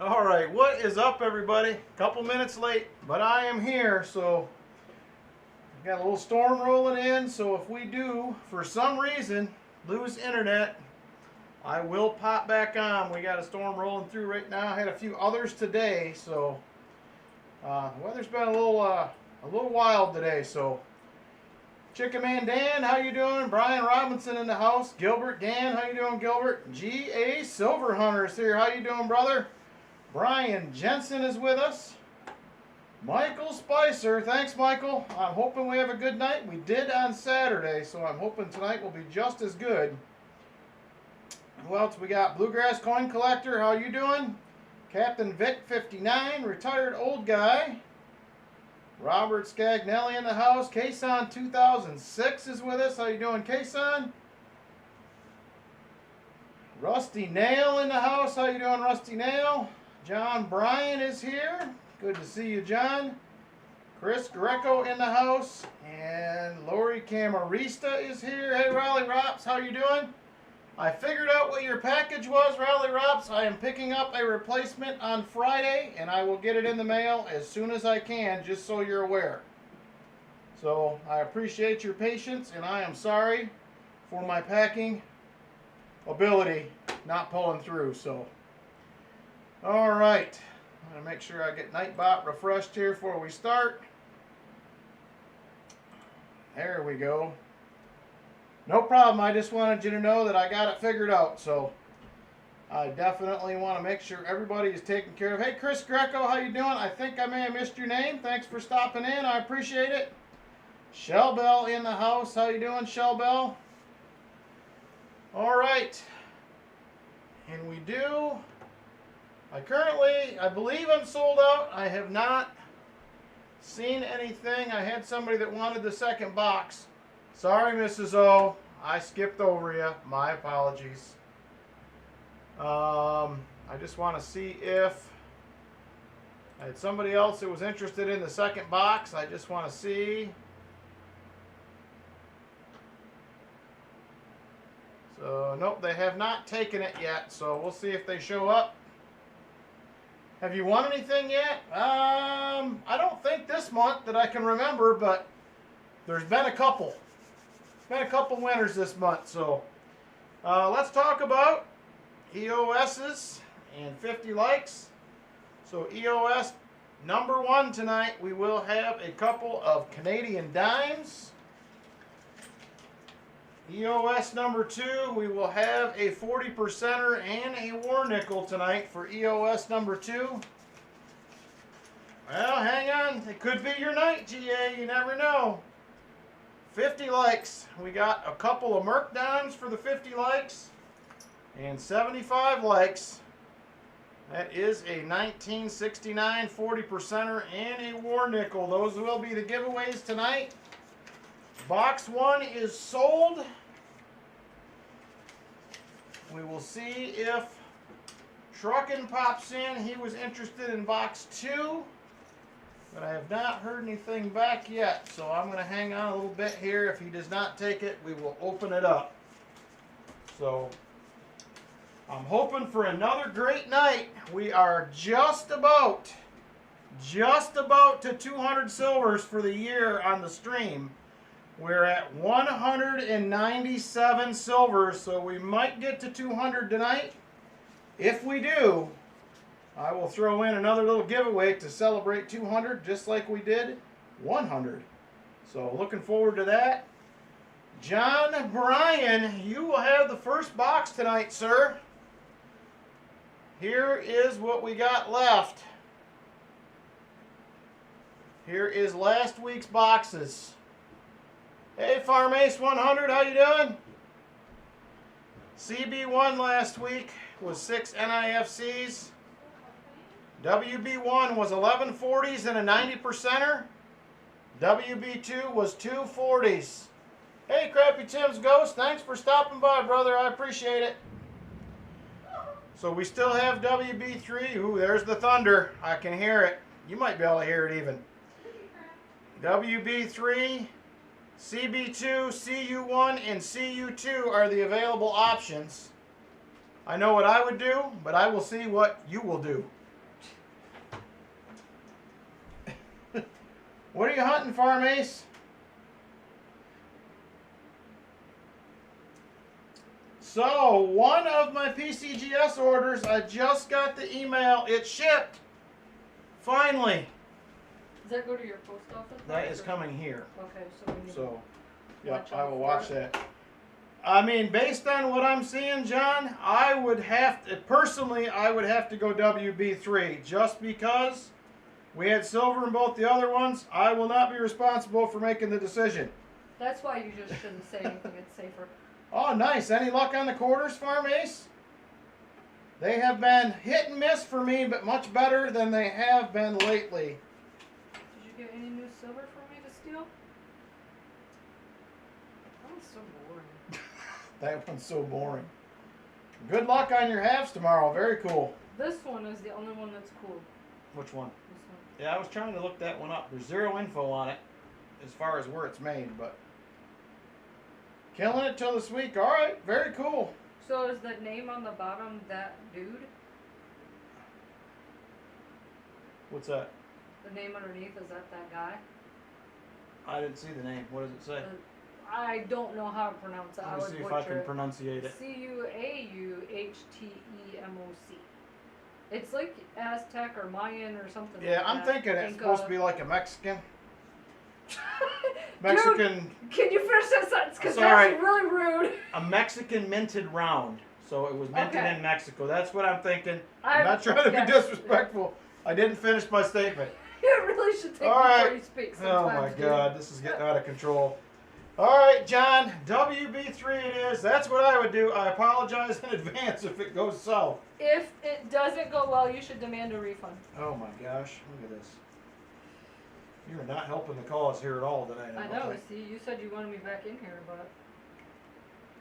All right, what is up, everybody? Couple minutes late, but I am here. So got a little storm rolling in, so if we do for some reason lose internet, I will pop back on. We got a storm rolling through right now. I had a few others today, so the weather's been a little wild today. So Chicken Man Dan, how you doing? Brian Robinson in the house. Gilbert Dan, how you doing, Gilbert? G.A. Silverhunter is here. How you doing, brother? Brian Jensen is with us. Michael Spicer, thanks, Michael. I'm hoping we have a good night. We did on Saturday, so I'm hoping tonight will be just as good. Who else we got? Bluegrass Coin Collector, how you doing? Captain Vic 59, retired old guy. Robert Scagnelli in the house. Kason 2006 is with us. How you doing, Kason? Rusty Nail in the house. How you doing, Rusty Nail? John Bryan is here. Good to see you, John. Chris Greco in the house. And Lori Camarista is here. Hey, Raleigh Rops, how you doing? I figured out what your package was, Raleigh Rops. I am picking up a replacement on Friday, and I will get it in the mail as soon as I can, just so you're aware. So I appreciate your patience, and I am sorry for my packing ability not pulling through. So, all right. I'm going to make sure I get Nightbot refreshed here before we start. There we go. No problem. I just wanted you to know that I got it figured out. So I definitely want to make sure everybody is taken care of. Hey, Chris Greco, how you doing? I think I may have missed your name. Thanks for stopping in. I appreciate it. Shell Bell in the house. How you doing, Shell Bell? All right. And we do. I believe I'm sold out. I have not seen anything. I had somebody that wanted the second box. Sorry, Mrs. O. I skipped over you. My apologies. I just want to see if I had somebody else that was interested in the second box. I just want to see. So, nope, they have not taken it yet. So, we'll see if they show up. Have you won anything yet? I don't think this month that I can remember, but there's been a couple. Been a couple winners this month. So let's talk about EOS's and 50 likes. So EOS number 1 tonight, we will have a couple of Canadian dimes. EOS number 2, we will have a 40%er and a war nickel tonight for EOS number 2. Well, hang on. It could be your night, GA. You never know. 50 likes. We got a couple of Merc dimes for the 50 likes. And 75 likes. That is a 1969 40%er and a war nickel. Those will be the giveaways tonight. Box 1 is sold. We will see if Truckin' pops in. He was interested in box 2, but I have not heard anything back yet. So I'm going to hang on a little bit here. If he does not take it, we will open it up. So I'm hoping for another great night. We are just about to 200 silvers for the year on the stream. We're at 197 silvers, so we might get to 200 tonight. If we do, I will throw in another little giveaway to celebrate 200, just like we did 100. So looking forward to that. John Bryan, you will have the first box tonight, sir. Here is what we got left. Here is last week's boxes. Hey, Farm Ace 100, how you doing? CB1 last week was 6 NIFCs. WB1 was 11 40s and a 90%er. WB2 was 2 40s. Hey, Crappy Tim's Ghost, thanks for stopping by, brother. I appreciate it. So we still have WB3. Ooh, there's the thunder. I can hear it. You might be able to hear it even. WB3, CB2, CU1, and CU2 are the available options. I know what I would do, but I will see what you will do. What are you hunting, Farm Ace? So, one of my PCGS orders, I just got the email. It shipped. Finally. Does that go to your post office? That is coming here. Okay, so we need So, yeah, watch I out will for watch it. that. I mean, based on what I'm seeing, John, I would have to, personally, I would have to go WB3 just because we had silver in both the other ones. I will not be responsible for making the decision. That's why you just shouldn't say anything. It's safer. Oh, nice. Any luck on the quarters, Farm Ace? They have been hit and miss for me, but much better than they have been lately. Did you get any new silver for me to steal? That was so boring. That one's so boring. Good luck on your halves tomorrow. Very cool. This one is the only one that's cool. Which one? This one. Yeah, I was trying to look that one up. There's zero info on it as far as where it's made, but killing it till this week. All right, very cool. So is the name on the bottom that dude? What's that? The name underneath, is that guy? I didn't see the name. What does it say? I don't know how to pronounce it. Let me see if I can pronunciate it. Cauahuhtemoc. It's like Aztec or Mayan or something. Yeah, like I'm that. thinking it's supposed to be like a Mexican. Dude, Mexican. can you finish that sentence? Because Sorry. that's really rude. A Mexican minted round. So it was minted Okay. in Mexico. That's what I'm thinking. I'm not trying to be disrespectful. I didn't finish my statement. You really should take All before right. you speak Oh sometimes, my dude. God, this is getting out of control. All right, John, WB3 it is. That's what I would do. I apologize in advance if it goes south. If it doesn't go well, you should demand a refund. Oh my gosh, look at this. You are not helping the cause here at all tonight. I know. See, you said you wanted me back in here, but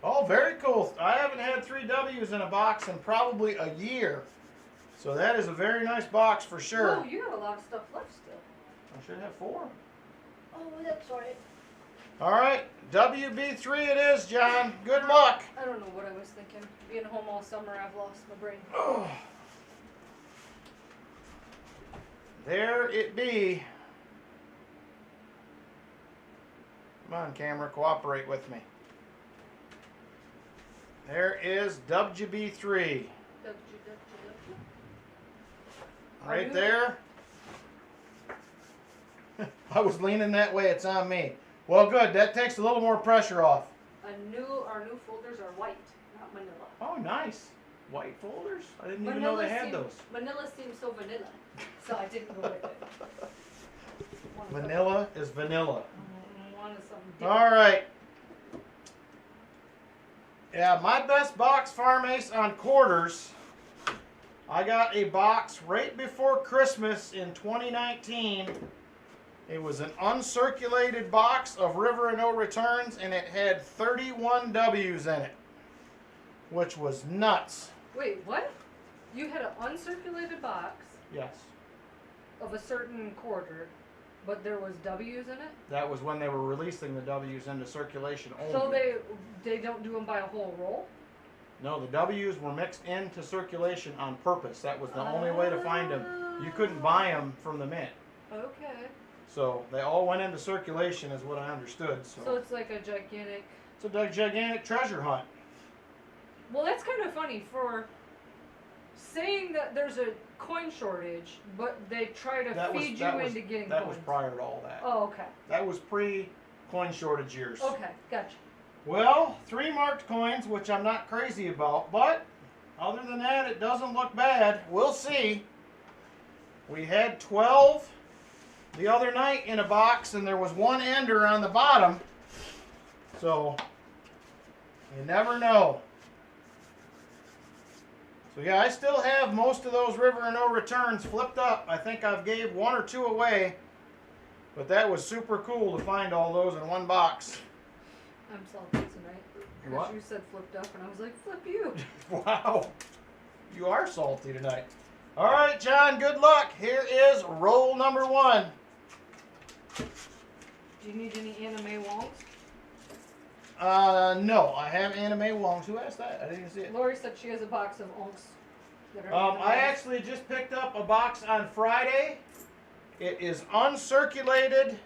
Oh, very cool. I haven't had 3 W's in a box in probably a year. So that is a very nice box for sure. oh, you have a lot of stuff left still. I should have 4. Oh, that's right. All right, WB3 it is, John. Good luck. I don't know what I was thinking. Being home all summer, I've lost my brain. Oh. There it be. Come on, camera, cooperate with me. There is WB3. Right there. I was leaning that way, it's on me. Well, good, that takes a little more pressure off. Our new folders are white, not manila. Oh, nice. White folders? I didn't even know they had those. Manila seems so vanilla, so I didn't go with it. Vanilla is vanilla. Wanted something different. All right. Yeah, my best box, Farm Ace, on quarters. I got a box right before Christmas in 2019. It was an uncirculated box of River and No Returns, and it had 31 W's in it, which was nuts. Wait, what? You had an uncirculated box Yes. of a certain quarter, but there was W's in it? That was when they were releasing the W's into circulation only. So they don't do them by a whole roll? No, the W's were mixed into circulation on purpose. That was the only way to find them. You couldn't buy them from the mint. Okay. So they all went into circulation is what I understood. So it's like a gigantic... It's a gigantic treasure hunt. Well, that's kind of funny for saying that there's a coin shortage, but they try to feed you into getting That coins. was prior to all that. Oh, okay. That was pre-coin shortage years. Okay, gotcha. Well, 3 marked coins, which I'm not crazy about, but other than that, it doesn't look bad. We'll see. We had 12 the other night in a box, and there was 1 ender on the bottom. So, you never know. So yeah, I still have most of those River and No Returns flipped up. I think I've gave 1 or 2 away. But that was super cool to find all those in 1 box. I'm salty tonight. You what? Because you said flipped up, and I was like, flip you. Wow. You are salty tonight. All right, John, good luck. Here is roll number 1. Do you need any anime wongs? No, I have anime wongs. Who asked that? I didn't even see it. Lori said she has a box of onks. That are I actually just picked up a box on Friday It is uncirculated.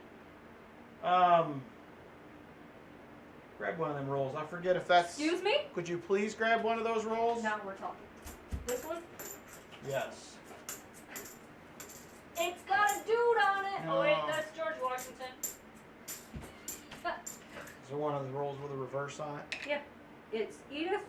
Grab one of them rolls. I forget if that's... Excuse me? Could you please grab one of those rolls? Now we're talking. This one? Yes. It's got a dude on it. No. Oh wait, that's George Washington. Is there one of the rolls with a reverse on it? Yeah. It's Edith.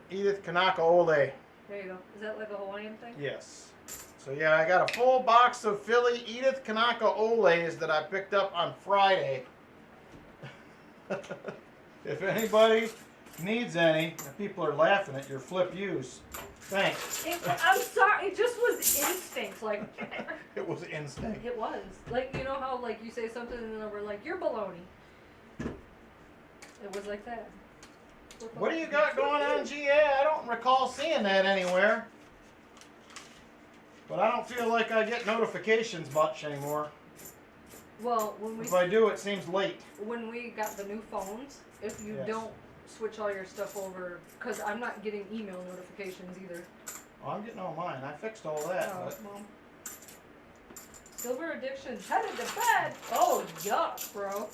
Edith Kanaka Ole. There you go. Is that like a Hawaiian thing? Yes. So yeah, I got a full box of Philly Edith Kanaka Oles that I picked up on Friday. If anybody needs any, people are laughing at your flip use. Thanks. I'm sorry. It just was instinct. Like. It was instinct. It was. Like, you know how like you say something and then we're like, you're baloney. It was like that. What do you got going on, GA? I don't recall seeing that anywhere. But I don't feel like I get notifications much anymore. Well, when we If I do, it seems late. when we got the new phones, if you Yes. don't switch all your stuff over, because I'm not getting email notifications either. Oh, I'm getting all mine. I fixed all that. Oh, But well. Silver Addiction's headed to bed. Oh, yuck, bro.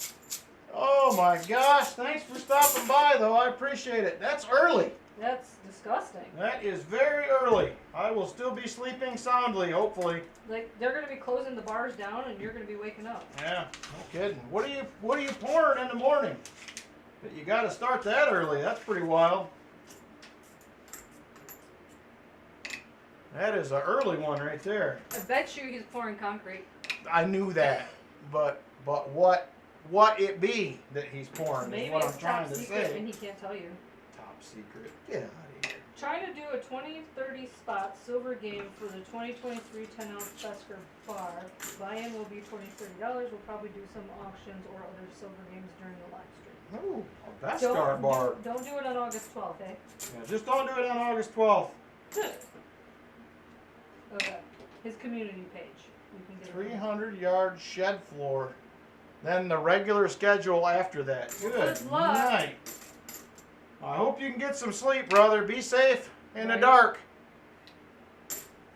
oh my gosh! Thanks for stopping by, though. I appreciate it. That's early. That's disgusting. That is very early. I will still be sleeping soundly, hopefully. Like, they're going to be closing the bars down and you're going to be waking up. Yeah, no kidding. What are you pouring in the morning? But you got to start that early. That's pretty wild. That is an early one right there. I bet you he's pouring concrete. I knew that, but what it be that he's pouring Maybe is what it's I'm trying top to secret say. and he can't tell you. Top secret. Get out of here. Trying to do a 20-30 spot silver game for the 2023 10-ounce Fesker bar. Buy-in will be $20-$30. We'll probably do some auctions or other silver games during the live stream. Ooh, a Beskar bar. Don't do it on August 12th, eh? Yeah, just don't do it on August 12th. Okay. His community page. You can get it. 300-yard shed floor. Then the regular schedule after that. Well, Good good luck. night. I hope you can get some sleep, brother. Be safe in the Right. dark.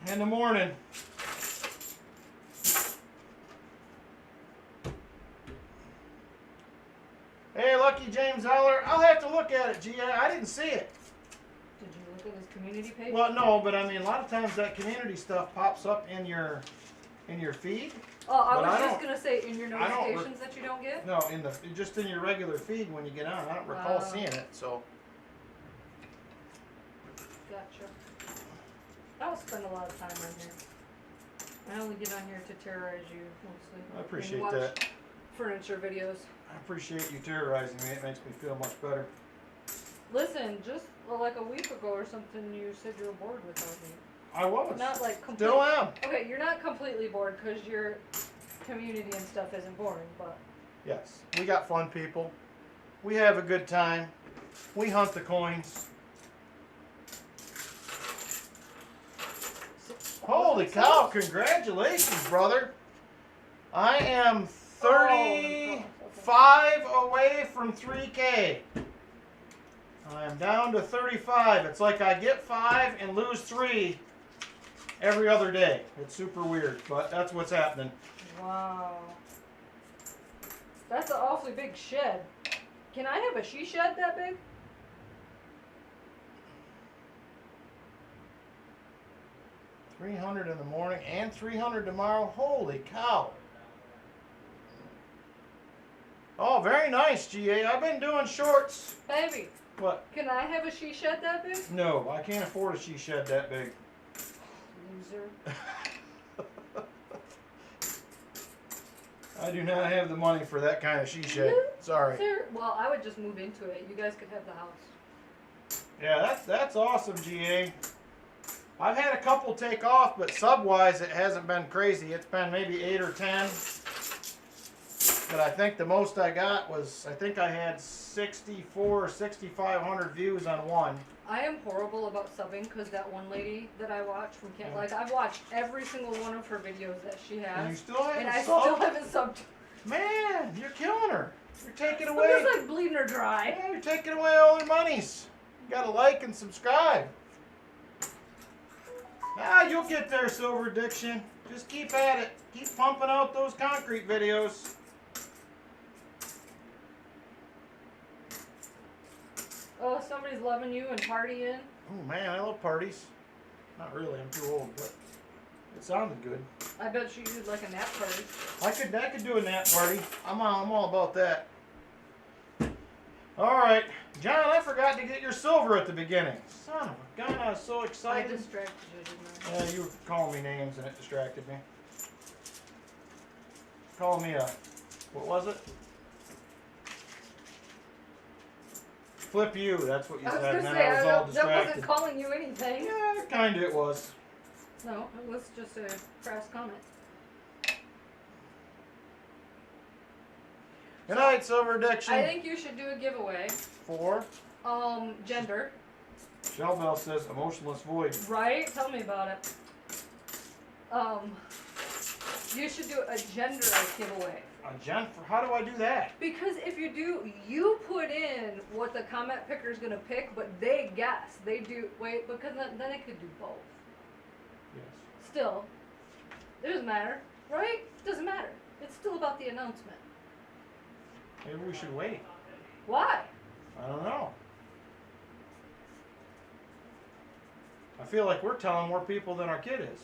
In the morning. Hey, Lucky James Eller. I'll have to look at it, GA. I didn't see it. Did you look at his community page? Well, no, but I mean, a lot of times that community stuff pops up in your feed. Oh, I but was I just don't- gonna say in your I don't notifications that you don't get. No, just in your regular feed when you get on. I don't recall seeing it, so. Gotcha. I will spend a lot of time on here. I only get on here to terrorize you mostly. I appreciate and watch that. Furniture videos. I appreciate you terrorizing me. It makes me feel much better. Listen, just like a week ago or something, you said you were bored without me. I was. Not like completely. Still am. Okay, you're not completely bored because your community and stuff isn't boring, but. Yes. We got fun people. We have a good time. We hunt the coins. Holy cow, congratulations, brother. I am 35 away from 3K. I am down to 35. It's like I get 5 and lose 3 every other day. It's super weird, but that's what's happening. Wow. That's an awfully big shed. Can I have a she shed that big? $300 in the morning and $300 tomorrow. Holy cow. Oh, very nice, GA. I've been doing shorts. Baby, What? can I have a she shed that big? No, I can't afford a she shed that big. Loser. I do not have the money for that kind of she shed. Sorry. Well, I would just move into it. You guys could have the house. Yeah, that's awesome, GA. I've had a couple take off, but sub-wise it hasn't been crazy. It's been maybe 8 or 10. But I think the most I got was, I think I had 64 or 6,500 views on one. I am horrible about subbing because that one lady that I watch from Kent, like I've watched every single one of her videos that she And you has, still haven't and I subbed? still haven't subbed. Man, you're killing her. You're taking I'm away. just like bleeding her dry. Yeah, you're taking away all their monies. You gotta like and subscribe. Ah, you'll get there, Silver Addiction. Just keep at it. keep pumping out those concrete videos. Oh, somebody's loving you and partying. Oh man, I love parties. Not really, I'm too old, but it sounded good. I bet you'd like a nap party. I could do a nap party. I'm all about that. All right, John, I forgot to get your silver at the beginning. Son of a gun, I was so I excited. distracted you, didn't I? Yeah, you were calling me names and it distracted me. Calling me a, what was it? Flip you, that's what you I was said, gonna and then say, I was all that distracted. wasn't calling you anything. Yeah, kinda it was. No, it was just a crass comment. Good night, Silver Addiction. I think you should do a giveaway. For? Gender. Shellbell says emotionless void. Right? Tell me about it. You should do a gender giveaway. How do I do that? Because if you do, you put in what the comment picker is going to pick, but they guess. They do, wait, because then it could do both. Yes. Still, it doesn't matter, right? It doesn't matter. It's still about the announcement. Maybe we should wait. Why? I don't know. I feel like we're telling more people than our kid is.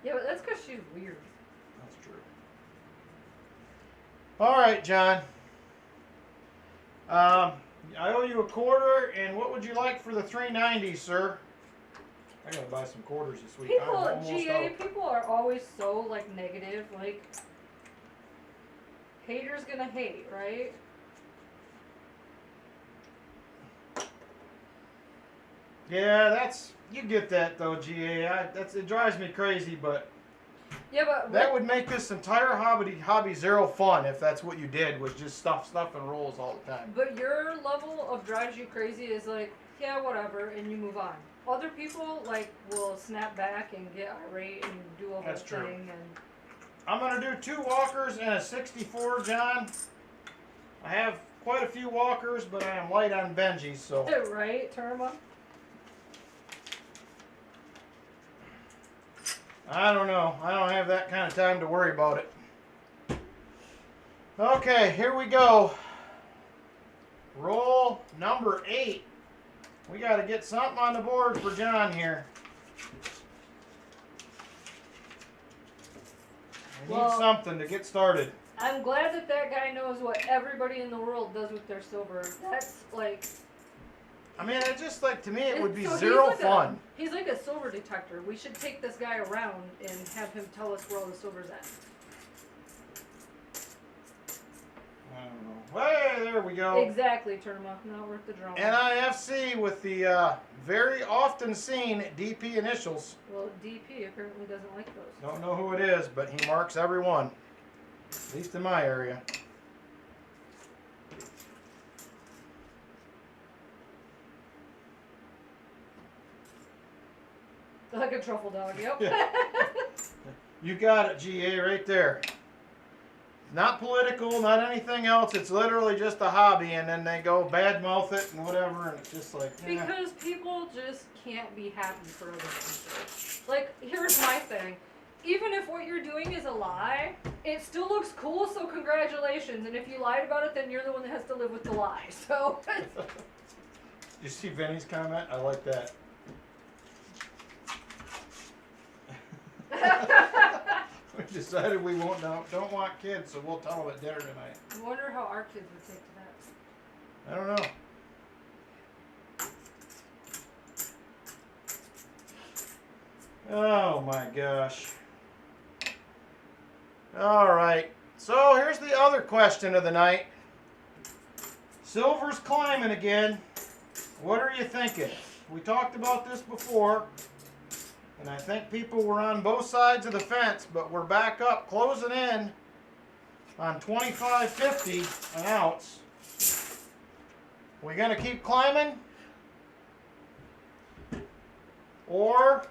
Yeah, but that's because she's weird. That's true. All right, John. I owe you a quarter, and what would you like for the $3.90, sir? I gotta buy some quarters this week. I'm People, almost GA, out. people are always so, like, negative. Like, haters gonna hate, right? Yeah, you get that though, GA. It drives me crazy, but Yeah, but that would make this entire hobby zero fun if that's what you did, was just stuff and rolls all the time. But your level of drives you crazy is like, yeah, whatever, and you move on. Other people, like, will snap back and get irate and do a whole That's true. thing. And I'm going to do 2 walkers and a 64, John. I have quite a few walkers, but I am light on Benjis, so. right, Terma? I don't know. I don't have that kind of time to worry about it. Okay, here we go. Roll number 8. We got to get something on the board for John here. I need something to get started. I'm glad that guy knows what everybody in the world does with their silver. That's like... I mean, it's just like, to me, it would be so zero fun. He's like a silver detector. We should take this guy around and have him tell us where all the silver's at. I don't know. Hey, there we go. Exactly, Terma. Not worth the drama. NIFC with the very often seen DP initials. Well, DP apparently doesn't like those. Don't know who it is, but he marks every one. At least in my area. Like a truffle dog, yep. You got it, GA, right there. Not political, not anything else. It's literally just a hobby, and then they go badmouth it and whatever, and it's just like, Because people just can't be happy for other people. Like, here's my thing. Even if what you're doing is a lie, it still looks cool, so congratulations. And if you lied about it, then you're the one that has to live with the lie. So. You see Vinny's comment? I like that. We decided we don't want kids, so we'll tell them at dinner tonight. I wonder how our kids would take to that. I don't know. Oh my gosh. All right. So here's the other question of the night. Silver's climbing again. What are you thinking? We talked about this before. And I think people were on both sides of the fence, but we're back up, closing in on $25.50 an ounce. We gonna keep climbing? Or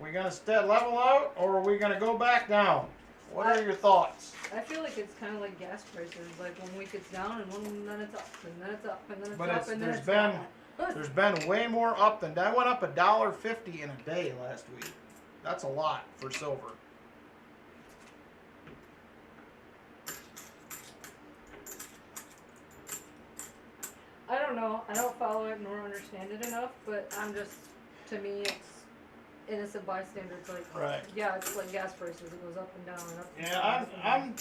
we gonna level out, or are we gonna go back down? What are your thoughts? I feel like it's kind of like gas prices. Like 1 week it's down, and then it's up, and then it's up, and then it's But up, and then there's it's been down. There's been way more up than that. I went up $1.50 in a day last week. That's a lot for silver. don't know. I don't follow it nor understand it enough, but to me, it's innocent bystander. It's like, Right. yeah, it's like gas prices. It goes up and down and up and Yeah, down. up and down.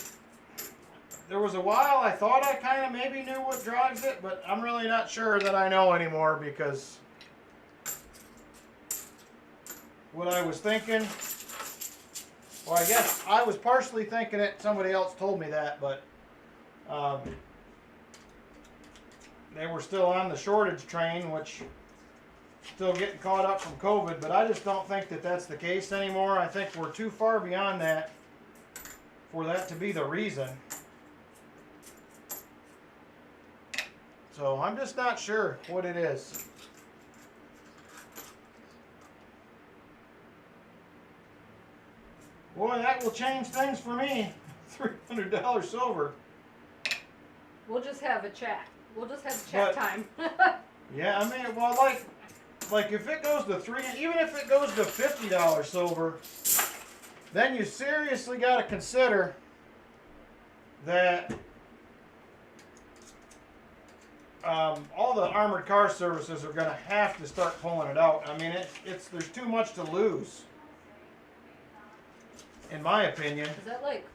there was a while I thought I kind of maybe knew what drives it, but I'm really not sure that I know anymore because what I was thinking, well, I guess I was partially thinking it, somebody else told me that, but they were still on the shortage train, which still getting caught up from COVID, but I just don't think that that's the case anymore. I think we're too far beyond that for that to be the reason. So I'm just not sure what it is. Boy, that will change things for me. $300 silver. We'll just have a chat. We'll just have chat time. Yeah, I mean, well, like if it goes to even if it goes to $50 silver, then you seriously got to consider that all the armored car services are going to have to start pulling it out. I mean, there's too much to lose, in my opinion. Is that like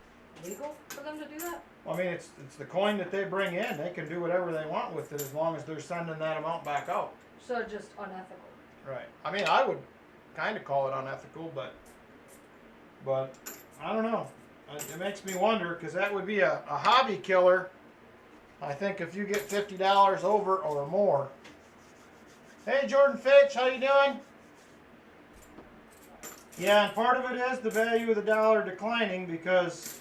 legal for them to do that? I mean, it's the coin that they bring in. They can do whatever they want with it as long as they're sending that amount back out. So just unethical. Right. I mean, I would kind of call it unethical, but I don't know. It makes me wonder because that would be a hobby killer. I think if you get $50 over or more. Hey, Jordan Fitch, how you doing? Yeah, and part of it is the value of the dollar declining because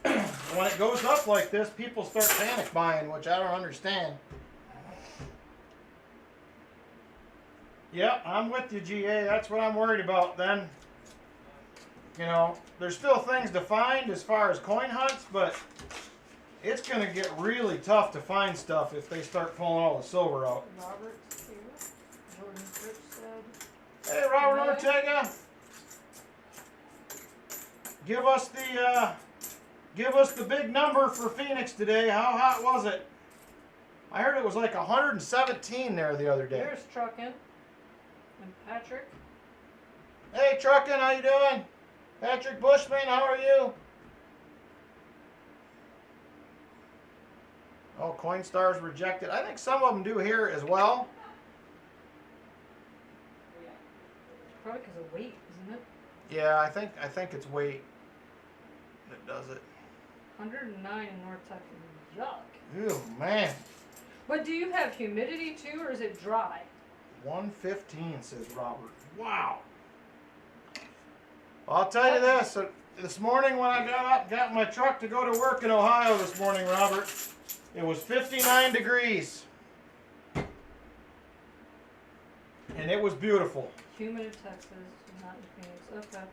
when it goes up like this, people start panic buying, which I don't understand. Yep, I'm with you, GA. That's what I'm worried about then. You know, there's still things to find as far as coin hunts, but it's going to get really tough to find stuff if they start pulling all the silver out. Robert's here. Jordan Fitch said. Hey, Robert Ortega. Give us the big number for Phoenix today. How hot was it? I heard it was like 117 there the other day. Here's Truckin' and Patrick. Hey, Truckin', how you doing? Patrick Bushman, how are you? Oh, Coinstar's rejected. I think some of them do here as well. Probably because of weight, isn't it? Yeah, I think it's weight that does it. 109 in North Texas. Yuck. Ew, man. But do you have humidity too, or is it dry? 115, says Robert. Wow. I'll tell you this. This morning when I got in my truck to go to work in Ohio this morning, Robert, it was 59 degrees. And it was beautiful. Humid in Texas, not in Phoenix. Okay.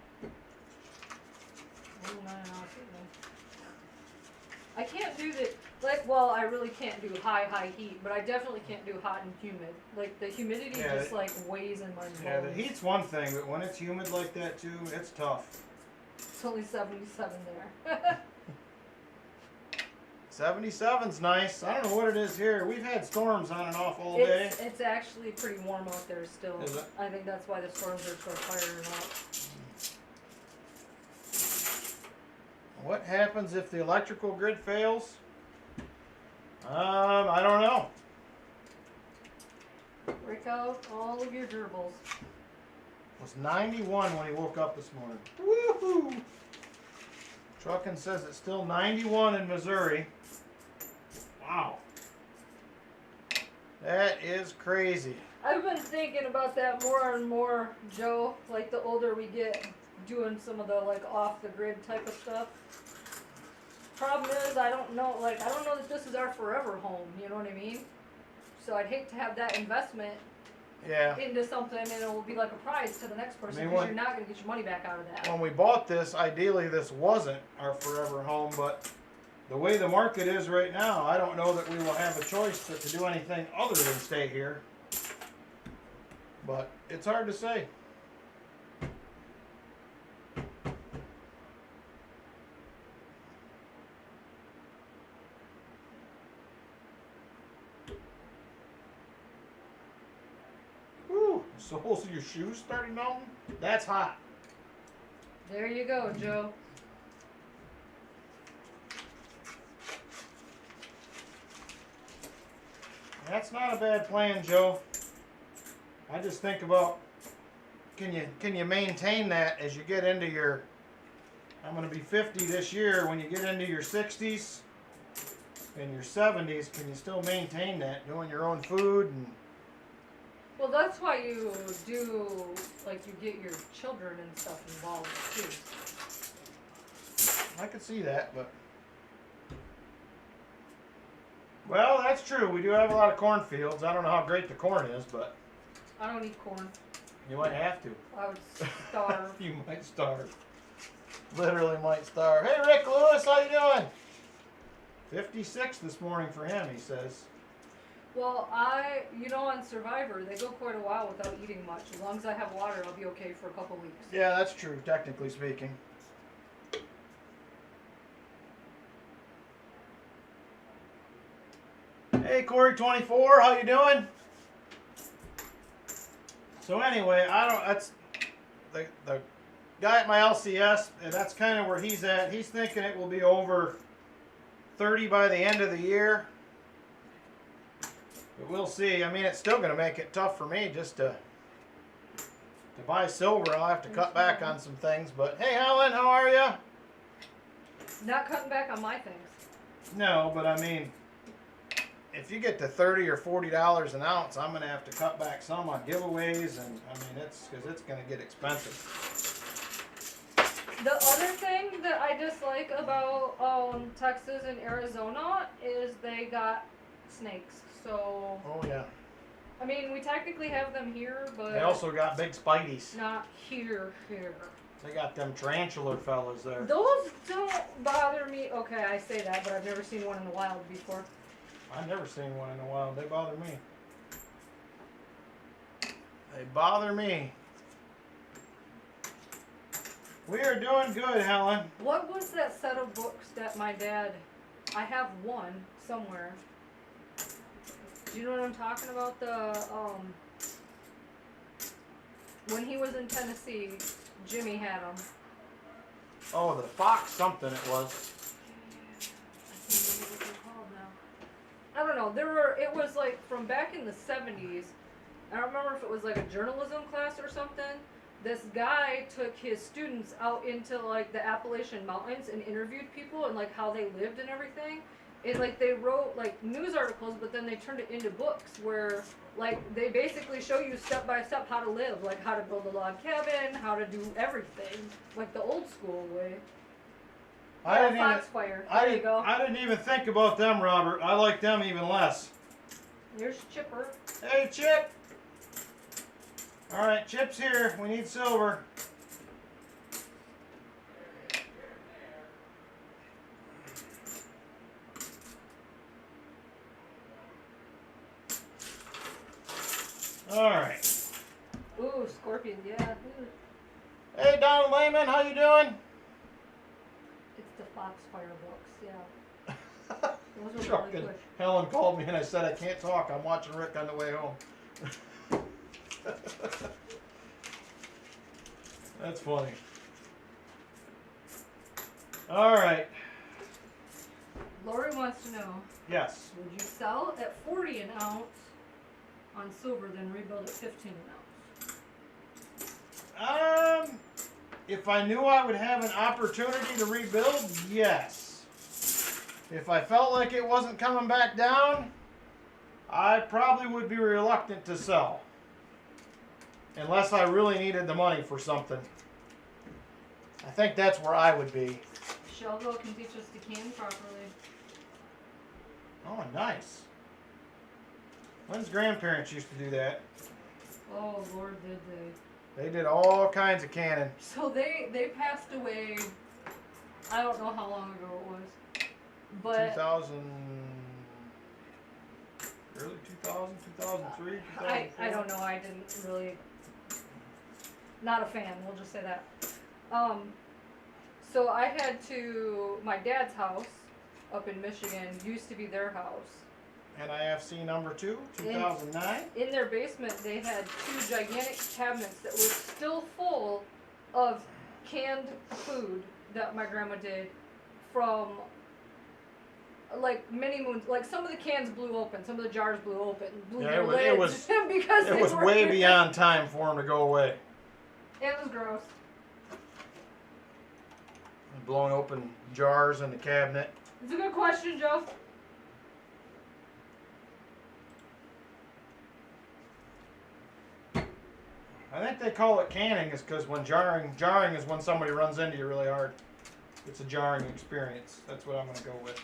109 also then. I can't do the, well, I really can't do high heat, but I definitely can't do hot and humid. Like, the humidity just, weighs in my bones. Yeah, the heat's one thing, but when it's humid like that, too, it's tough. It's only 77 there. 77's nice. I don't know what it is here. We've had storms on and off all day. It's actually pretty warm out there still. Is it? I think that's why the storms are so firing up. What happens if the electrical grid fails? I don't know. Break out all of your gerbils. It was 91 when he woke up this morning. Woohoo! Truckin' says it's still 91 in Missouri. Wow. That is crazy. I've been thinking about that more and more, Joe. Like the older we get, doing some of the off the grid type of stuff. Problem is, I don't know that this is our forever home. You know what I mean? So I'd hate to have that investment into something and it will be like a prize to the next person because you're not going to get your money back out of that. When we bought this, ideally this wasn't our forever home, but the way the market is right now, I don't know that we will have a choice to do anything other than stay here. But it's hard to say. soles of your shoes started melting? That's hot. There you go, Joe. That's not a bad plan, Joe. I just think about, can you maintain that as you get into your, I'm going to be 50 this year, when you get into your 60s and your 70s, can you still maintain that, doing your own food? And Well, that's why you do, like, you get your children and stuff involved too. I could see that, but well, that's true. We do have a lot of cornfields. I don't know how great the corn is, but I don't eat corn. you might have to. I would starve. You might starve. Literally might starve. Hey, Rick Lewis, how you doing? 56 this morning for him, he says. Well, on Survivor, they go quite a while without eating much. As long as I have water, I'll be okay for a couple weeks. Yeah, that's true, technically speaking. Hey, Corey24, how you doing? So anyway, that's the guy at my LCS, and that's kind of where he's at. He's thinking it will be over 30 by the end of the year. But we'll see. I mean, it's still going to make it tough for me just to buy silver. I'll have to cut back on some things. But hey, Helen, how are you? Not cutting back on my things. No, but I mean, if you get to $30 or $40 an ounce, I'm going to have to cut back some on giveaways, and I mean, because it's going to get expensive. The other thing that I dislike about Texas and Arizona is they got snakes. So, Oh yeah. I mean, we technically have them here, but They also got big spideys. not here. They got them tarantula fellas there. Those don't bother me. Okay, I say that, but I've never seen one in the wild before. I've never seen one in a while. They bother me. They bother me. We are doing good, Helen. What was that set of books that my dad... I have one somewhere. Do you know what I'm talking about? When he was in Tennessee, Jimmy had them. Oh, the fox something it was. I don't know. It was like from back in the 70s. I don't remember if it was like a journalism class or something. This guy took his students out into like the Appalachian Mountains and interviewed people and like how they lived and everything. And like they wrote like news articles, but then they turned it into books where like they basically show you step by step how to live, like how to build a log cabin, how to do everything, like the old school way. Foxfire. There you go. I didn't even think about them, Robert. I like them even less. There's Chipper. Hey, Chip. All right, Chip's here. We need silver. All right. Ooh, Scorpion, yeah. Ooh. Hey, Donald Lehman, how you doing? It's the Foxfire books, yeah. Those are Chuck really and good. Helen called me and I said I can't talk. I'm watching Rick on the way home. That's funny. All right. Lori wants to know, Yes. would you sell at 40 an ounce on silver, then rebuild at 15 an ounce? If I knew I would have an opportunity to rebuild, yes. If I felt like it wasn't coming back down, I probably would be reluctant to sell. Unless I really needed the money for something. I think that's where I would be. Shelville can teach us to can properly. Oh, nice. Lynn's grandparents used to do that. Oh, Lord, did they. They did all kinds of canning. So they passed away, I don't know how long ago it was. But 2000, early 2000, 2003, 2004. I don't know, I didn't really, not a fan, we'll just say that. So I had to, my dad's house up in Michigan used to be their house. NIFC number 2, 2009. In their basement, they had 2 gigantic cabinets that were still full of canned food that my grandma did from like many moons. Like some of the cans blew open, some of the jars blew open, blew their lids because it was way beyond time for them to go away. It was gross. Blowing open jars in the cabinet. It's a good question, Joe. I think they call it canning is because when jarring is when somebody runs into you really hard. It's a jarring experience. That's what I'm going to go with.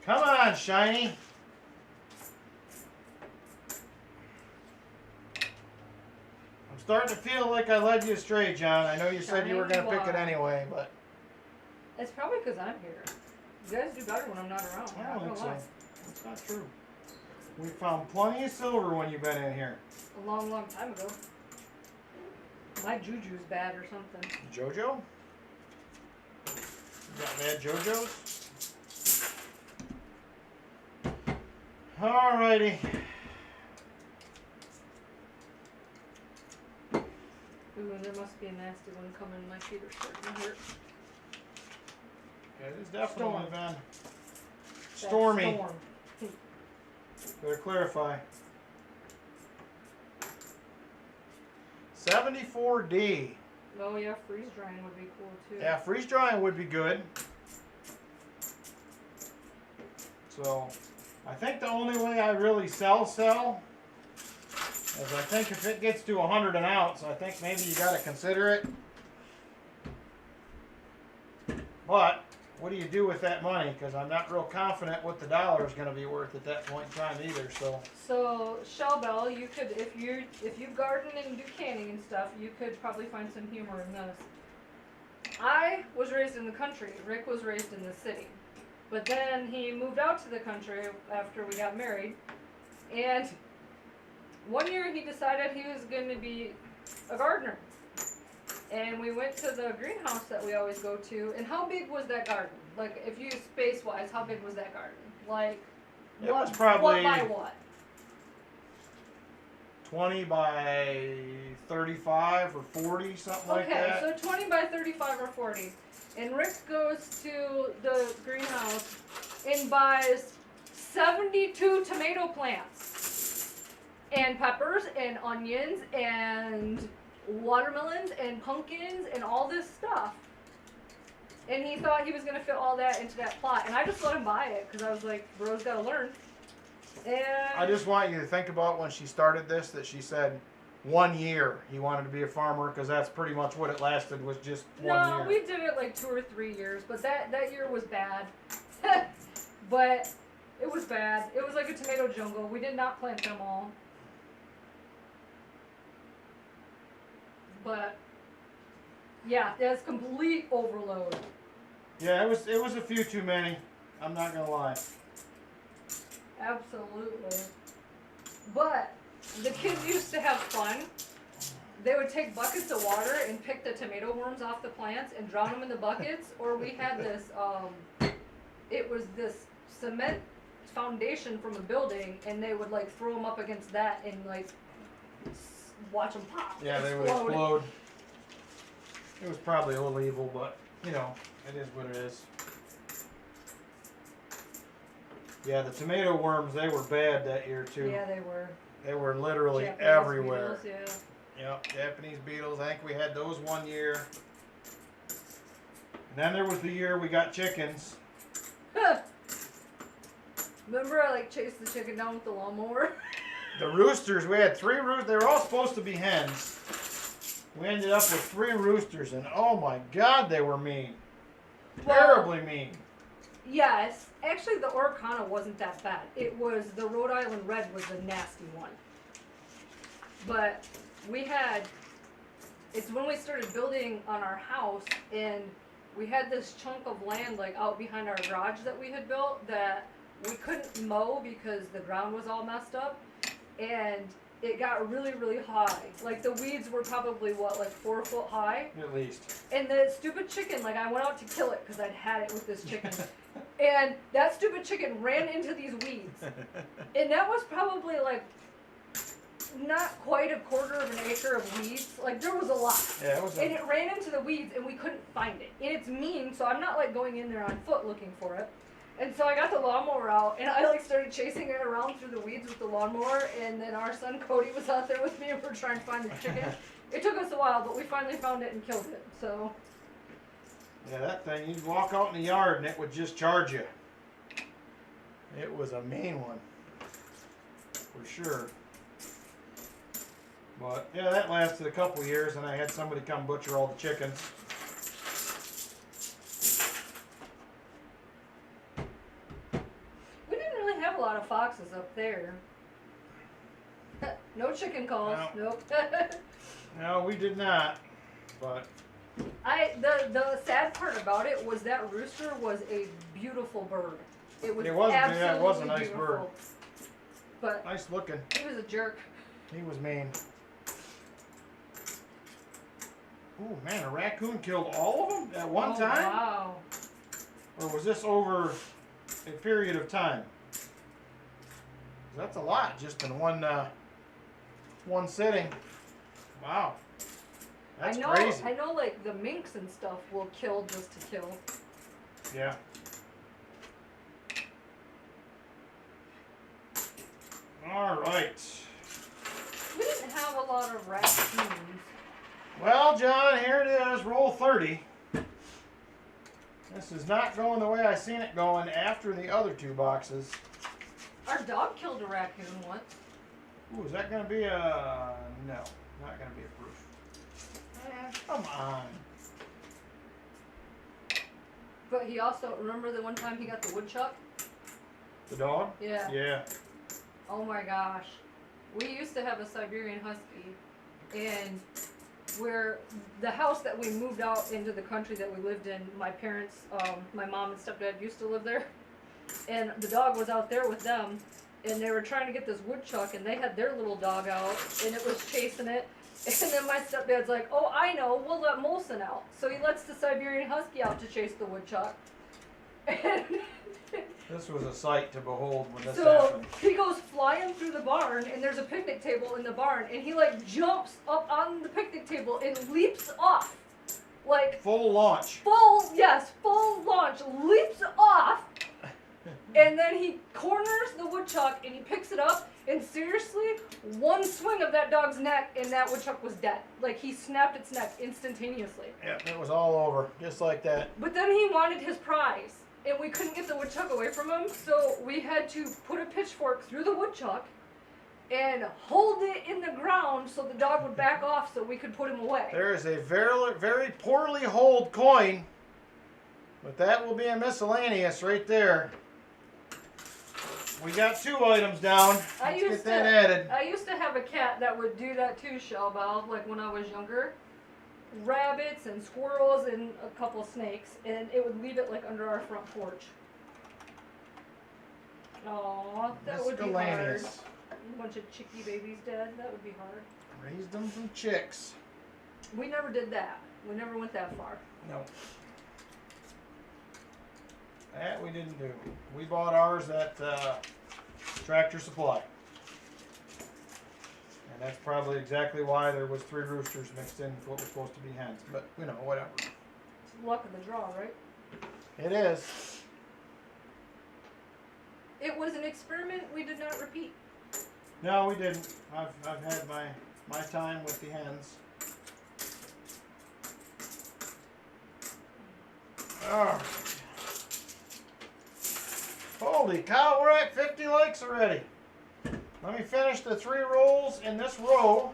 Come on, Shiny. I'm starting to feel like I led you astray, John. I know you said you were going to pick it anyway, but... It's probably because I'm here. You guys do better when I'm not around. I don't think so. That's not true. We found plenty of silver when you've been in here. A long, long time ago. My juju's bad or something. JoJo? You got bad JoJo's? Alrighty. Ooh, and there must be a nasty one coming. My feet are starting to hurt. Yeah, it is definitely been stormy. Storm. Better clarify. 74D. Oh yeah, freeze drying would be cool too. Yeah, freeze drying would be good. So, I think the only way I really sell is I think if it gets to 100 an ounce, I think maybe you got to consider it. But what do you do with that money? Because I'm not real confident what the dollar is going to be worth at that point in time either. So Shell Bell, you could if you garden and do canning and stuff, you could probably find some humor in this. I was raised in the country. Rick was raised in the city, but then he moved out to the country after we got married, and one year he decided he was going to be a gardener. And we went to the greenhouse that we always go to. And how big was that garden? Like, if you space-wise, how big was that garden? Like, it was probably what by what? 20 by 35 or 40, something like that. Okay, so 20 by 35 or 40. And Rick goes to the greenhouse and buys 72 tomato plants. And peppers and onions and watermelons and pumpkins and all this stuff, and he thought he was going to fit all that into that plot, and I just let him buy it because I was like, bro's got to learn. And I just want you to think about when she started this, that she said 1 year he wanted to be a farmer, because that's pretty much what it lasted, was just 1 year. No, we did it like 2 or 3 years, but that year was bad. But it was bad. It was like a tomato jungle. We did not plant them all. But yeah, that's complete overload. Yeah, it was a few too many. I'm not gonna lie. Absolutely. But the kids used to have fun. They would take buckets of water and pick the tomato worms off the plants and drown them in the buckets. Or we had this, it was this cement foundation from a building, and they would like throw them up against that and like watch them pop. Yeah, they would explode. It was probably a little evil, but you know, it is what it is. Yeah, the tomato worms, they were bad that year too. Yeah, they were. They were literally Japanese everywhere. Beetles, yeah. Yep, Japanese beetles. I think we had those 1 year. And then there was the year we got chickens. Remember I like chased the chicken down with the lawnmower? The roosters, we had 3 roosters. They were all supposed to be hens. We ended up with 3 roosters, and oh my God, they were mean. Terribly mean. Yes. Actually, the Orcana wasn't that bad. It was the Rhode Island Red was the nasty one. But we had, it's when we started building on our house, and we had this chunk of land like out behind our garage that we had built that we couldn't mow because the ground was all messed up, and it got really, really high. Like the weeds were probably what, like 4 foot high? At least. And the stupid chicken, like I went out to kill it because I'd had it with this chicken. And that stupid chicken ran into these weeds. And that was probably like not quite a quarter of an acre of weeds. Like there was a lot. Yeah, it was. And it ran into the weeds and we couldn't find it. And it's mean, so I'm not like going in there on foot looking for it. And so I got the lawnmower out and I like started chasing it around through the weeds with the lawnmower. And then our son Cody was out there with me and we were trying to find the chicken. It took us a while, but we finally found it and killed it. So. Yeah, that thing, you'd walk out in the yard and it would just charge you. It was a mean one, for sure. But, yeah, that lasted a couple years and I had somebody come butcher all the chickens. We didn't really have a lot of foxes up there. No chicken calls, No. nope. No, we did not, but... The sad part about it was that rooster was a beautiful bird. It was absolutely yeah, it was a nice beautiful. bird. But nice looking. he was a jerk. He was mean. Ooh, man, a raccoon killed all of them at one time? Wow. Or was this over a period of time? That's a lot, just in one sitting. Wow. That's crazy. I know, like the minks and stuff will kill just to kill. Yeah. All right. We didn't have a lot of raccoons. Well, John, here it is, roll 30. This is not going the way I seen it going after the other two boxes. Our dog killed a raccoon once. Ooh, is that going to be a... No, not going to be a proof. Come on. But he also, remember the one time he got the woodchuck? The dog? Yeah. Yeah. Oh my gosh. We used to have a Siberian Husky, and where the house that we moved out into the country that we lived in, my parents, my mom and stepdad used to live there, and the dog was out there with them, and they were trying to get this woodchuck, and they had their little dog out, and it was chasing it, and then my stepdad's like, oh, I know, we'll let Molson out. So he lets the Siberian Husky out to chase the woodchuck. And This was a sight to behold when this so happened. he goes flying through the barn, and there's a picnic table in the barn, and he like jumps up on the picnic table and leaps off. Like Full launch. full launch, leaps off, and then he corners the woodchuck and he picks it up, and seriously, one swing of that dog's neck and that woodchuck was dead. Like he snapped its neck instantaneously. Yep, it was all over, just like that. But then he wanted his prize, and we couldn't get the woodchuck away from him, so we had to put a pitchfork through the woodchuck and hold it in the ground so the dog would back off so we could put him away. There is a very, very poorly holed coin, but that will be a miscellaneous right there. We got 2 items down. Let's get that added. I used to have a cat that would do that too, Shellbell, like when I was younger. Rabbits and squirrels and a couple snakes, and it would leave it like under our front porch. Aw, that would be hard. Miscellaneous. A bunch of chickie babies dead, that would be hard. Raised them from chicks. We never did that. We never went that far. No. That we didn't do. We bought ours at Tractor Supply. And that's probably exactly why there was 3 roosters mixed in with what was supposed to be hens. But, you know, whatever. It's luck of the draw, right? It is. It was an experiment we did not repeat. No, we didn't. I've had my time with the hens. Oh. Holy cow, we're at 50 likes already. Let me finish the 3 rolls in this row,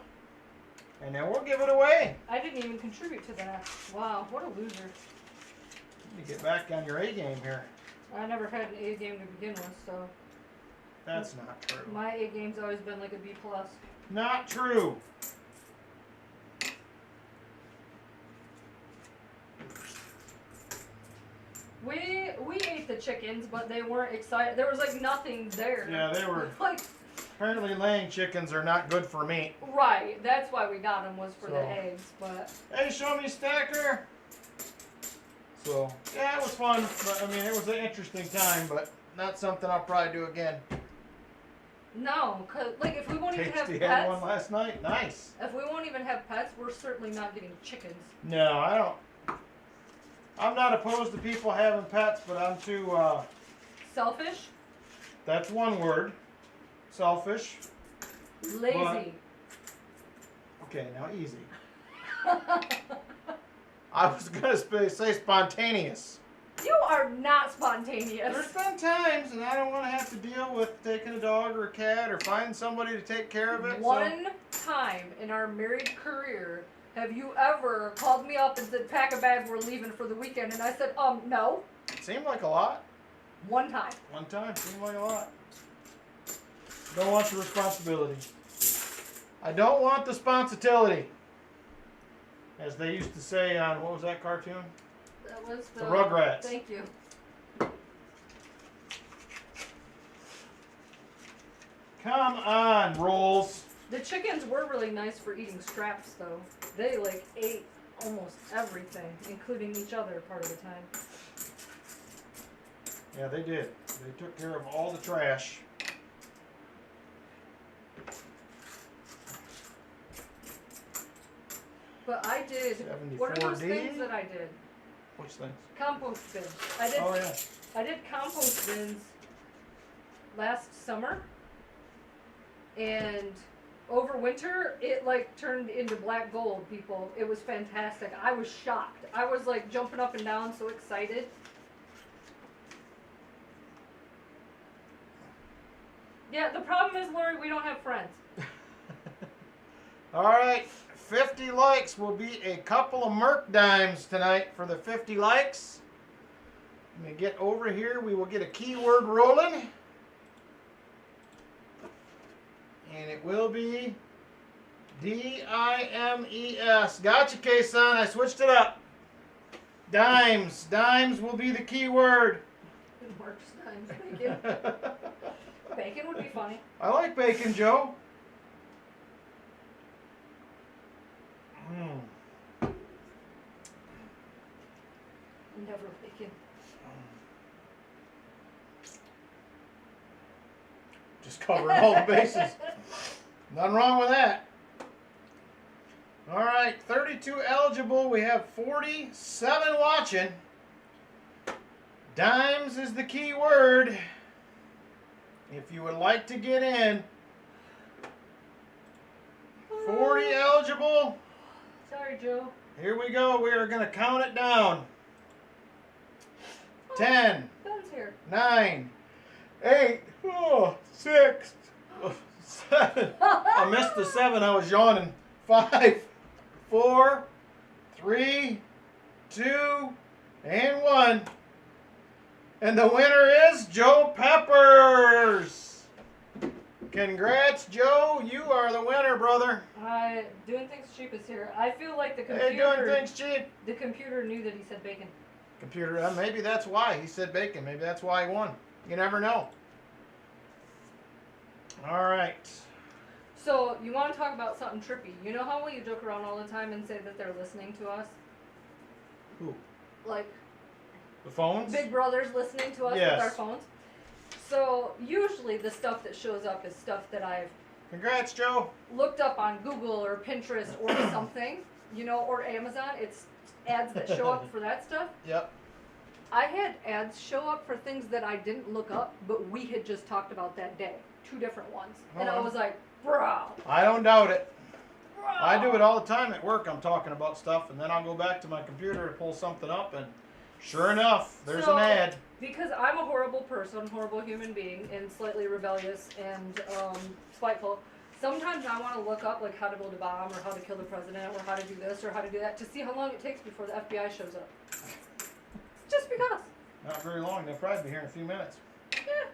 and then we'll give it away. I didn't even contribute to that. Wow, what a loser. Let me get back on your A game here. I never had an A game to begin with, so That's not true. my A game's always been like a B+. Not true. We ate the chickens, but they weren't excited. There was like nothing there. Yeah, they were. Like, Apparently laying chickens are not good for meat. right, that's why we got them, was for So. the eggs, but Hey, show me Stacker. So, yeah, it was fun. But, I mean, it was an interesting time, but not something I'll probably do again. No, cause like if we won't even have Tasty had one pets, last night. Nice. if we won't even have pets, we're certainly not getting chickens. No, I don't. I'm not opposed to people having pets, but I'm too, Selfish, that's one word. Selfish. lazy. Okay, now easy. I was going to say spontaneous. You are not There's spontaneous. been times, and I don't want to have to deal with taking a dog or a cat or finding somebody to take care of it. One time in our married career, have you ever called me up and said, pack a bag, we're leaving for the weekend? And I said, no. It seemed like a lot. One time. One time, seemed like a lot. Don't want the responsibility. I don't want the sponsibility. As they used to say on, what was that cartoon? That was The Rugrats. Thank you. Come on, Rolls. The chickens were really nice for eating scraps, though. They like ate almost everything, including each other part of the time. Yeah, they did. They took care of all the trash. But I did. What are those 74D? things that I did? Which things? Compost bins. I did. Oh, yeah. I did compost bins last summer, and over winter it like turned into black gold. People, it was fantastic. I was shocked. I was like jumping up and down, so excited. Yeah, the problem is, Lori, we don't have friends. All right, 50 likes will be a couple of Merc dimes tonight for the 50 likes. Let me get over here. We will get a keyword rolling. And it will be D-I-M-E-S. Gotcha, K-Son. I switched it up. Dimes. Dimes will be the keyword. Mark's times bacon. Bacon would be funny. I like bacon, Joe. Never bacon. Just covering all the bases. Nothing wrong with that. All right, 32 eligible. We have 47 watching. Dimes is the key word. If you would like to get in, 40 eligible. Sorry, Joe. Here we go. We are going to count it down. 10, Ben's here. 9, 8, 6, 7. I missed the 7. I was yawning. 5, 4, 3, 2, and 1. And the winner is Joe Peppers. Congrats, Joe. You are the winner, brother. Doing things cheap is here. I feel like the Hey, computer. doing things cheap. The computer knew that he said bacon. Computer, maybe that's why he said bacon. Maybe that's why he won. You never know. All right. So you want to talk about something trippy? You know how you joke around all the time and say that they're listening to us? Who? Like The phones? Big Brother's listening to us Yes. with our phones. So usually the stuff that shows up is stuff that I've Congrats, Joe. looked up on Google or Pinterest or something, you know, or Amazon. It's ads that show up for that stuff. Yep. I had ads show up for things that I didn't look up, but we had just talked about that day. 2 different ones. And I was like, bro. I don't doubt it. I do it all the time at work. I'm talking about stuff, and then I'll go back to my computer to pull something up, and sure enough, there's an ad. Because I'm a horrible person, horrible human being, and slightly rebellious and spiteful, sometimes I want to look up like how to build a bomb or how to kill the president or how to do this or how to do that to see how long it takes before the FBI shows up. Just because. Not very long. They'll probably be here in a few minutes. Yeah.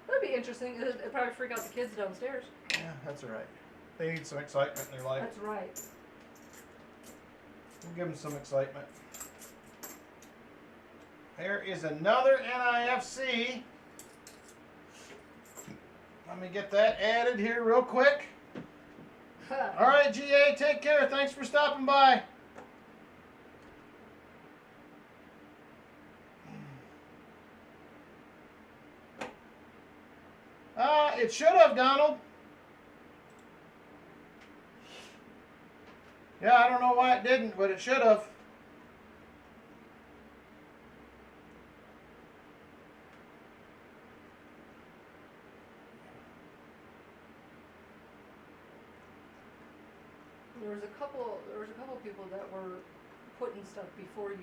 That'd be interesting. It'd probably freak out the kids downstairs. Yeah, that's all right. They need some excitement in their life. That's right. We'll give them some excitement. There is another NIFC. Let me get that added here real quick. All right, GA, take care. Thanks for stopping by. Yeah, it should have, Donald. Yeah, I don't know why it didn't, but it should have. There was a couple people that were putting stuff before you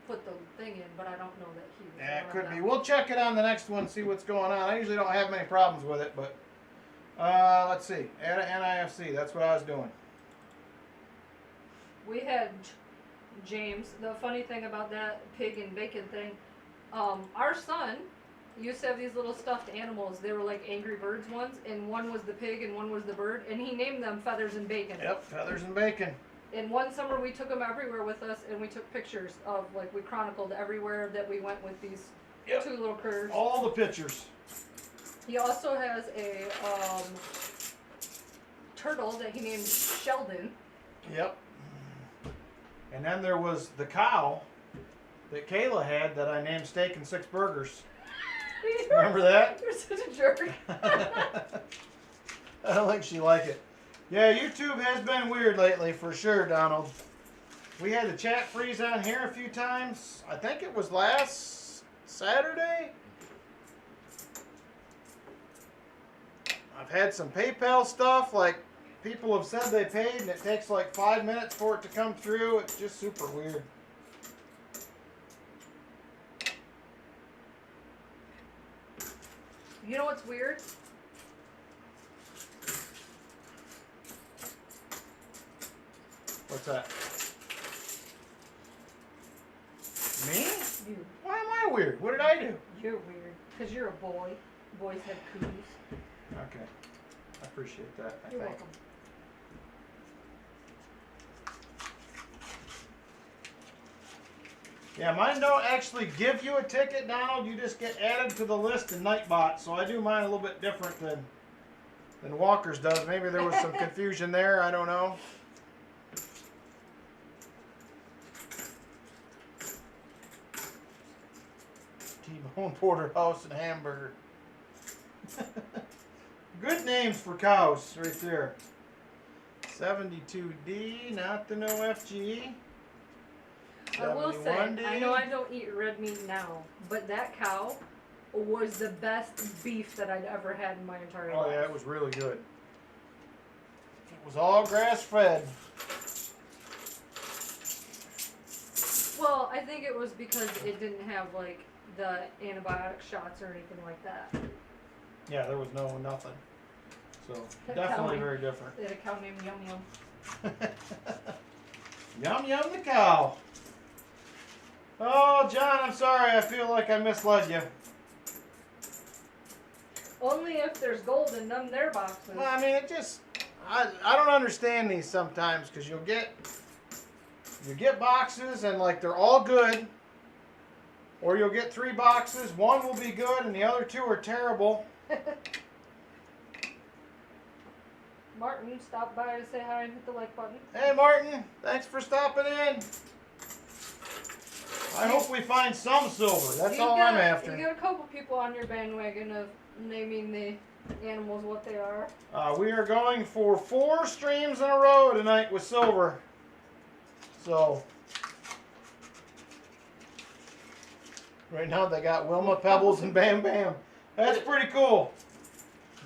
put the thing in, but I don't know that he was. Yeah, it one could of be. them. We'll check it on the next one, see what's going on. I usually don't have many problems with it, but let's see. Add an NIFC. That's what I was doing. We had James. The funny thing about that pig and bacon thing, our son used to have these little stuffed animals. They were like Angry Birds ones, and one was the pig and one was the bird, and he named them Feathers and Bacon. Yep, feathers and bacon. And one summer we took them everywhere with us, and we took pictures of, like, we chronicled everywhere that we went with these two little critters. All the pictures. He also has a turtle that he named Sheldon. Yep. And then there was the cow that Kayla had that I named Steak and Six Burgers. Remember that? You're such a jerk. I don't think she liked it. Yeah, YouTube has been weird lately for sure, Donald. We had the chat freeze on here a few times. I think it was last Saturday. I've had some PayPal stuff, like people have said they paid and it takes like 5 minutes for it to come through. It's just super weird. You know what's weird? What's that? Me? You. Why am I weird? What did I do? You're weird. Because you're a boy. Boys have cooties. Okay. I appreciate that. You're welcome. Yeah, mine don't actually give you a ticket, Donald. You just get added to the list in Nightbot. So I do mine a little bit different than Walker's does. Maybe there was some confusion there. I don't know. T-bone porterhouse and hamburger. Good names for cows right there. 72D, not the no FG. I will say, 71D. I know I don't eat red meat now, but that cow was the best beef that I'd ever had in my entire life. Oh yeah, it was really good. It was all grass fed. Well, I think it was because it didn't have like the antibiotic shots or anything like that. Yeah, there was nothing. So That definitely cow- very different. They had a cow named Yum Yum. Yum yum the cow. Oh, John, I'm sorry. I feel like I misled you. Only if there's gold in them there boxes. Well, I mean, it just I don't understand these sometimes because you get boxes and like they're all good, or you'll get 3 boxes. One will be good and the other 2 are terrible. Martin stopped by to say hi and hit the like button. Hey, Martin, thanks for stopping in. I hope we find some silver. That's all I'm after. You got a couple people on your bandwagon of naming the animals what they are. We are going for 4 streams in a row tonight with silver. So, right now they got Wilma, Pebbles, and Bam Bam. That's pretty cool.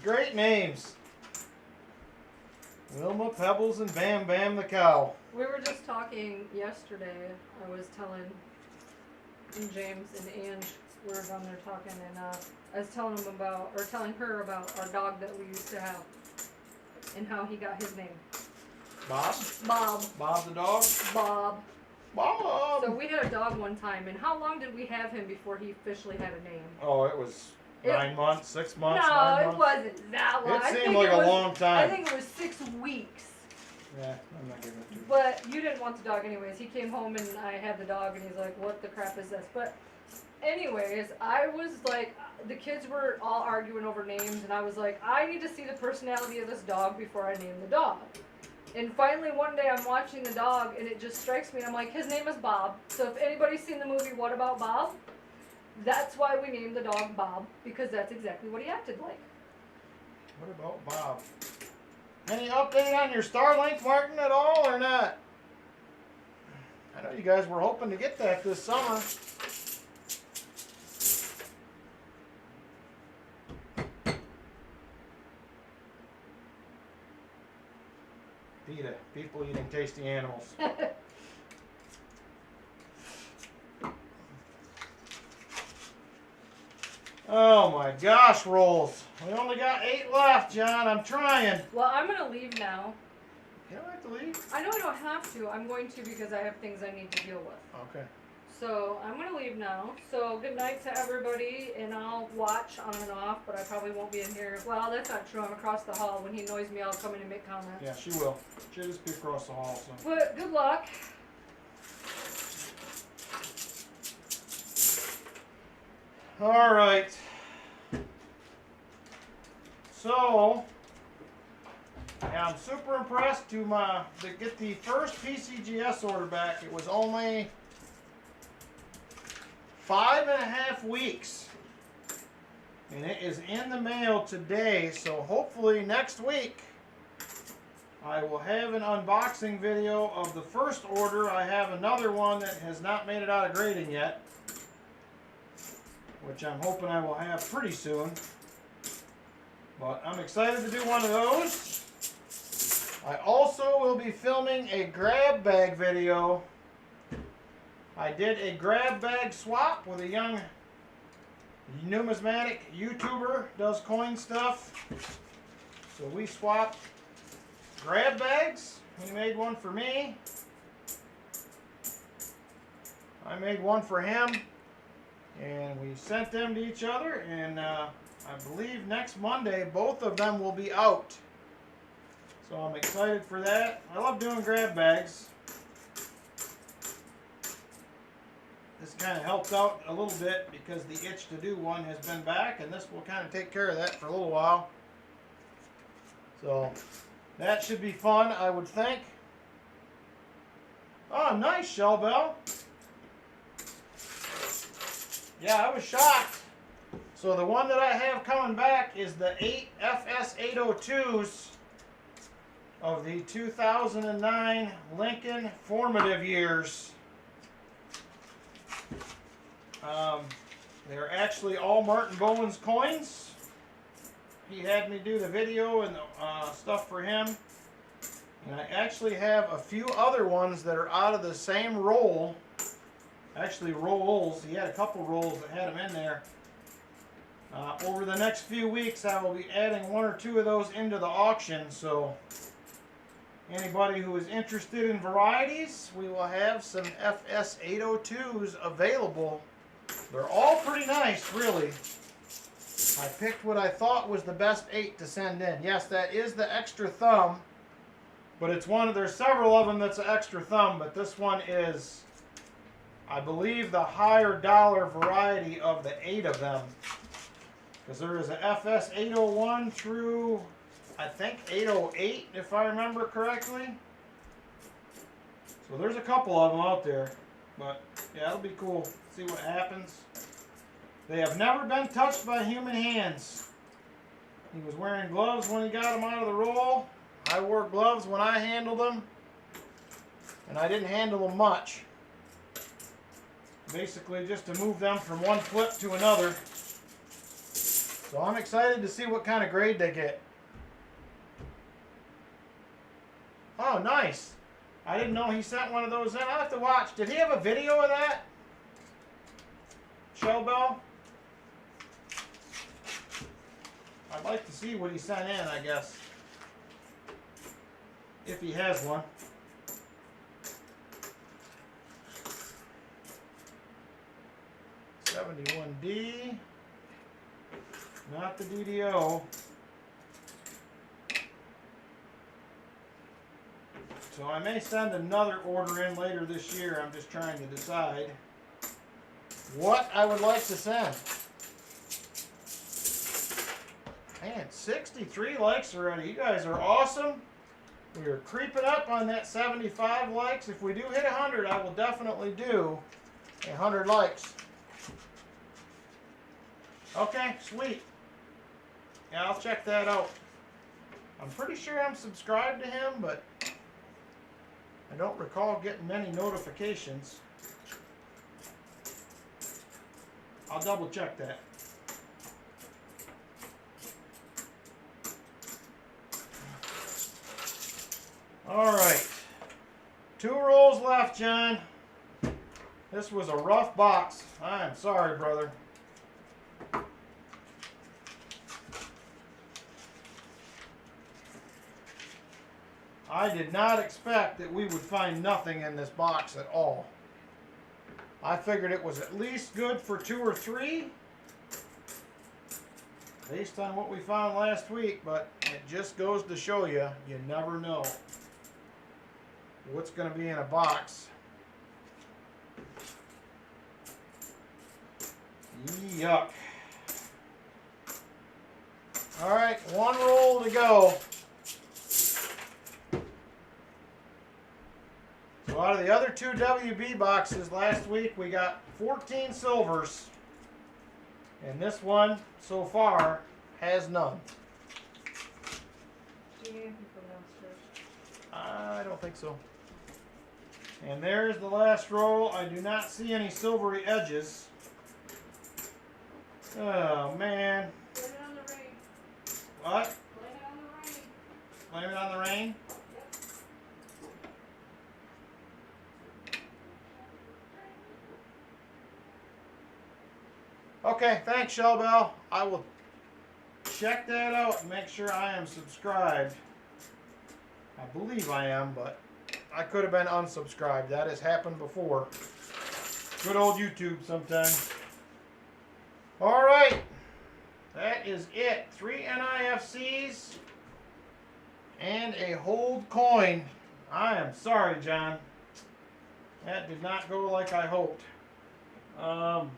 Great names. Wilma, Pebbles, and Bam Bam the cow. We were just talking yesterday. I was telling James and Ange, we were down there talking, and I was telling her about our dog that we used to have and how he got his name. Bob? Bob. Bob the dog? Bob. Bob! So we had a dog one time, and how long did we have him before he officially had a name? Oh, it was 9 months, 6 months, No, 9 it months. wasn't that long. It I seemed think like it a was, long time. I think it was 6 weeks. Yeah, I'm not giving it to you. But you didn't want the dog anyways. He came home and I had the dog and he's like, what the crap is this? But anyways, I was like, the kids were all arguing over names and I was like, I need to see the personality of this dog before I name the dog. And finally one day I'm watching the dog and it just strikes me and I'm like, his name is Bob. So if anybody's seen the movie What About Bob? That's why we named the dog Bob, because that's exactly what he acted like. What about Bob? Any update on your Starlink, Martin, at all, or not? I know you guys were hoping to get that this summer. PETA, people eating tasty animals. Oh my gosh, rolls. We only got 8 left, John. I'm trying. Well, I'm going to leave now. You don't have to leave. I know I don't have to. I'm going to because I have things I need to deal with. Okay. So I'm going to leave now. So good night to everybody, and I'll watch on and off, but I probably won't be in here. Well, that's not true. I'm across the hall. When he annoys me, I'll come in and make comments. Yeah, she will. She'll just be across the hall. So. But good luck. All right. So, yeah, I'm super impressed to get the first PCGS order back. It was only 5.5 weeks, and it is in the mail today. So hopefully next week I will have an unboxing video of the first order. I have another one that has not made it out of grading yet, which I'm hoping I will have pretty soon. But I'm excited to do one of those. I also will be filming a grab bag video. I did a grab bag swap with a young numismatic YouTuber, does coin stuff. So we swapped grab bags. He made one for me. I made one for him. And we sent them to each other, and I believe next Monday both of them will be out. So I'm excited for that. I love doing grab bags. This kind of helped out a little bit because the itch to do one has been back, and this will kind of take care of that for a little while. So that should be fun, I would think. Oh, nice, Shell Bell. Yeah, I was shocked. So the one that I have coming back is the 8 FS802s of the 2009 Lincoln formative years. They're actually all Martin Bowen's coins. He had me do the video and the stuff for him. And I actually have a few other ones that are out of the same roll. Actually rolls. He had a couple rolls that had them in there. Over the next few weeks I will be adding 1 or 2 of those into the auction, so anybody who is interested in varieties, we will have some FS802s available. They're all pretty nice, really. I picked what I thought was the best 8 to send in. Yes, that is the extra thumb, but it's one of, there's several of them that's an extra thumb, but this one is, I believe, the higher dollar variety of the 8 of them. Because there is a FS801 through, I think, 808, if I remember correctly. So there's a couple of them out there. But, yeah, it'll be cool. See what happens. They have never been touched by human hands. He was wearing gloves when he got them out of the roll. I wore gloves when I handled them. And I didn't handle them much. Basically just to move them from one flip to another. So I'm excited to see what kind of grade they get. Oh, nice. I didn't know he sent one of those in. I'll have to watch. Did he have a video of that? Shell Bell? I'd like to see what he sent in, I guess. If he has one. $71D. Not the DDO. So I may send another order in later this year. I'm just trying to decide what I would like to send. Man, 63 likes already. You guys are awesome. We are creeping up on that 75 likes. If we do hit 100, I will definitely do 100 likes. Okay, sweet. Yeah, I'll check that out. I'm pretty sure I'm subscribed to him, but I don't recall getting many notifications. I'll double check that. All right. 2 rolls left, John. This was a rough box. I'm sorry, brother. I did not expect that we would find nothing in this box at all. I figured it was at least good for 2 or 3, based on what we found last week, but it just goes to show you, you never know what's going to be in a box. Yuck. All right, 1 roll to go. So out of the other 2 WB boxes last week, we got 14 silvers. And this one, so far, has none. Do you need anything from downstairs? I don't think so. And there's the last roll. I do not see any silvery edges. Oh, man. Blame it on the rain. What? Blame it on the rain. Blame it on the rain? Okay, thanks, Shellbell. I will check that out and make sure I am subscribed. I believe I am, but I could have been unsubscribed. That has happened before. Good old YouTube sometimes. All right. That is it. 3 NIFCs and a hold coin. I am sorry, John. That did not go like I hoped. So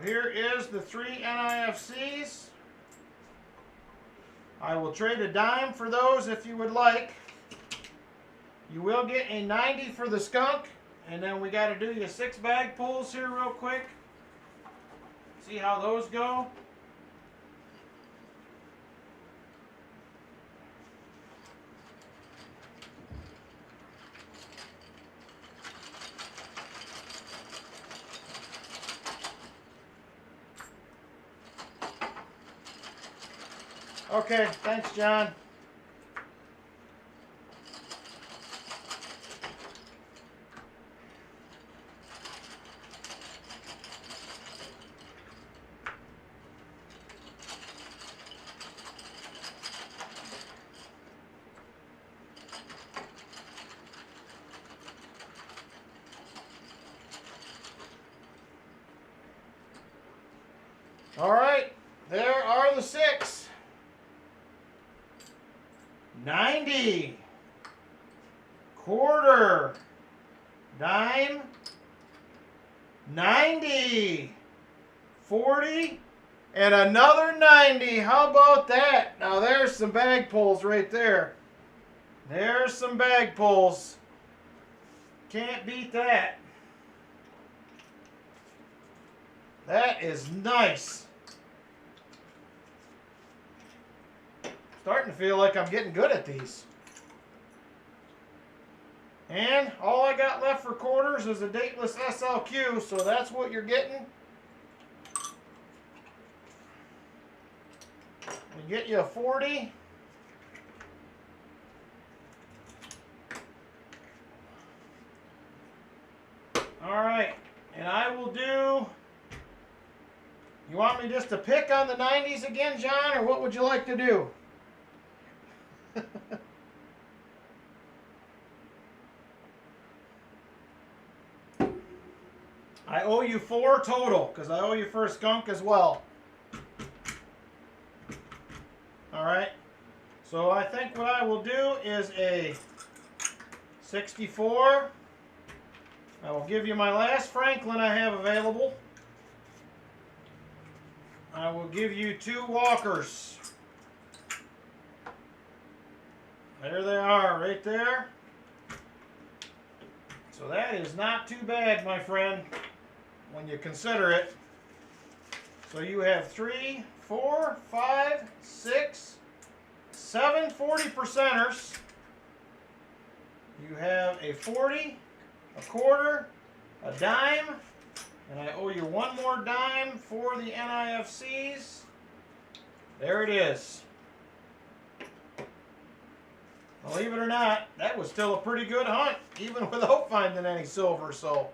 here is the 3 NIFCs. I will trade a dime for those if you would like. You will get a 90 for the skunk. And then we got to do your 6 bag pulls here real quick. See how those go. Okay, thanks, John. All right, there are the 6. 90, quarter, dime, 90, 40, and another 90. How about that? Now there's some bag pulls right there. There's some bag pulls. Can't beat that. That is nice. Starting to feel like I'm getting good at these. And all I got left for quarters is a dateless SLQ, so that's what you're getting. We get you a 40. All right, and I will do, you want me just to pick on the 90s again, John, or what would you like to do? I owe you 4 total, because I owe you for a skunk as well. Alright, so I think what I will do is a 64. I will give you my last Franklin I have available. I will give you 2 Walkers. There they are, right there. So that is not too bad, my friend, when you consider it. So you have 3, 4, 5, 6, 7 40%ers. You have a 40, a quarter, a dime, and I owe you one more dime for the NIFCs. There it is. Believe it or not, that was still a pretty good hunt, even without finding any silver, so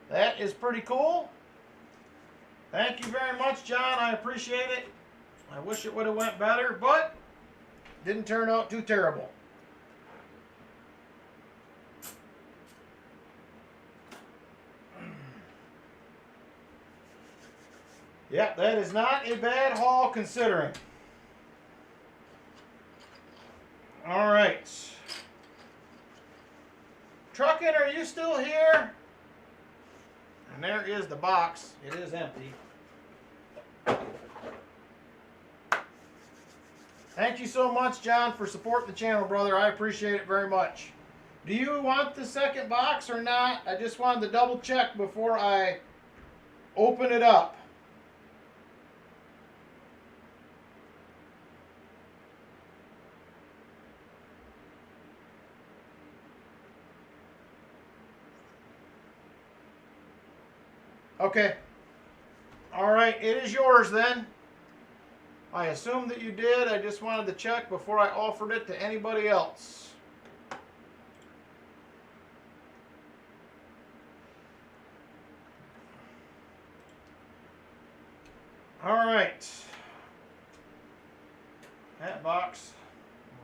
that is pretty cool. Thank you very much, John. I appreciate it. I wish it would have went better, but didn't turn out too terrible. Yep, that is not a bad haul considering. All right. Truckin', are you still here? And there is the box. It is empty. Thank you so much, John, for supporting the channel, brother. I appreciate it very much. Do you want the second box or not? I just wanted to double check before I open it up. Okay. All right, it is yours then. I assume that you did. I just wanted to check before I offered it to anybody else. All right. That box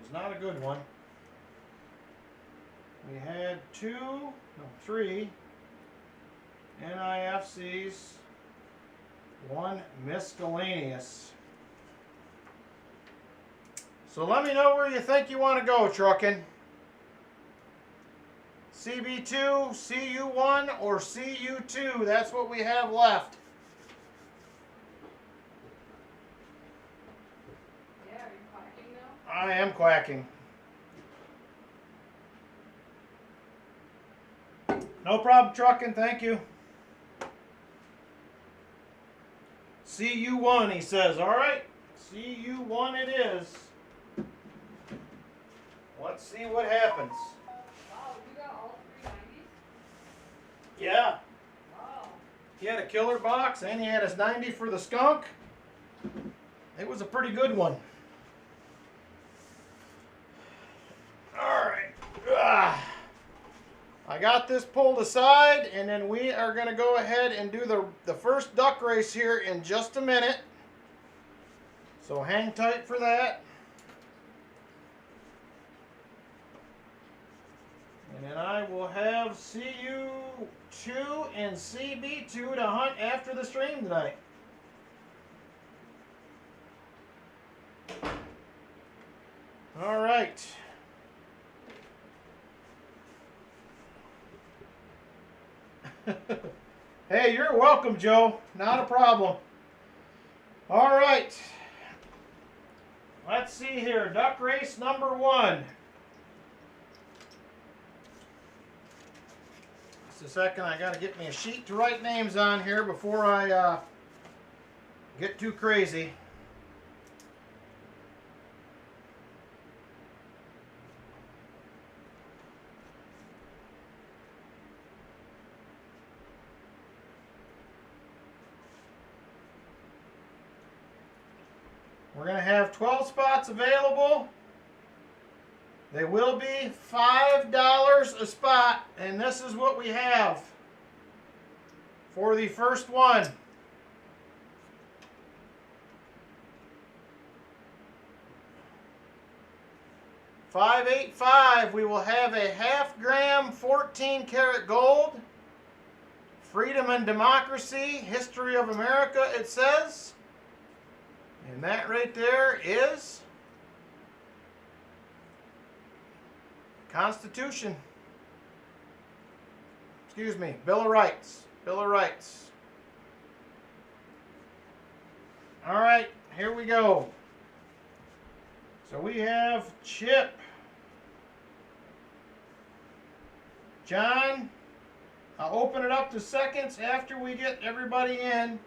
was not a good one. We had three NIFCs, one miscellaneous. So let me know where you think you want to go, Truckin'. CB2, CU1, or CU2. That's what we have left. Yeah, are you quacking now? I am quacking. No problem, Truckin'. Thank you. CU1, he says. All right. CU1 it is. Let's see what happens. Wow, you got all 3 90s? Yeah. Wow. He had a killer box and he had his 90 for the skunk. It was a pretty good one. All right. I got this pulled aside, and then we are going to go ahead and do the first duck race here in just a minute. So hang tight for that. And then I will have CU2 and CB2 to hunt after the stream tonight. All right. Hey, you're welcome, Joe. Not a problem. All right. Let's see here. Duck race number 1. Just a second. I got to get me a sheet to write names on here before I get too crazy. We're going to have 12 spots available. They will be $5 a spot, and this is what we have for the first one. $5.85. We will have a half-gram 14-karat gold. Freedom and Democracy, History of America, it says. And that right there is Constitution. Excuse me, Bill of Rights. Bill of Rights. All right, here we go. So we have Chip, John. I'll open it up to seconds after we get everybody in.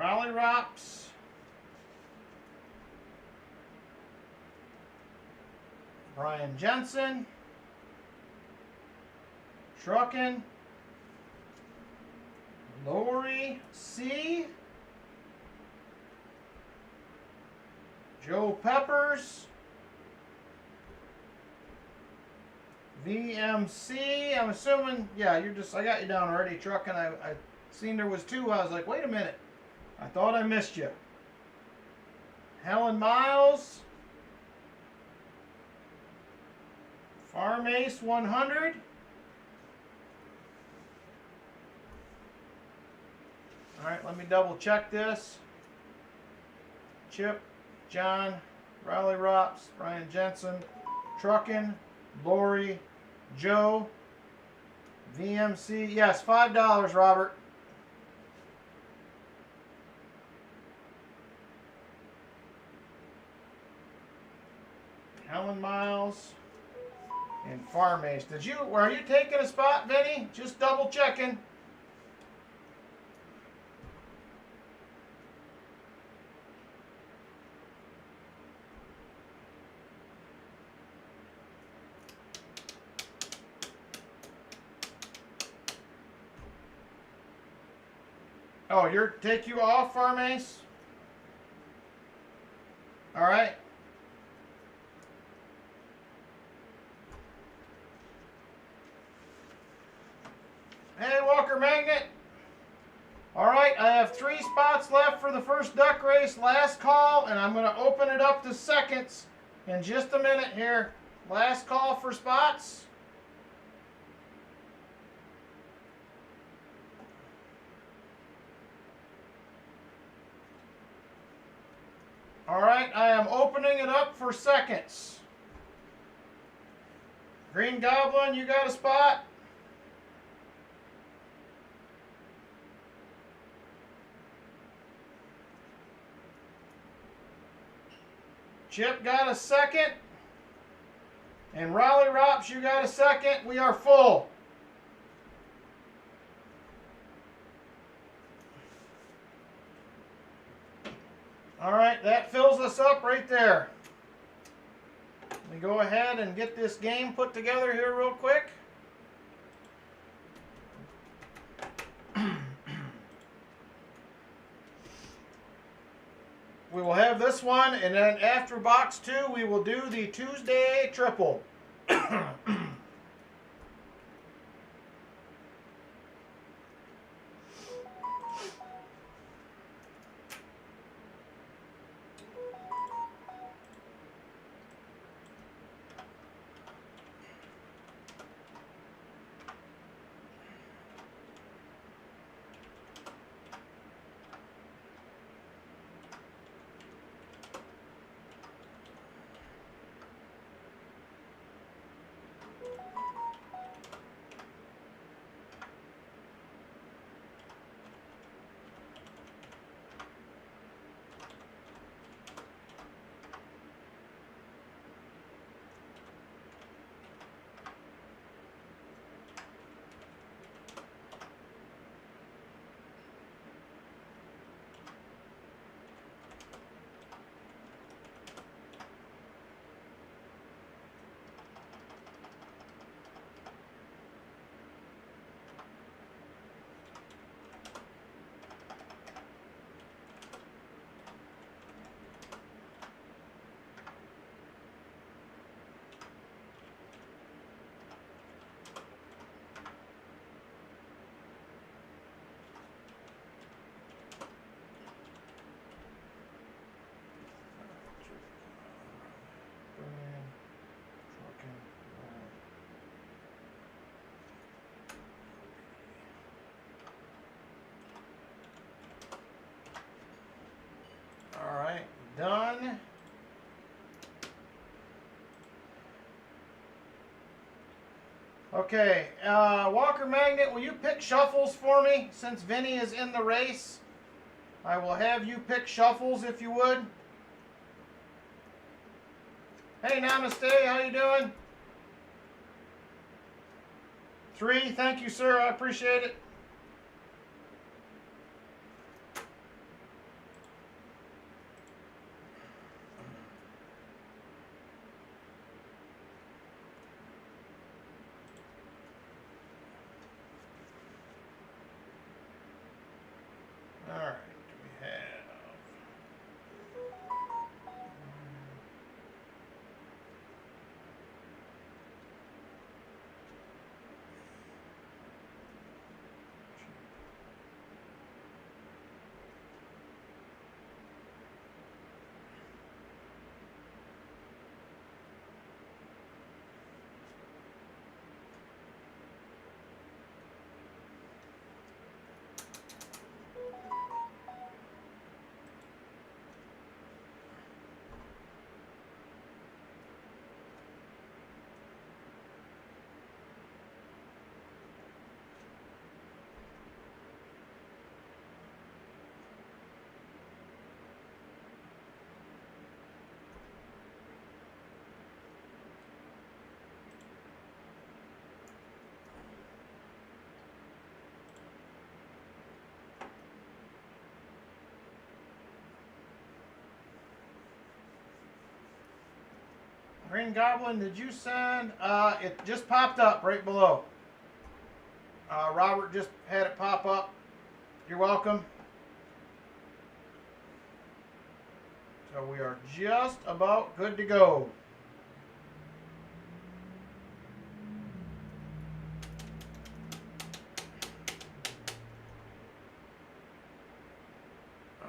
Raleigh Rops. Brian Jensen. Truckin'. Lori C. Joe Peppers. VMC. I'm assuming, yeah, I got you down already, Truckin'. I seen there was two. I was like, wait a minute. I thought I missed you. Helen Miles. Farm Ace 100. Alright, let me double check this. Chip, John, Riley Rops, Brian Jensen, Truckin', Lori, Joe, VMC. Yes, $5, Robert. Helen Miles and Farm Ace. Are you taking a spot, Vinny? Just double checking. Oh, take you off, Farm Ace? All right. Hey, Walker Magnet. All right, I have 3 spots left for the first duck race. Last call, and I'm going to open it up to seconds in just a minute here. Last call for spots. All right, I am opening it up for seconds. Green Goblin, you got a spot? Chip got a second. And Raleigh Rops, you got a second. We are full. All right, that fills us up right there. Let me go ahead and get this game put together here real quick. We will have this one, and then after box 2, we will do the Tuesday triple. All right, done. Okay, Walker Magnet, will you pick shuffles for me since Vinny is in the race? I will have you pick shuffles if you would. Hey, Namaste, how you doing? 3, thank you, sir, I appreciate it. Green Goblin, did you send? It just popped up right below. Robert just had it pop up. You're welcome. So we are just about good to go.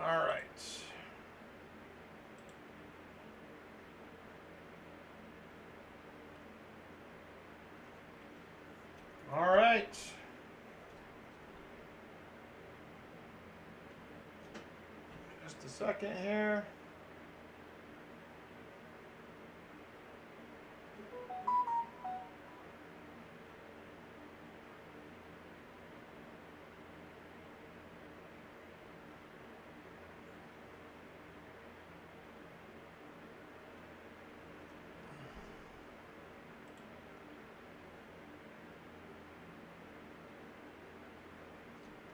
All right. All right. Just a second here.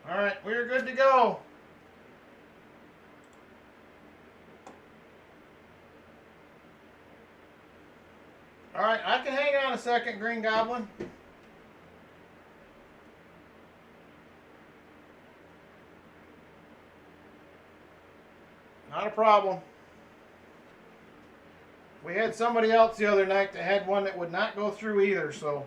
All right, we're good to go. All right, I can hang on a second, Green Goblin. Not a problem. We had somebody else the other night that had one that would not go through either, so.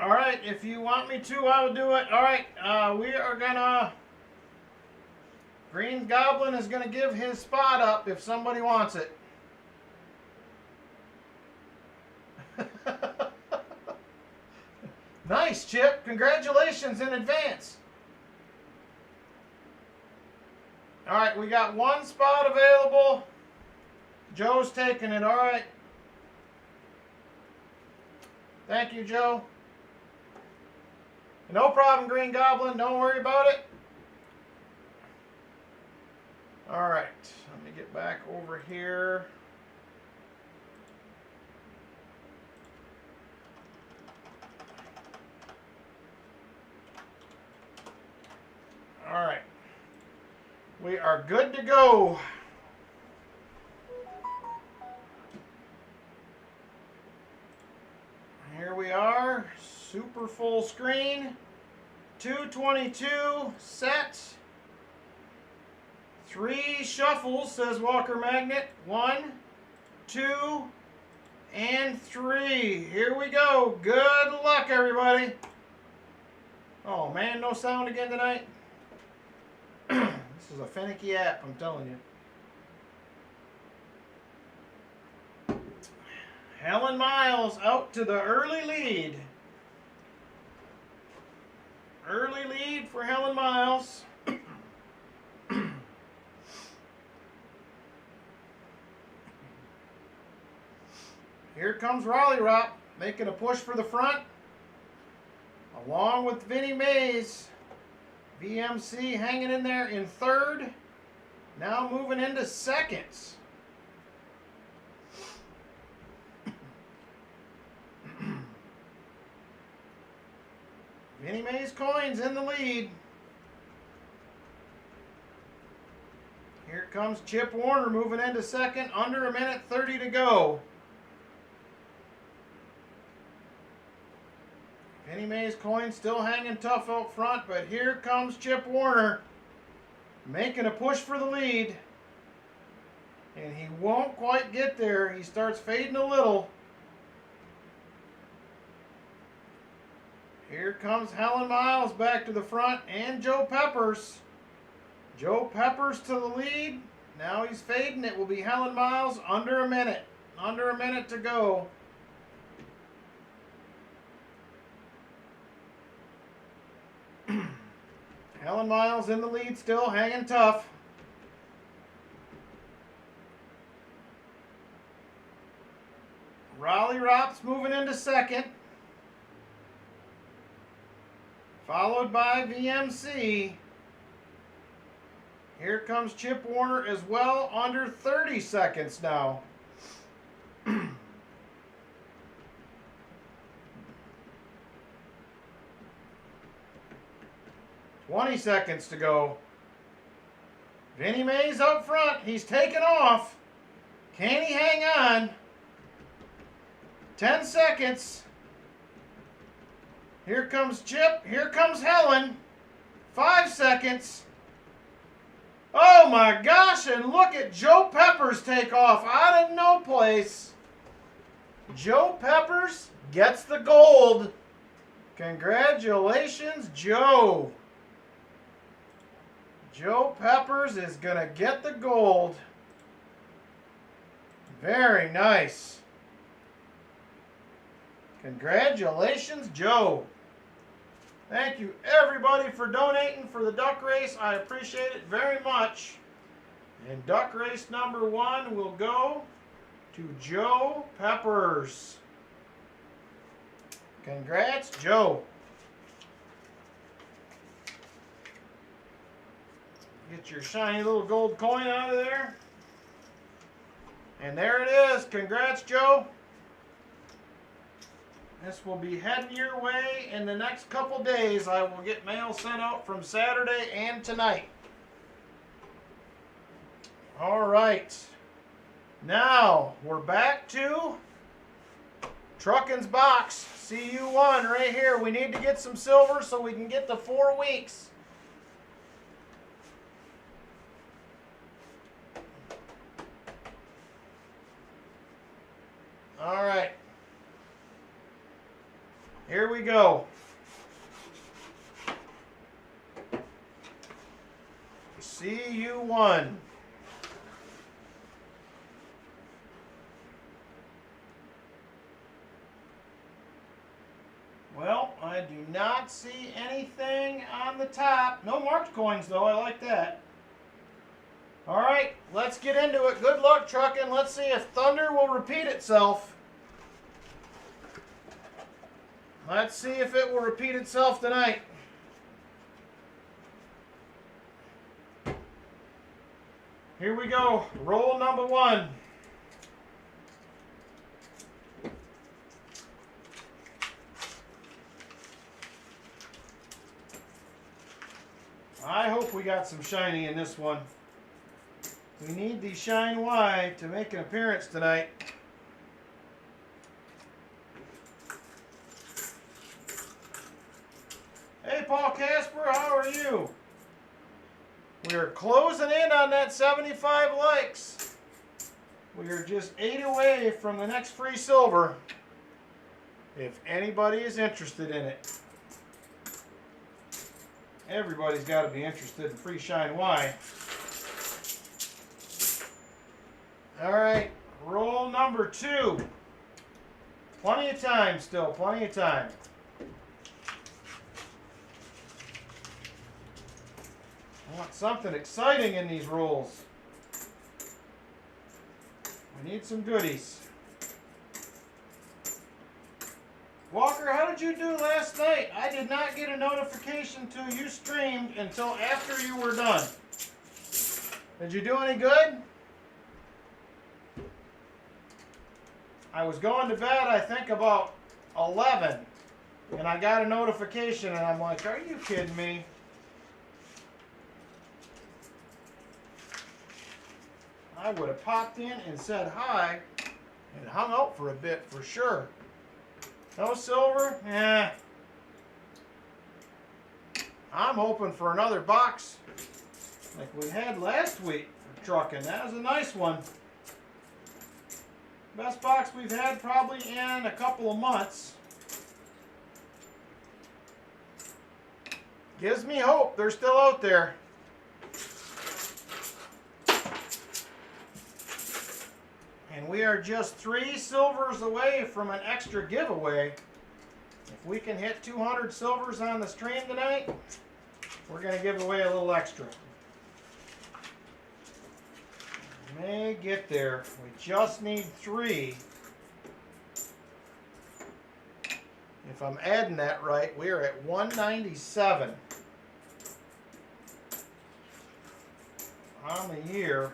All right, if you want me to, I will do it. All right, we are gonna. Green Goblin is gonna give his spot up if somebody wants it. Nice, Chip. Congratulations in advance. All right, we got one spot available. Joe's taking it. All right. Thank you, Joe. No problem, Green Goblin. Don't worry about it. All right. Let me get back over here. All right. We are good to go. Here we are. Super full screen. 222 set. 3 shuffles, says Walker Magnet. 1, 2, and 3. Here we go. Good luck, everybody. Oh man, no sound again tonight. This is a finicky app, I'm telling you. Helen Miles out to the early lead. Early lead for Helen Miles. Here comes Raleigh Rock making a push for the front. Along with Vinnie Mays. VMC hanging in there in third. Now moving into seconds. Vinnie Mays Coins in the lead. Here comes Chip Warner moving into second. Under a minute 30 to go. Vinnie Mays Coins still hanging tough out front, but here comes Chip Warner making a push for the lead. And he won't quite get there. He starts fading a little. Here comes Helen Miles back to the front and Joe Peppers. Joe Peppers to the lead. Now he's fading. It will be Helen Miles under a minute. Under a minute to go. Helen Miles in the lead still, hanging tough. Raleigh Rops moving into second. Followed by VMC. Here comes Chip Warner as well, under 30 seconds now. 20 seconds to go. Vinnie Mays up front. He's taken off. Can he hang on? 10 seconds. Here comes Chip. Here comes Helen. 5 seconds. Oh my gosh, and look at Joe Peppers take off out of no place. Joe Peppers gets the gold. Congratulations, Joe. Joe Peppers is going to get the gold. Very nice. Congratulations, Joe. Thank you, everybody, for donating for the duck race. I appreciate it very much. And duck race number 1 will go to Joe Peppers. Congrats, Joe. Get your shiny little gold coin out of there. And there it is. Congrats, Joe. This will be heading your way in the next couple days. I will get mail sent out from Saturday and tonight. All right. Now, we're back to Truckin's box. CU1 right here. We need to get some silver so we can get the 4 weeks. All right. Here we go. CU1. Well, I do not see anything on the top. No marked coins, though. I like that. All right, let's get into it. Good luck, Truckin'. Let's see if Thunder will repeat itself. Let's see if it will repeat itself tonight. Here we go. Roll number 1. I hope we got some shiny in this one. We need the Shine Y to make an appearance tonight. Hey, Paul Casper, how are you? We are closing in on that 75 likes. We are just 8 away from the next free silver. If anybody is interested in it. Everybody's got to be interested in free Shine Y. All right, roll number 2. Plenty of time still, plenty of time. I want something exciting in these rolls. We need some goodies. Walker, how did you do last night? I did not get a notification till you streamed until after you were done. Did you do any good? I was going to bed, I think, about 11, and I got a notification, and I'm like, are you kidding me? I would have popped in and said hi and hung out for a bit for sure. No silver? Eh. I'm hoping for another box like we had last week for Truckin'. That was a nice one. Best box we've had probably in a couple of months. Gives me hope they're still out there. And we are just 3 silvers away from an extra giveaway. If we can hit 200 silvers on the stream tonight, we're going to give away a little extra. We may get there. We just need 3. If I'm adding that right, we are at 197. on the year.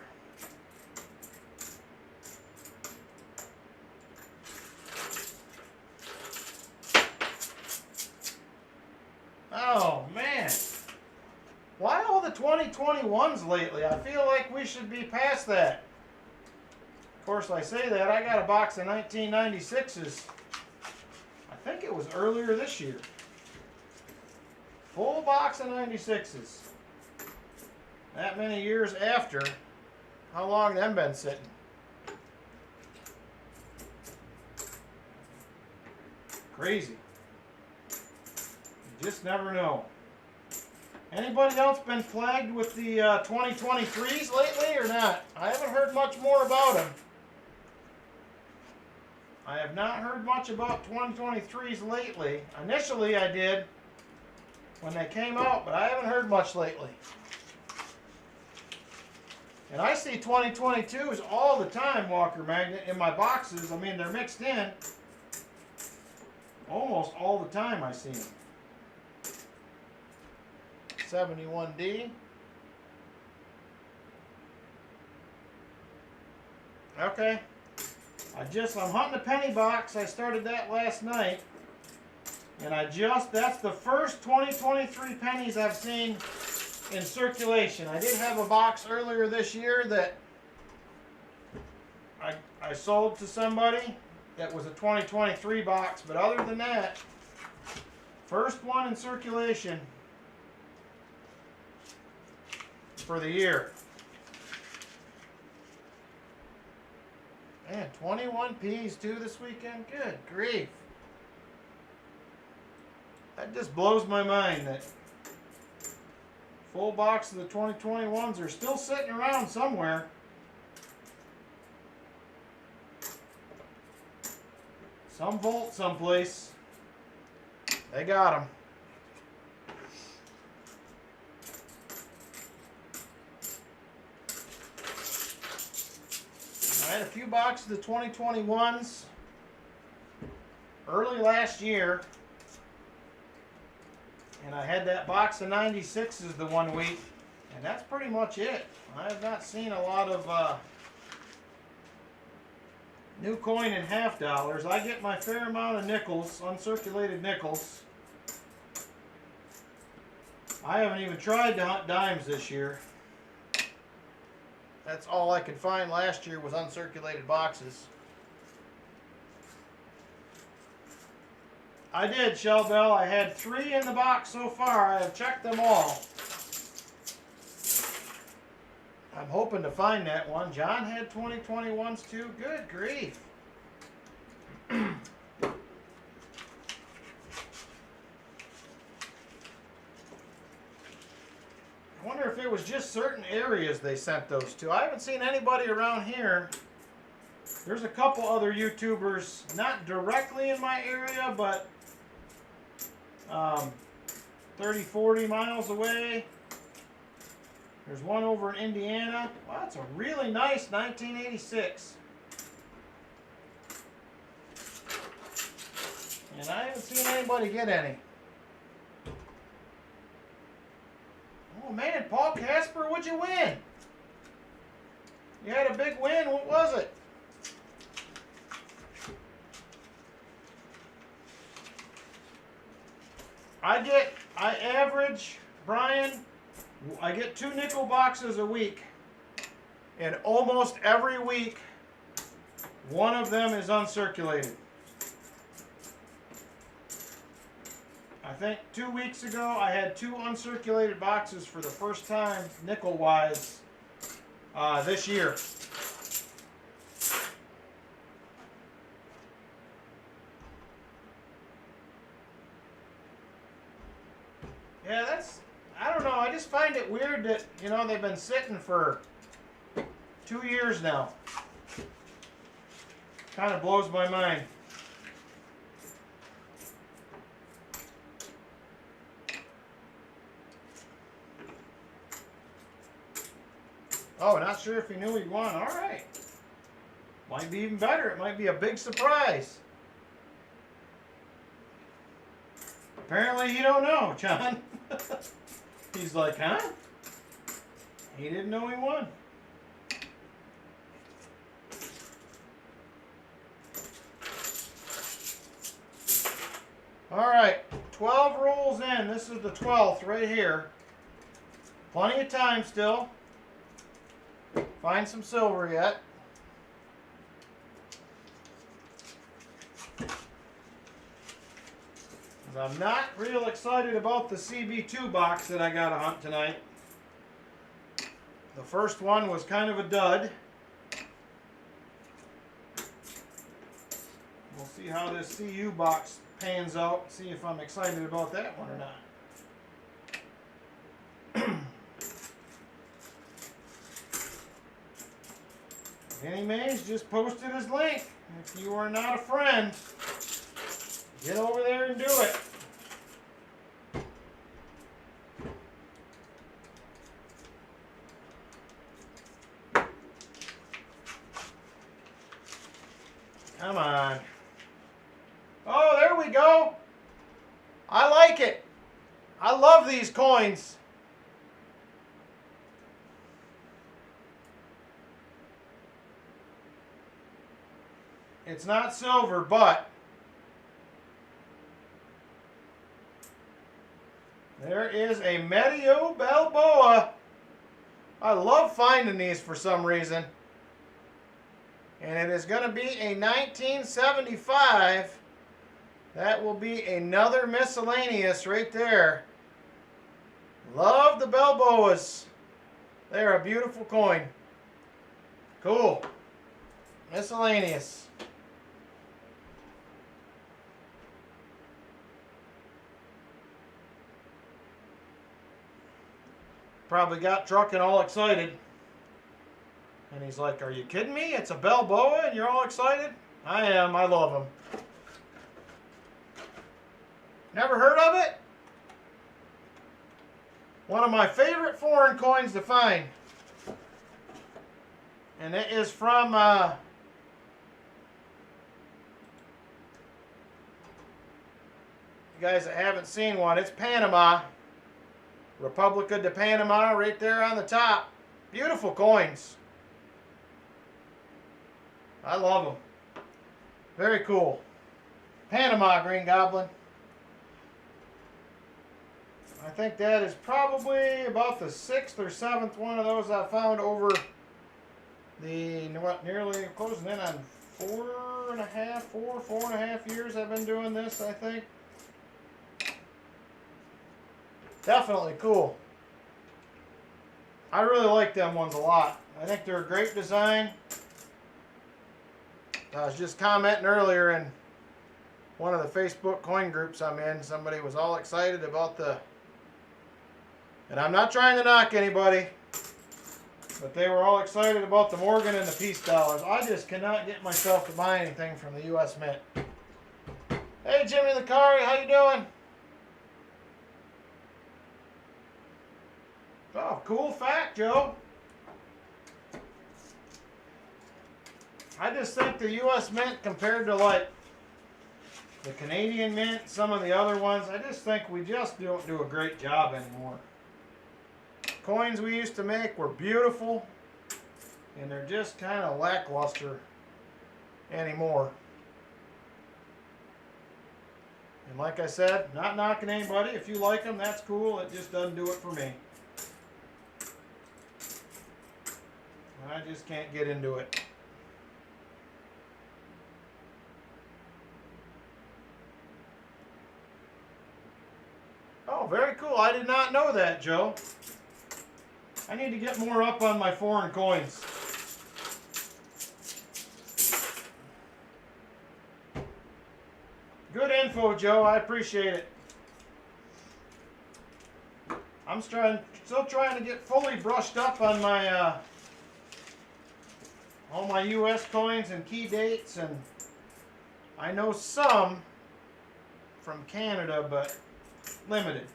Oh man, why all the 2021s lately? I feel like we should be past that. Of course, I say that, I got a box of 1996s. I think it was earlier this year. Full box of 96s. That many years after, how long them been sitting? Crazy. You just never know. Anybody else been flagged with the 2023s lately or not? I haven't heard much more about them. I have not heard much about 2023s lately. Initially I did when they came out, but I haven't heard much lately. And I see 2022s all the time, Walker Magnet, in my boxes. I mean, they're mixed in. Almost all the time I see them. 71D. Okay. I'm hunting a penny box. I started that last night. And that's the first 2023 pennies I've seen in circulation. I did have a box earlier this year that I sold to somebody that was a 2023 box, but other than that, first one in circulation for the year. Man, 21 Ps too this weekend? Good grief. That just blows my mind that full box of the 2021s are still sitting around somewhere. Some vault someplace. They got them. I had a few boxes of the 2021s early last year. And I had that box of 96s the one week, and that's pretty much it. I have not seen a lot of new coin and half dollars. I get my fair amount of nickels, uncirculated nickels. I haven't even tried to hunt dimes this year. That's all I could find last year was uncirculated boxes. I did, Shell Bell. I had 3 in the box so far. I have checked them all. I'm hoping to find that one. John had 2021s too. Good grief. I wonder if it was just certain areas they sent those to. I haven't seen anybody around here. There's a couple other YouTubers, not directly in my area, but 30, 40 miles away. There's one over in Indiana. Wow, that's a really nice 1986. And I haven't seen anybody get any. Oh man, Paul Casper, what'd you win? You had a big win. What was it? I average, Brian, I get 2 nickel boxes a week. And almost every week, one of them is uncirculated. I think 2 weeks ago, I had 2 uncirculated boxes for the first time, nickel-wise, this year. Yeah, I don't know, I just find it weird that, you know, they've been sitting for 2 years now. Kind of blows my mind. Oh, not sure if he knew he'd won. All right. Might be even better. It might be a big surprise. Apparently you don't know, John. He's like, huh? He didn't know he won. All right, 12 rolls in. This is the 12th right here. Plenty of time still. Find some silver yet. I'm not real excited about the CB2 box that I got to hunt tonight. The first one was kind of a dud. We'll see how this CU box pans out. See if I'm excited about that one or not. Kenny Mays just posted his link. If you are not a friend, get over there and do it. Come on. Oh, there we go. I like it. I love these coins. It's not silver, but there is a Medio Balboa. I love finding these for some reason. And it is going to be a 1975. That will be another miscellaneous right there. Love the Balboas. They're a beautiful coin. Cool. Miscellaneous. Probably got Truckin' all excited. And he's like, are you kidding me? It's a Balboa and you're all excited? I am. I love them. Never heard of it? One of my favorite foreign coins to find. And it is from you guys that haven't seen one, it's Panama. Republica de Panama right there on the top. Beautiful coins. I love them. Very cool. Panama Green Goblin. I think that is probably about the 6th or 7th one of those I found over the, what, nearly closing in on 4.5 years I've been doing this, I think. Definitely cool. I really like them ones a lot. I think they're a great design. I was just commenting earlier in one of the Facebook coin groups I'm in. Somebody was all excited about the, and I'm not trying to knock anybody, but they were all excited about the Morgan and the Peace dollars. I just cannot get myself to buy anything from the U.S. Mint. Hey, Jimmy the Car, how you doing? Oh, cool fact, Joe. I just think the U.S. Mint compared to like the Canadian Mint, some of the other ones, I just think we just don't do a great job anymore. Coins we used to make were beautiful, and they're just kind of lackluster anymore. And like I said, not knocking anybody. If you like them, that's cool. It just doesn't do it for me. I just can't get into it. Oh, very cool. I did not know that, Joe. I need to get more up on my foreign coins. Good info, Joe. I appreciate it. I'm still trying to get fully brushed up on my all my U.S. coins and key dates, and I know some from Canada, but limited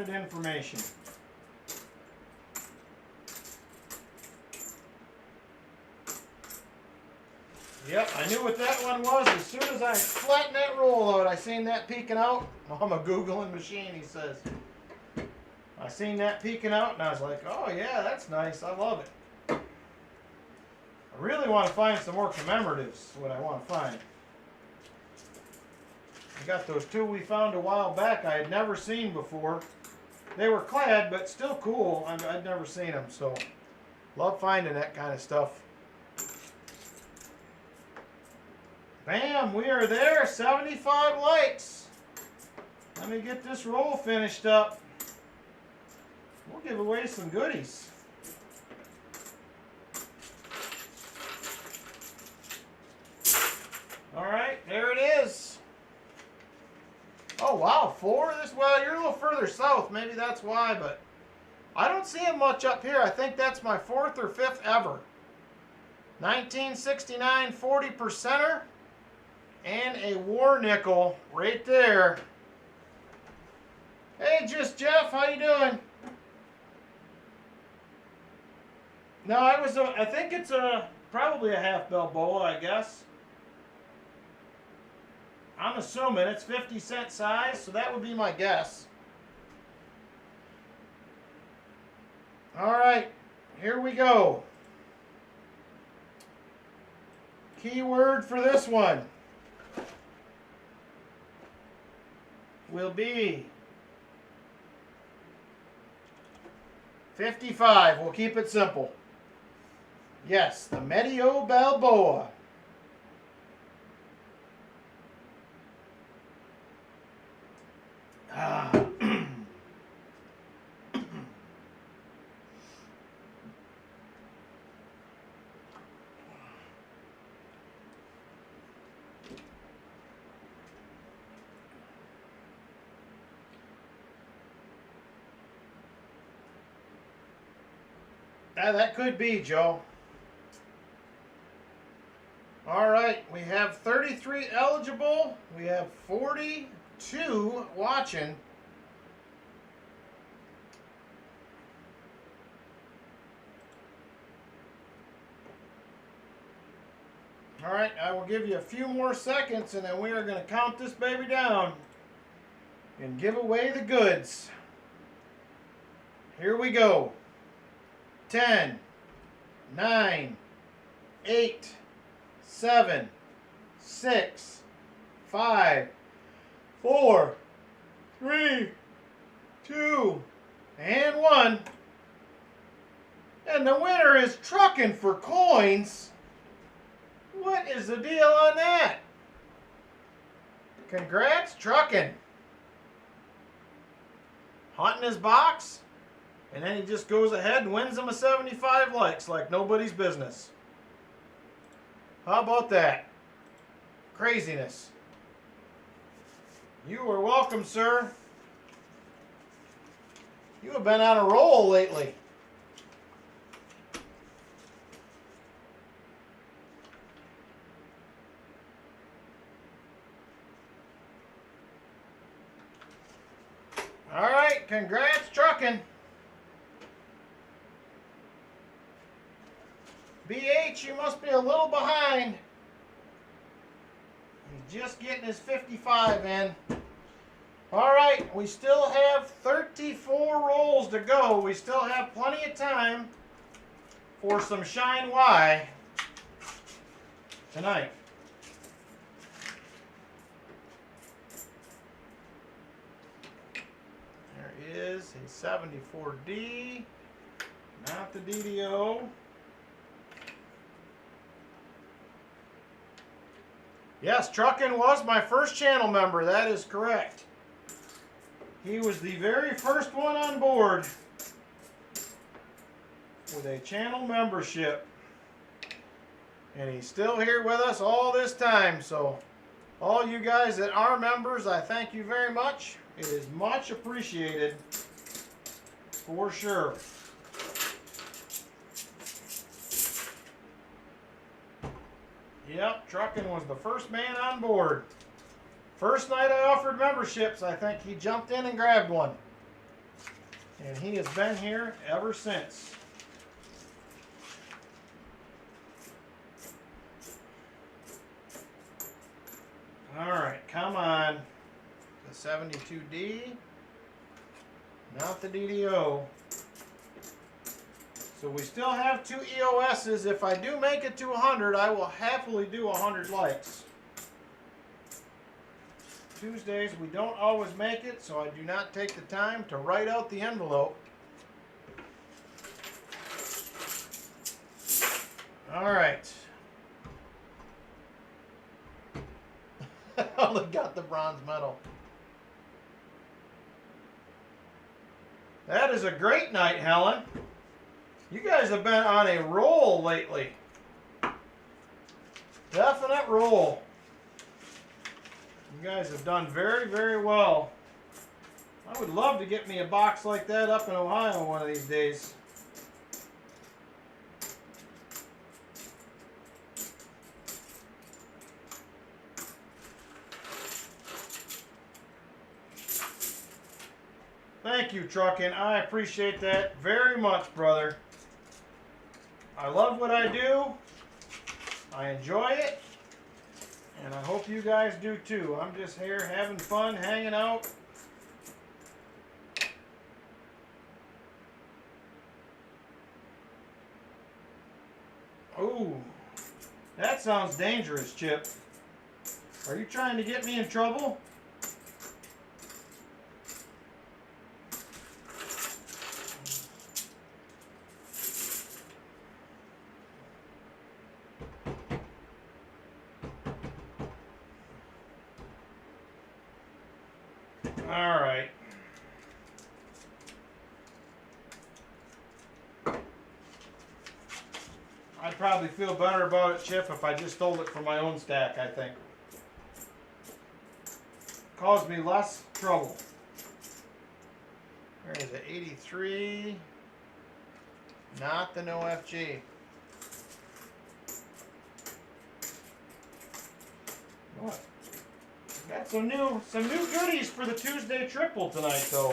information. Yep, I knew what that one was. As soon as I flattened that roll out, I seen that peeking out. I'm a Googling machine, he says. I seen that peeking out and I was like, oh yeah, that's nice. I love it. I really want to find some more commemoratives, what I want to find. I got those two we found a while back I had never seen before. They were clad, but still cool. I'd never seen them, so love finding that kind of stuff. Bam, we are there, 75 likes. Let me get this roll finished up. We'll give away some goodies. All right, there it is. Oh wow, 4 of this. Well, you're a little further south, maybe that's why, but I don't see them much up here. I think that's my 4th or 5th ever. 1969 40%er and a war nickel right there. Hey, just Jeff, how you doing? No, I think it's probably a half Balboa, I guess. I'm assuming it's 50-cent size, so that would be my guess. All right, here we go. Keyword for this one will be 55. We'll keep it simple. Yes, the Medio Balboa. That could be, Joe. All right, we have 33 eligible. We have 42 watching. All right, I will give you a few more seconds and then we are going to count this baby down and give away the goods. Here we go. 10, 9, 8, 7, 6, 5, 4, 3, 2, and 1. And the winner is Truckin' for Coins. What is the deal on that? Congrats, Truckin'. Hunting his box, and then he just goes ahead and wins them a 75 likes like nobody's business. How about that? Craziness. You are welcome, sir. You have been on a roll lately. All right, congrats, Truckin'. BH, you must be a little behind. He's just getting his 55 in. All right, we still have 34 rolls to go. We still have plenty of time for some Shine Y tonight. There is a 74D, not the DDO. Yes, Truckin' was my first channel member. That is correct. He was the very first one on board with a channel membership. And he's still here with us all this time. So all you guys that are members, I thank you very much. It is much appreciated for sure. Yep, Truckin' was the first man on board. First night I offered memberships, I think he jumped in and grabbed one. And he has been here ever since. All right, come on. The 72D. not the DDO. So we still have 2 EOSs. If I do make it to 100, I will happily do 100 likes. Tuesdays, we don't always make it, so I do not take the time to write out the envelope. All right. Only got the bronze medal. That is a great night, Helen. You guys have been on a roll lately. Definite roll. You guys have done very, very well. I would love to get me a box like that up in Ohio one of these days. Thank you, Truckin'. I appreciate that very much, brother. I love what I do. I enjoy it. And I hope you guys do too. I'm just here having fun, hanging out. Ooh, that sounds dangerous, Chip. Are you trying to get me in trouble? All right. I'd probably feel better about it, Chip, if I just stole it from my own stack, I think. Caused me less trouble. Where is it? 83. Not the no FG. What? Got some new goodies for the Tuesday triple tonight, though.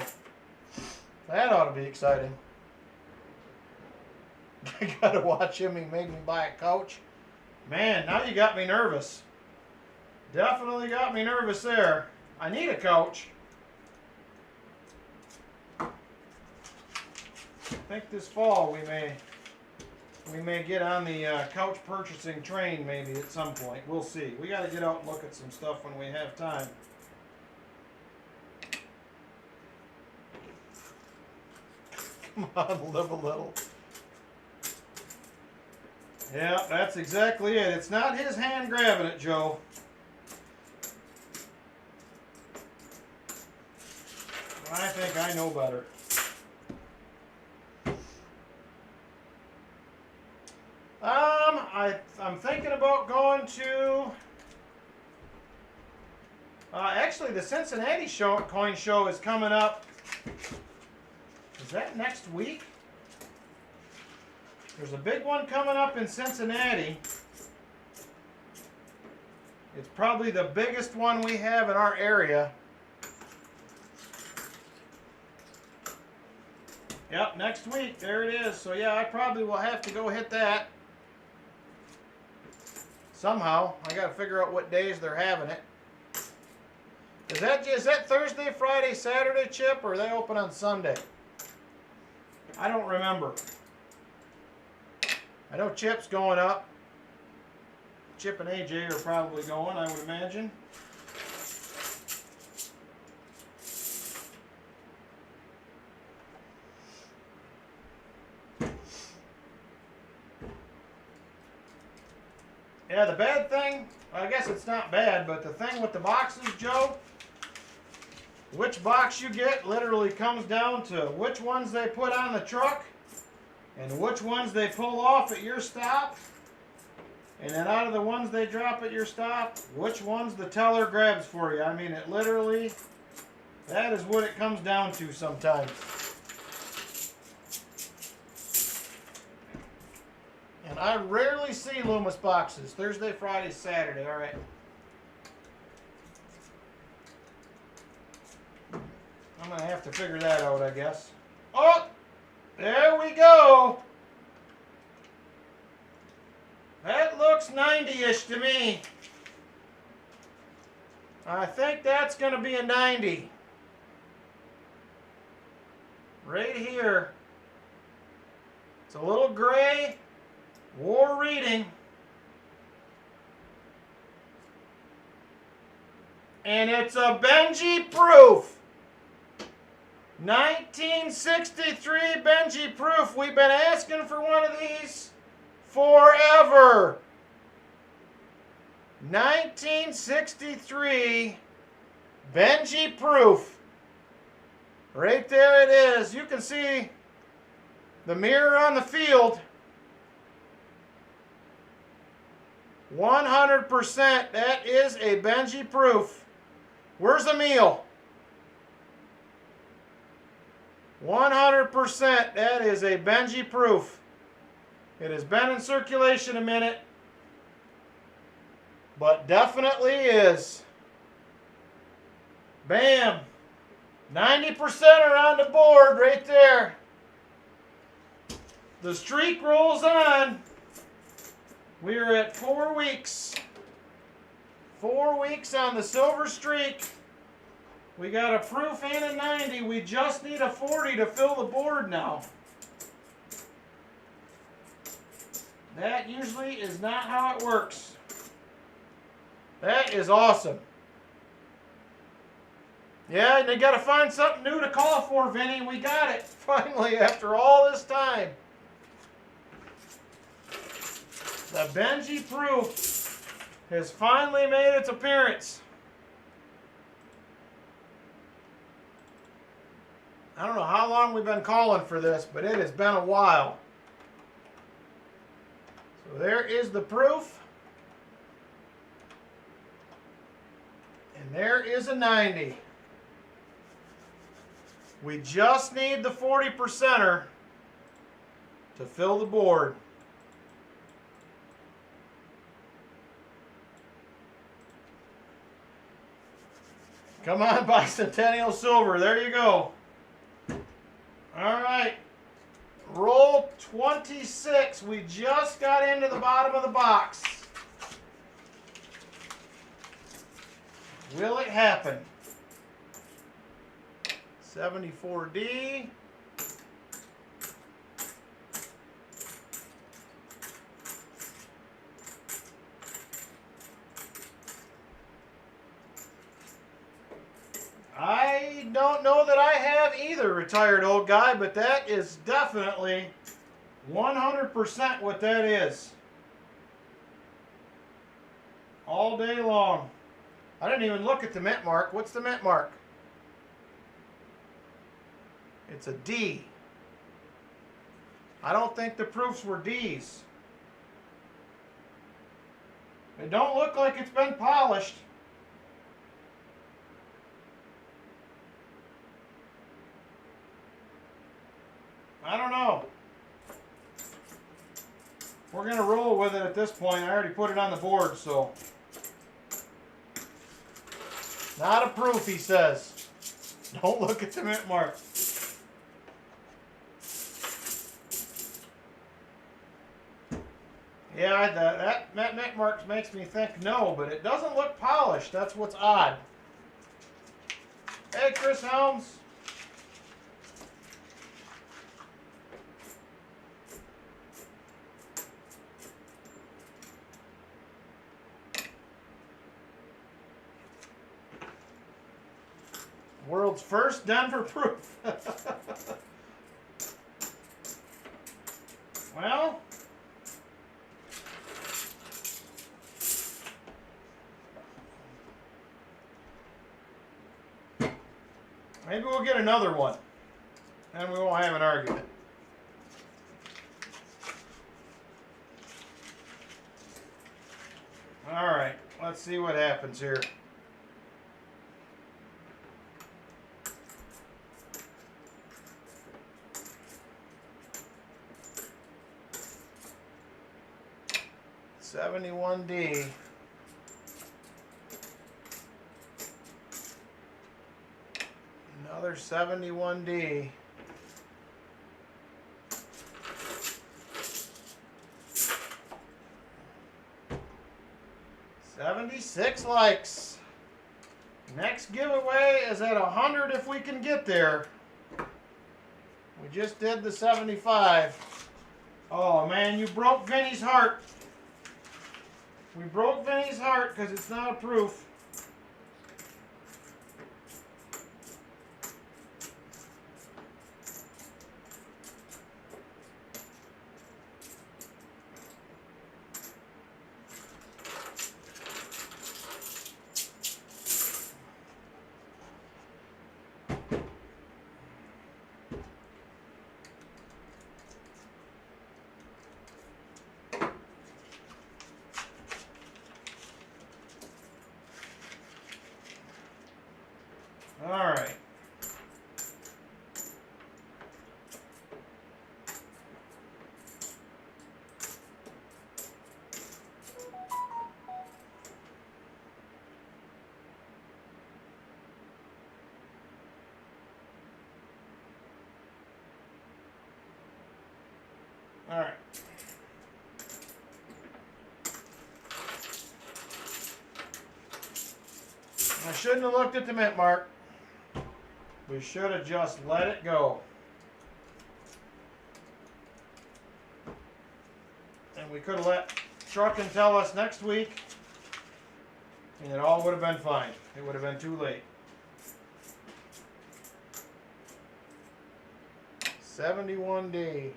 That ought to be exciting. I gotta watch him. He made me buy a couch. Man, now you got me nervous. Definitely got me nervous there. I need a couch. I think this fall we may get on the couch purchasing train maybe at some point. We'll see. We got to get out and look at some stuff when we have time. Come on, live a little. Yeah, that's exactly it. It's not his hand grabbing it, Joe. I think I know better. I'm thinking about going to actually the Cincinnati coin show is coming up. Is that next week? There's a big one coming up in Cincinnati. It's probably the biggest one we have in our area. Yep, next week. There it is. So yeah, I probably will have to go hit that. Somehow. I got to figure out what days they're having it. Is that Thursday, Friday, Saturday, Chip, or are they open on Sunday? I don't remember. I know Chip's going up. Chip and AJ are probably going, I would imagine. Yeah, the bad thing, I guess it's not bad, but the thing with the boxes, Joe, which box you get literally comes down to which ones they put on the truck and which ones they pull off at your stop. And then out of the ones they drop at your stop, which ones the teller grabs for you. I mean, it literally, that is what it comes down to sometimes. And I rarely see Loomis boxes. Thursday, Friday, Saturday. All right. I'm going to have to figure that out, I guess. Oh! There we go! That looks 90-ish to me. I think that's going to be a 90. right here. It's a little gray war reading. And it's a Benji proof. 1963 Benji proof. We've been asking for one of these forever. 1963 Benji proof. Right there it is. You can see the mirror on the field. 100%. That is a Benji proof. Where's Emil? 100%. That is a Benji proof. It has been in circulation a minute, but definitely is. Bam. 90% are on the board right there. The streak rolls on. We are at 4 weeks. 4 weeks on the silver streak. We got a proof and a 90. We just need a 40 to fill the board now. That usually is not how it works. That is awesome. Yeah, they got to find something new to call for, Vinny. We got it, finally, after all this time. The Benji proof has finally made its appearance. I don't know how long we've been calling for this, but it has been a while. So there is the proof. And there is a 90. We just need the 40%er to fill the board. Come on, Bicentennial Silver. There you go. All right. Roll 26. We just got into the bottom of the box. Will it happen? 74D. I don't know that I have either, retired old guy, but that is definitely 100% what that is. All day long. I didn't even look at the mint mark. What's the mint mark? It's a D. I don't think the proofs were D's. It don't look like it's been polished. I don't know. We're going to roll with it at this point. I already put it on the board, so. Not a proof, he says. Don't look at the mint mark. Yeah, that mint mark makes me think no, but it doesn't look polished. That's what's odd. Hey, Chris Helms. World's first Denver proof. Well, maybe we'll get another one, and we won't have an argument. All right, let's see what happens here. $71D. Another $71D. $76 likes. Next giveaway is at 100 if we can get there. just did the 75. Oh man, you broke Vinny's heart. We broke Vinny's heart because it's not a proof. All right. All right. I shouldn't have looked at the mint mark. We should have just let it go. And we could have let Truckin' tell us next week, and it all would have been fine. It would have been too late. 71 day.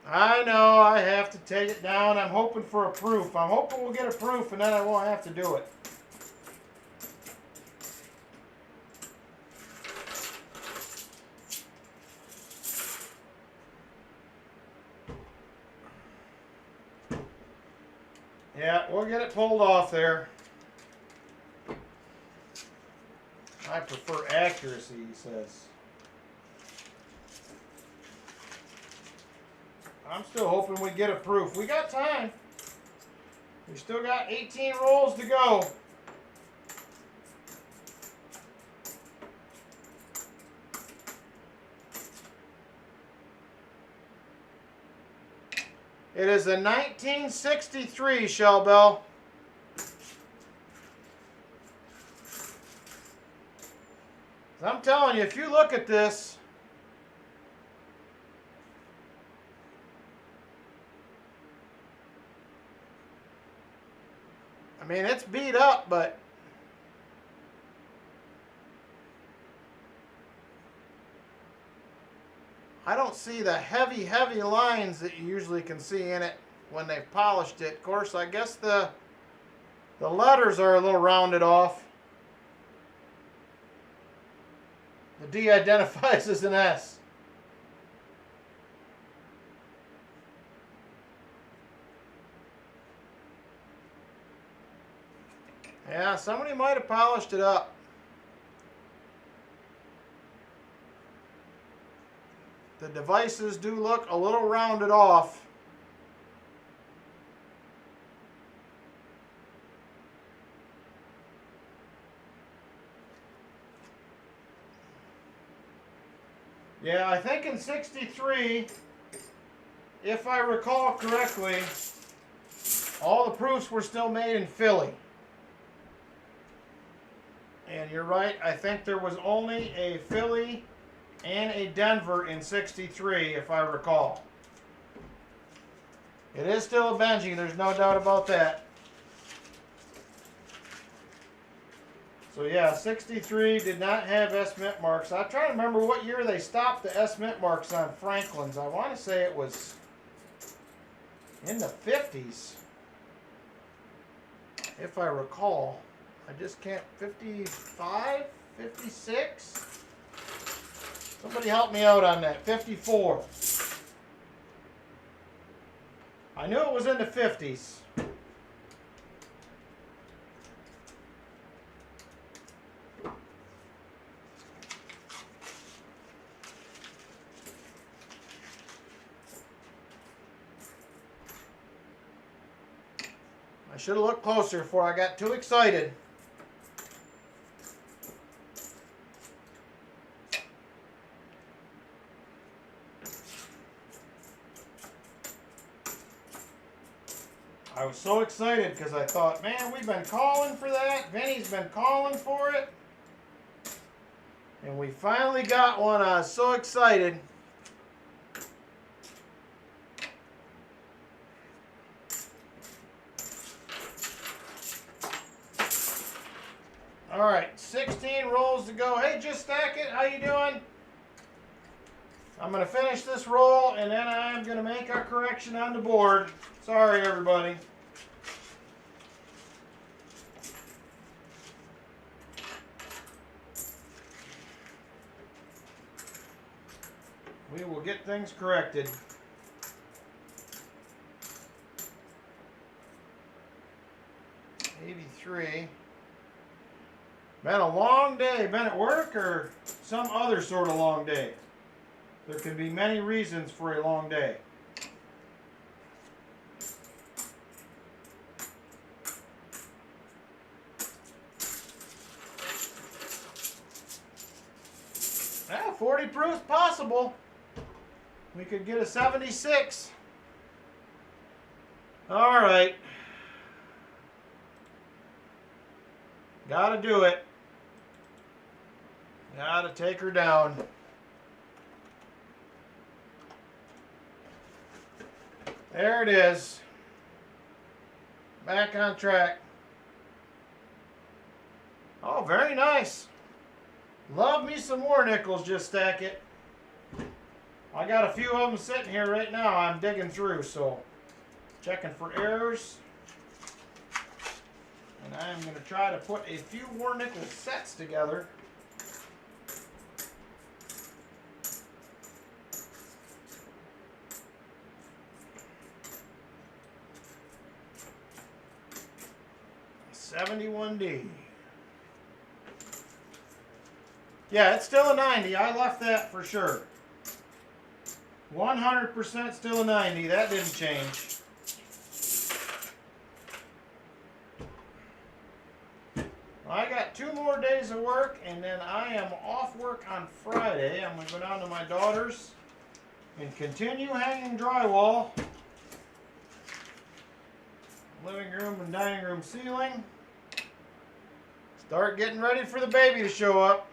I know I have to take it down. I'm hoping for a proof. I'm hoping we'll get a proof and then I won't have to do it. Yeah, we'll get it pulled off there. I prefer accuracy, he says. I'm still hoping we get a proof. We got time. We still got 18 rolls to go. It is a 1963 Shell Bell. I'm telling you, if you look at this, I mean, it's beat up, but I don't see the heavy lines that you usually can see in it when they've polished it. Of course, I guess the letters are a little rounded off. The D identifies as an S. Yeah, somebody might have polished it up. The devices do look a little rounded off. Yeah, I think in 63, if I recall correctly, all the proofs were still made in Philly. And you're right, I think there was only a Philly and a Denver in 63, if I recall. It is still a Benji, there's no doubt about that. So yeah, 63 did not have S mint marks. I'm trying to remember what year they stopped the S mint marks on Franklin's. I want to say it was in the 50s, if I recall. I just can't, 55, 56? Somebody help me out on that, 54. I knew it was in the 50s. I should have looked closer before I got too excited. I was so excited because I thought, man, we've been calling for that. Vinny's been calling for it. And we finally got one. I was so excited. All right, 16 rolls to go. Hey, Just Stack It, how you doing? I'm going to finish this roll, and then I'm going to make our correction on the board. Sorry, everybody. We will get things corrected. $83. Been a long day. Been at work or some other sort of long day? There can be many reasons for a long day. Yeah, 40 proofs possible. We could get a 76. All right. Gotta do it. Gotta take her down. There it is. Back on track. Oh, very nice. Love me some more nickels, Just Stack It. I got a few of them sitting here right now. I'm digging through, so checking for errors. And I'm going to try to put a few more nickel sets together. $71D. Yeah, it's still a 90. I left that for sure. 100% still a 90. That didn't change. I got 2 more days of work, and then I am off work on Friday. I'm going to go down to my daughter's and continue hanging drywall. Living room and dining room ceiling. Start getting ready for the baby to show up.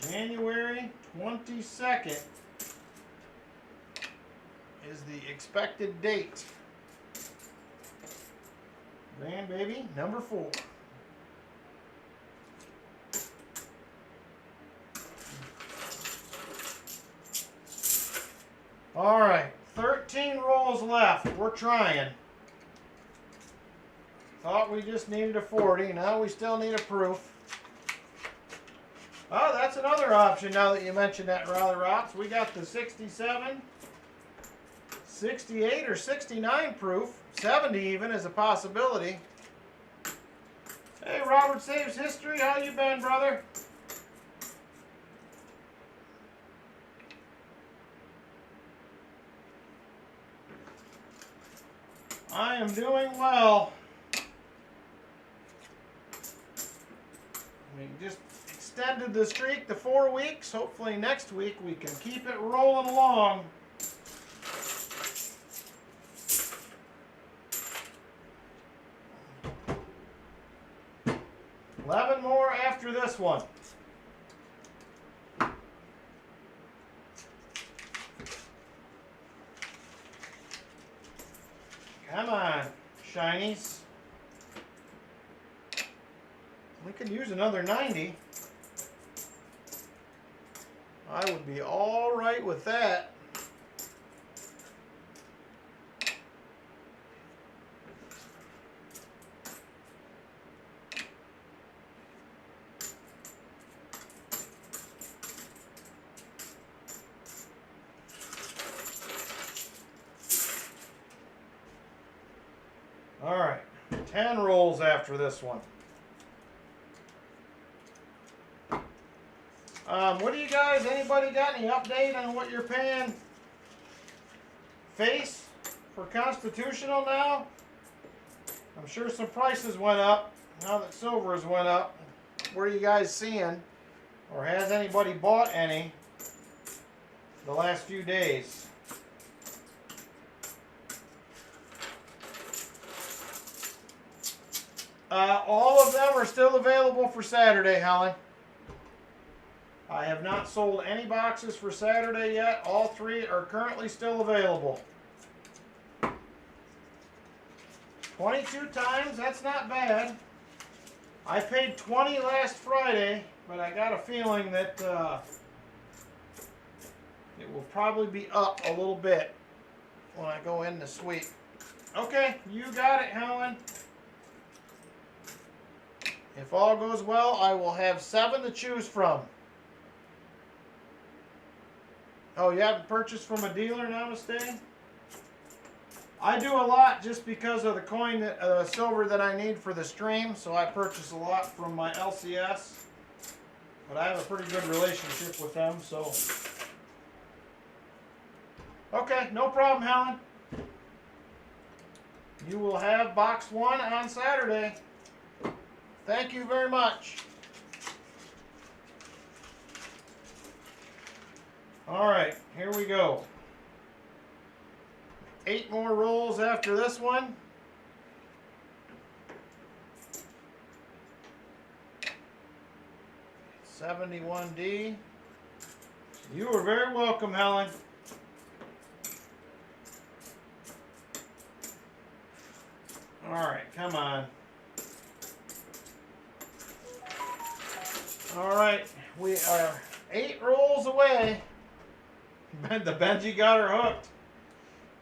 January 22nd is the expected date. Grandbaby number 4. All right, 13 rolls left. We're trying. Thought we just needed a 40. Now we still need a proof. Oh, that's another option now that you mentioned that, Raleigh Rocks. We got the 67, 68, or 69 proof. 70 even is a possibility. Hey, Robert Saves History. How you been, brother? I am doing well. We just extended the streak to 4 weeks. Hopefully next week we can keep it rolling along. $11 more after this one. Come on, shinies. We could use another 90. I would be all right with that. All right, 10 rolls after this one. What do you guys, anybody got any update on what you're paying face for Constitutional now? I'm sure some prices went up now that silver has went up. What are you guys seeing? Or has anybody bought any the last few days? All of them are still available for Saturday, Helen. I have not sold any boxes for Saturday yet. All 3 are currently still available. 22 times, that's not bad. I paid 20 last Friday, but I got a feeling that it will probably be up a little bit when I go in this week. Okay, you got it, Helen. If all goes well, I will have 7 to choose from. Oh, you haven't purchased from a dealer, Namaste? I do a lot just because of the silver that I need for the stream, so I purchase a lot from my LCS. But I have a pretty good relationship with them, so. Okay, no problem, Helen. You will have box 1 on Saturday. Thank you very much. All right, here we go. 8 more rolls after this one. $71D. You are very welcome, Helen. All right, come on. All right, we are 8 rolls away. The Benji got her hooked.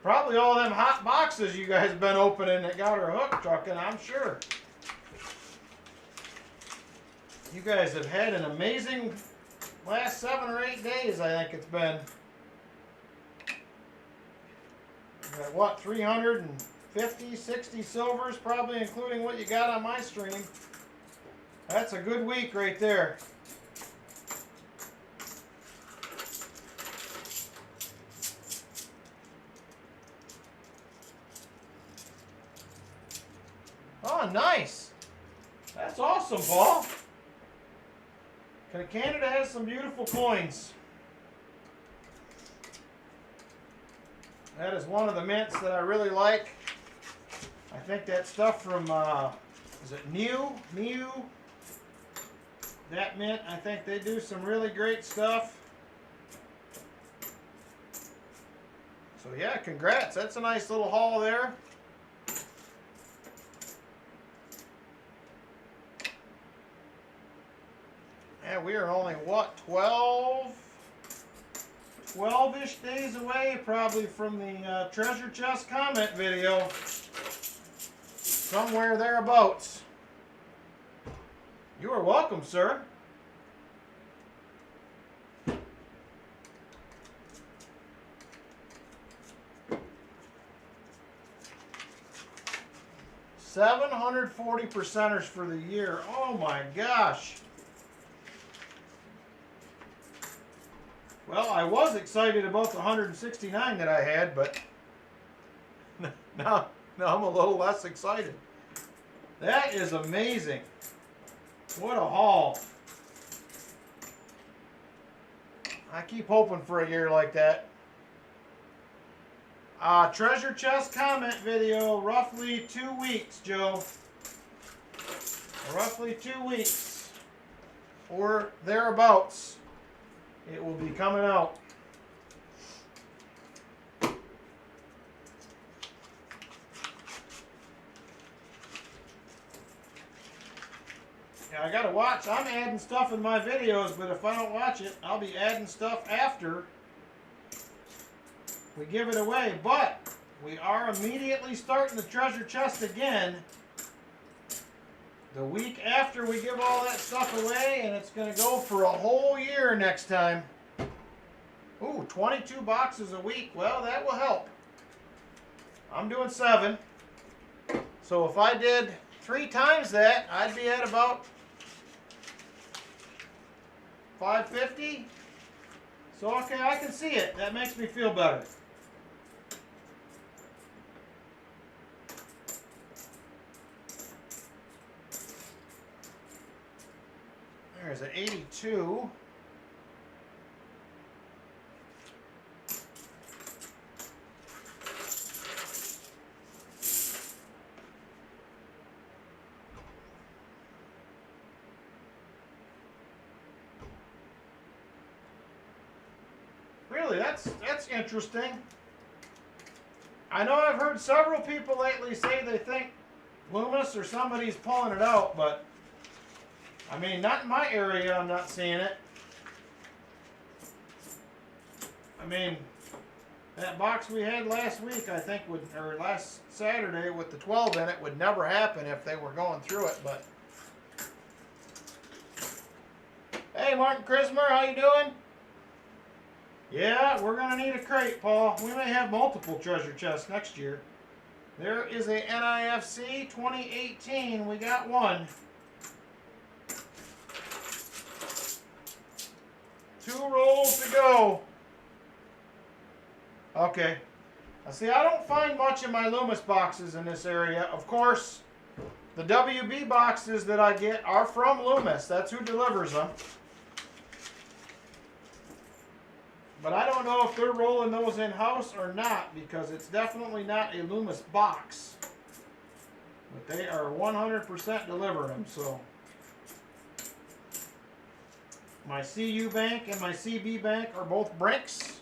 Probably all them hot boxes you guys been opening that got her hooked, trucking, I'm sure. You guys have had an amazing last 7 or 8 days, I think it's been. You got what, 350, 60 silvers, probably including what you got on my stream. That's a good week right there. Oh, nice. That's awesome, Paul. Canada has some beautiful coins. That is one of the mints that I really like. I think that stuff from, is it New? That mint, I think they do some really great stuff. So yeah, congrats. That's a nice little haul there. Yeah, we are only, what, 12-ish days away probably from the treasure chest comment video. Somewhere thereabouts. You are welcome, sir. $740% for the year. Oh my gosh. Well, I was excited about the 169 that I had, but now I'm a little less excited. That is amazing. What a haul. I keep hoping for a year like that. Treasure chest comment video, roughly 2 weeks, Joe. Roughly 2 weeks. Or thereabouts. It will be coming out. Yeah, I gotta watch. I'm adding stuff in my videos, but if I don't watch it, I'll be adding stuff after we give it away. But we are immediately starting the treasure chest again the week after we give all that stuff away, and it's going to go for a whole year next time. Ooh, 22 boxes a week. Well, that will help. I'm doing 7. So if I did 3 times that, I'd be at about 550. So, okay, I can see it. That makes me feel better. There's an 82. That's interesting. I know I've heard several people lately say they think Loomis or somebody's pulling it out, but I mean, not in my area. I'm not seeing it. I mean, that box we had last week, I think, or last Saturday with the 12 in it, would never happen if they were going through it. But hey, Martin Christmer, how you doing? Yeah, we're gonna need a crate, Paul. We may have multiple treasure chests next year. There is a NIFC 2018. We got one. 2 rolls to go. Okay. Now see, I don't find much in my Loomis boxes in this area. Of course, the WB boxes that I get are from Loomis. That's who delivers them. But I don't know if they're rolling those in-house or not, because it's definitely not a Loomis box. But they are 100% delivering them, so. My CU bank and my CB bank are both Brinks.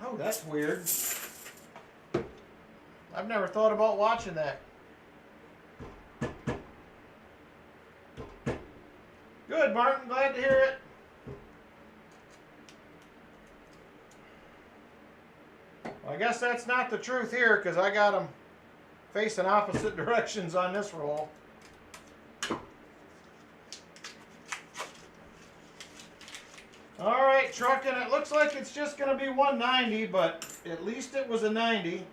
Oh, that's weird. I've never thought about watching that. Good, Martin. Glad to hear it. Well, I guess that's not the truth here, because I got them facing opposite directions on this roll. All right, trucking. It looks like it's just going to be 190, but at least it was a 90.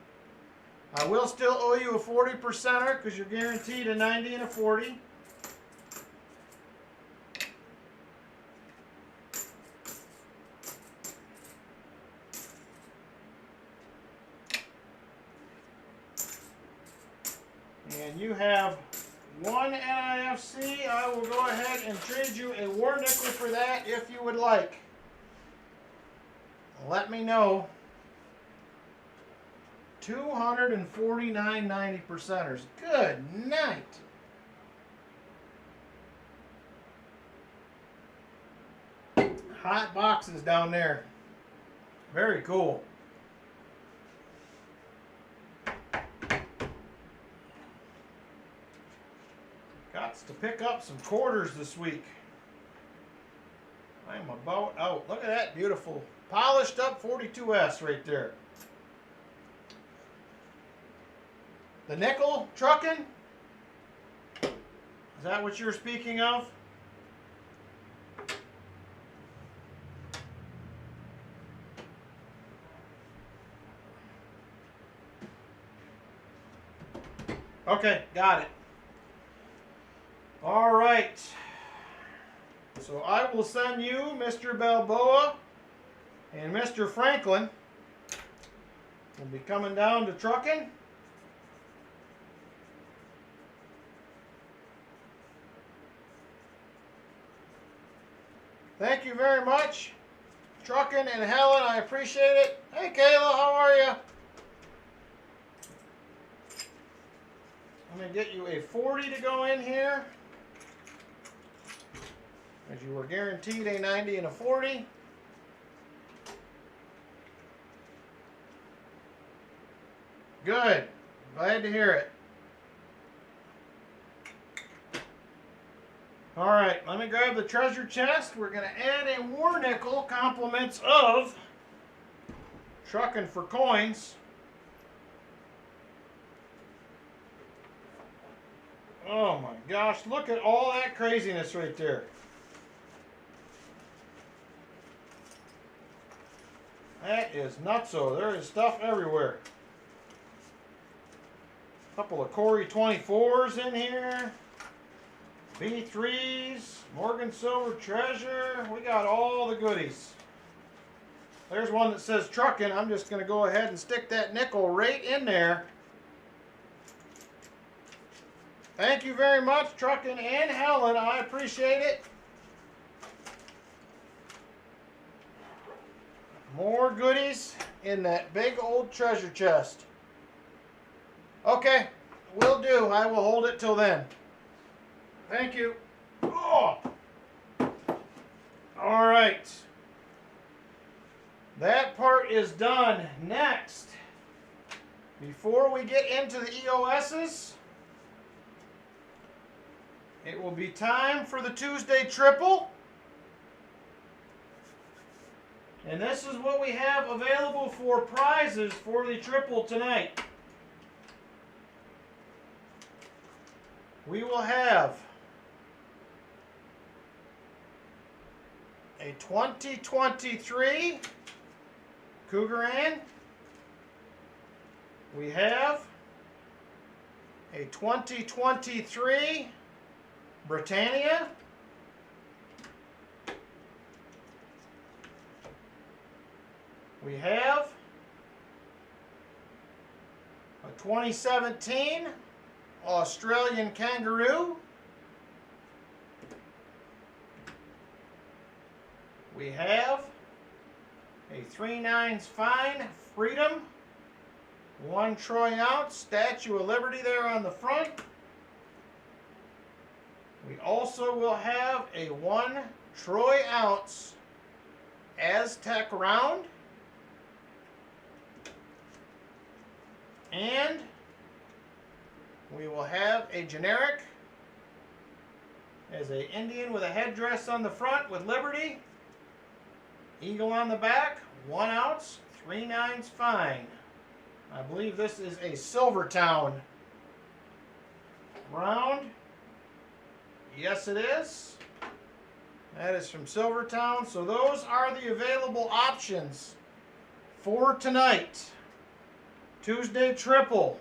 I will still owe you a 40%er because you're guaranteed a 90 and a 40. And you have one NIFC. I will go ahead and trade you a war nickel for that if you would like. Let me know. 249 90%ers. Good night. Hot boxes down there. Very cool. Got to pick up some quarters this week. I'm about out. Look at that beautiful polished up 42S right there. The nickel trucking? Is that what you're speaking of? Okay, got it. All right. So I will send you Mr. Balboa and Mr. Franklin. We'll be coming down to trucking. Thank you very much, Truckin' and Helen. I appreciate it. Hey, Kayla, how are you? I'm going to get you a 40 to go in here, as you were guaranteed a 90 and a 40. Good. Glad to hear it. All right, let me grab the treasure chest. We're going to add a war nickel, compliments of Truckin' for Coins. Oh my gosh, look at all that craziness right there. That is nutso. There is stuff everywhere. A couple of Corey 24s in here. B3s, Morgan Silver Treasure. We got all the goodies. There's one that says trucking. I'm just going to go ahead and stick that nickel right in there. Thank you very much, Truckin' and Helen. I appreciate it. More goodies in that big old treasure chest. Okay, will do. I will hold it till then. Thank you. Oh. All right. That part is done. Next, before we get into the EOSs, it will be time for the Tuesday triple. And this is what we have available for prizes for the triple tonight. We will have a 2023 Cougaran. We have a 2023 Britannia. We have a 2017 Australian Kangaroo. We have a 3/9 fine Freedom, 1 troy ounce, Statue of Liberty there on the front. We also will have a 1 troy ounce Aztec round. And we will have a generic as a Indian with a headdress on the front with Liberty. Eagle on the back, 1 ounce, 3/9 fine. I believe this is a Silvertown round. Yes, it is. That is from Silvertown. So those are the available options for tonight. Tuesday triple.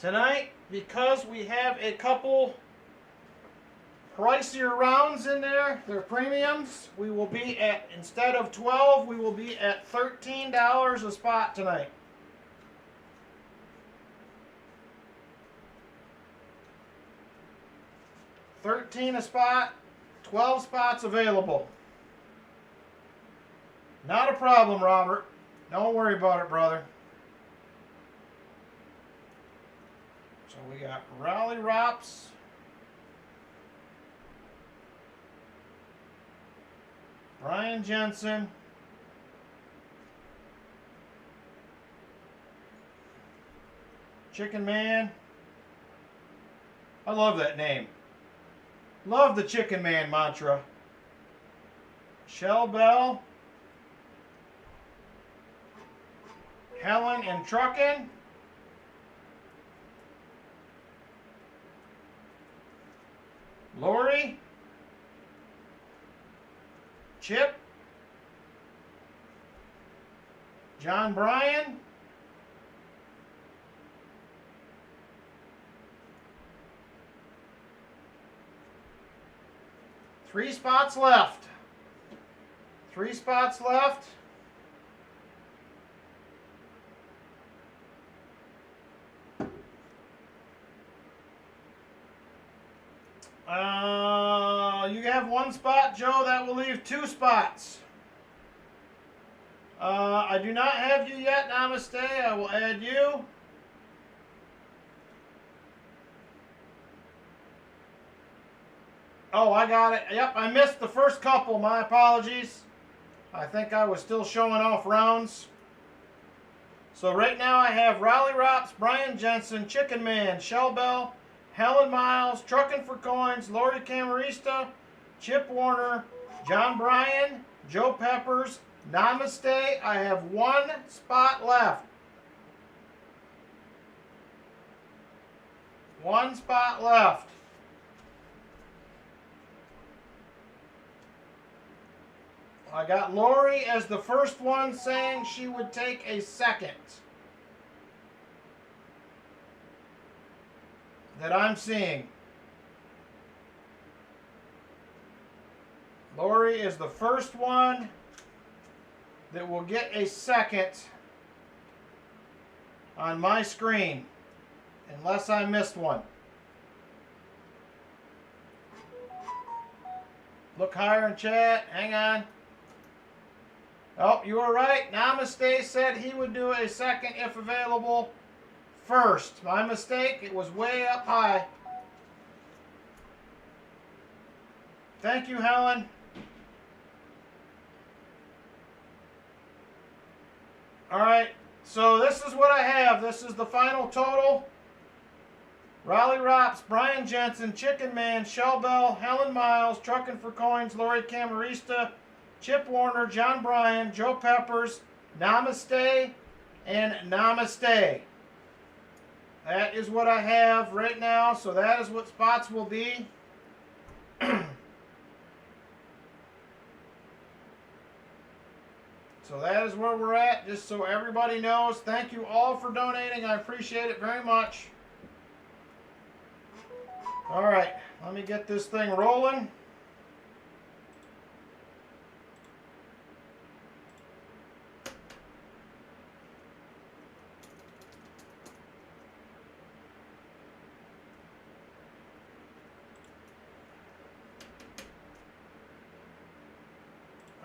Tonight, because we have a couple pricier rounds in there, they're premiums, we will be at, instead of $12, we will be at $13 a spot tonight. $13 a spot, 12 spots available. Not a problem, Robert. Don't worry about it, brother. So we got Raleigh Rops, Brian Jensen, Chicken Man. I love that name. Love the Chicken Man mantra. Shell Bell, Helen and Truckin', Lori, Chip, John Bryan, three spots left. 3 spots left. You have 1 spot, Joe. That will leave 2 spots. I do not have you yet. Namaste. I will add you. Oh, I got it. Yep, I missed the first couple. My apologies. I think I was still showing off rounds. So right now I have Raleigh Rops, Brian Jensen, Chicken Man, Shell Bell, Helen Miles, Truckin' for Coins, Lori Camarista, Chip Warner, John Bryan, Joe Peppers, Namaste. I have 1 spot left. 1 spot left. I got Lori as the first one saying she would take a second. That I'm seeing. Lori is the first one that will get a second on my screen, unless I missed one. Look higher in chat. Hang on. Oh, you were right. Namaste said he would do a second if available. first. My mistake. It was way up high. Thank you, Helen. All right. So this is what I have. This is the final total. Raleigh Rops, Brian Jensen, Chicken Man, Shell Bell, Helen Miles, Truckin' for Coins, Lori Camarista, Chip Warner, John Bryan, Joe Peppers, Namaste, and Namaste. That is what I have right now, so that is what spots will be. So that is where we're at, just so everybody knows. Thank you all for donating. I appreciate it very much. All right, let me get this thing rolling.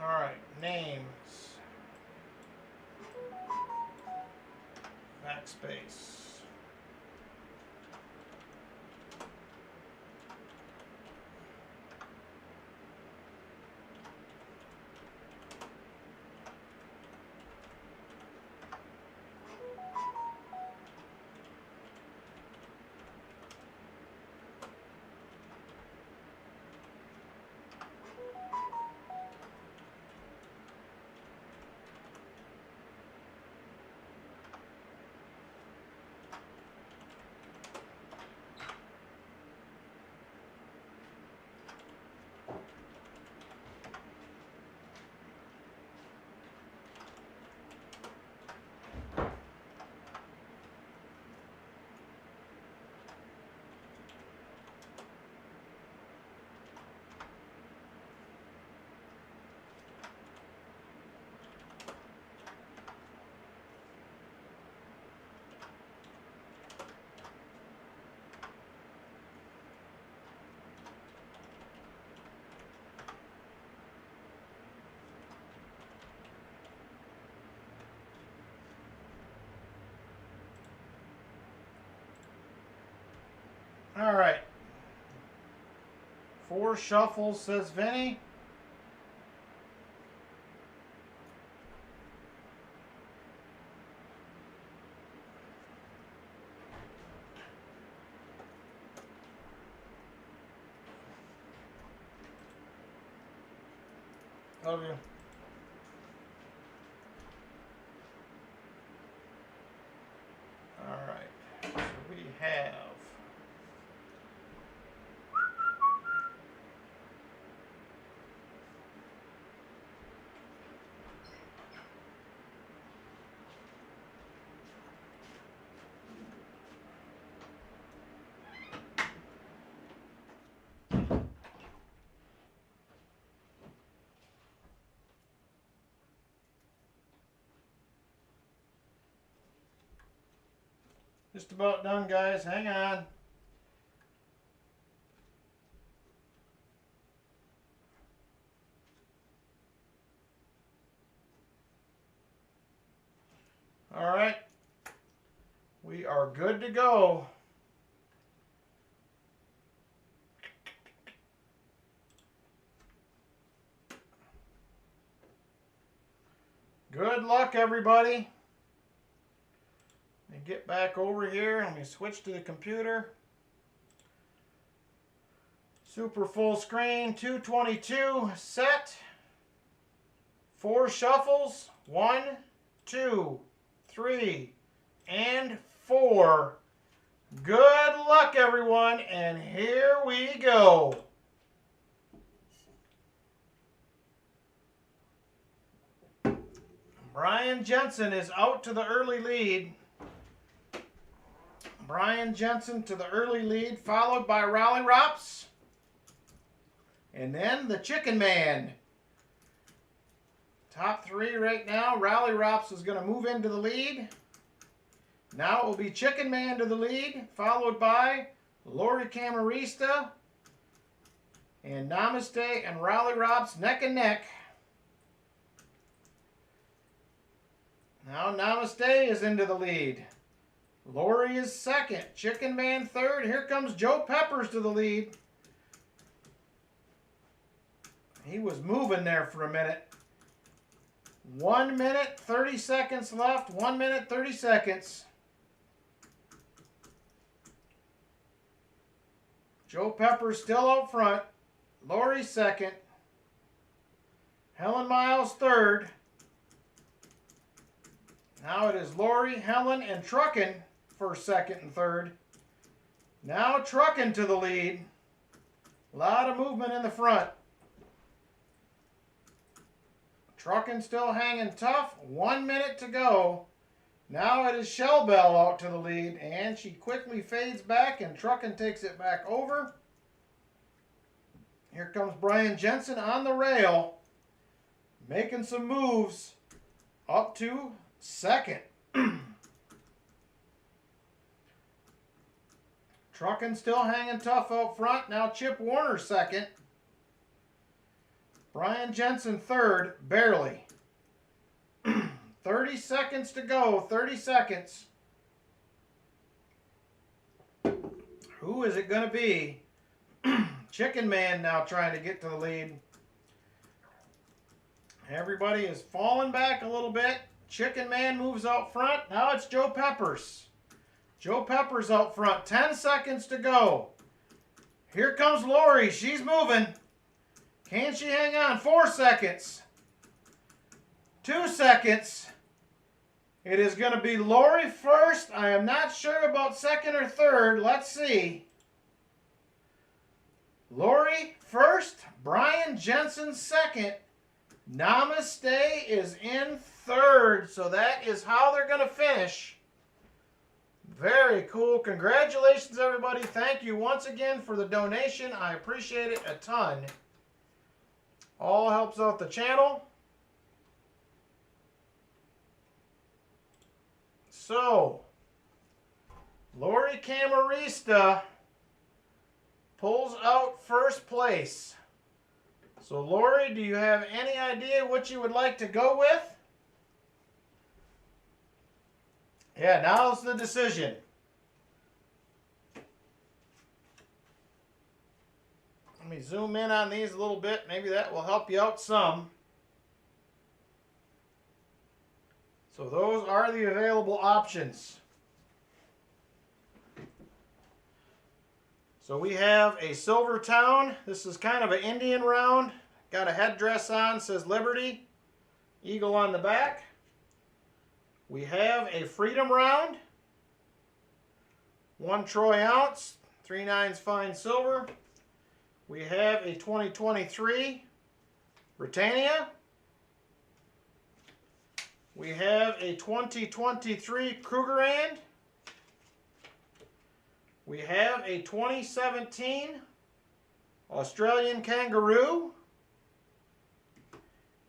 All right, names. Backspace. All right. 4 shuffles, says Vinny. Love you. All right. So we have just about done, guys. Hang on. All right. We are good to go. Good luck, everybody. Let me get back over here. Let me switch to the computer. Super full screen, 222, set. 4 shuffles, 1, 2, 3, and 4. Good luck, everyone, and here we go. Brian Jensen is out to the early lead. Brian Jensen to the early lead, followed by Raleigh Rops. And then the Chicken Man. Top 3 right now. Raleigh Rops is going to move into the lead. Now it will be Chicken Man to the lead, followed by Lori Camarista and Namaste and Raleigh Rops neck and neck. Now Namaste is into the lead. Lori is second. Chicken Man third. Here comes Joe Peppers to the lead. He was moving there for a minute. 1 minute, 30 seconds left. 1 minute, 30 seconds. Joe Peppers still out front. Lori second. Helen Miles third. Now it is Lori, Helen, and Truckin' for second and third. Now Truckin' to the lead. A lot of movement in the front. Truckin' still hanging tough. 1 minute to go. Now it is Shell Bell out to the lead, and she quickly fades back, and Truckin' takes it back over. Here comes Brian Jensen on the rail, making some moves up to second. Truckin' still hanging tough out front. Now Chip Warner second. Brian Jensen third, barely. 30 seconds to go, 30 seconds. Who is it going to be? Chicken Man now trying to get to the lead. Everybody is falling back a little bit. Chicken Man moves out front. Now it's Joe Peppers. Joe Peppers out front. 10 seconds to go. Here comes Lori. She's moving. Can she hang on? 4 seconds. 2 seconds. It is going to be Lori first. I am not sure about second or third. Let's see. Lori first. Brian Jensen second. Namaste is in third. So that is how they're going to finish. Very cool. Congratulations, everybody. Thank you once again for the donation. I appreciate it a ton. All helps out the channel. So, Lori Camarista pulls out first place. So, Lori, do you have any idea what you would like to go with? Yeah, now's the decision. Let me zoom in on these a little bit. Maybe that will help you out some. So those are the available options. So we have a Silver Town. This is kind of an Indian round. Got a headdress on, says Liberty. Eagle on the back. We have a Freedom round. 1 troy ounce, 3 9s fine silver. We have a 2023 Britannia. We have a 2023 Krugerrand. We have a 2017 Australian Kangaroo.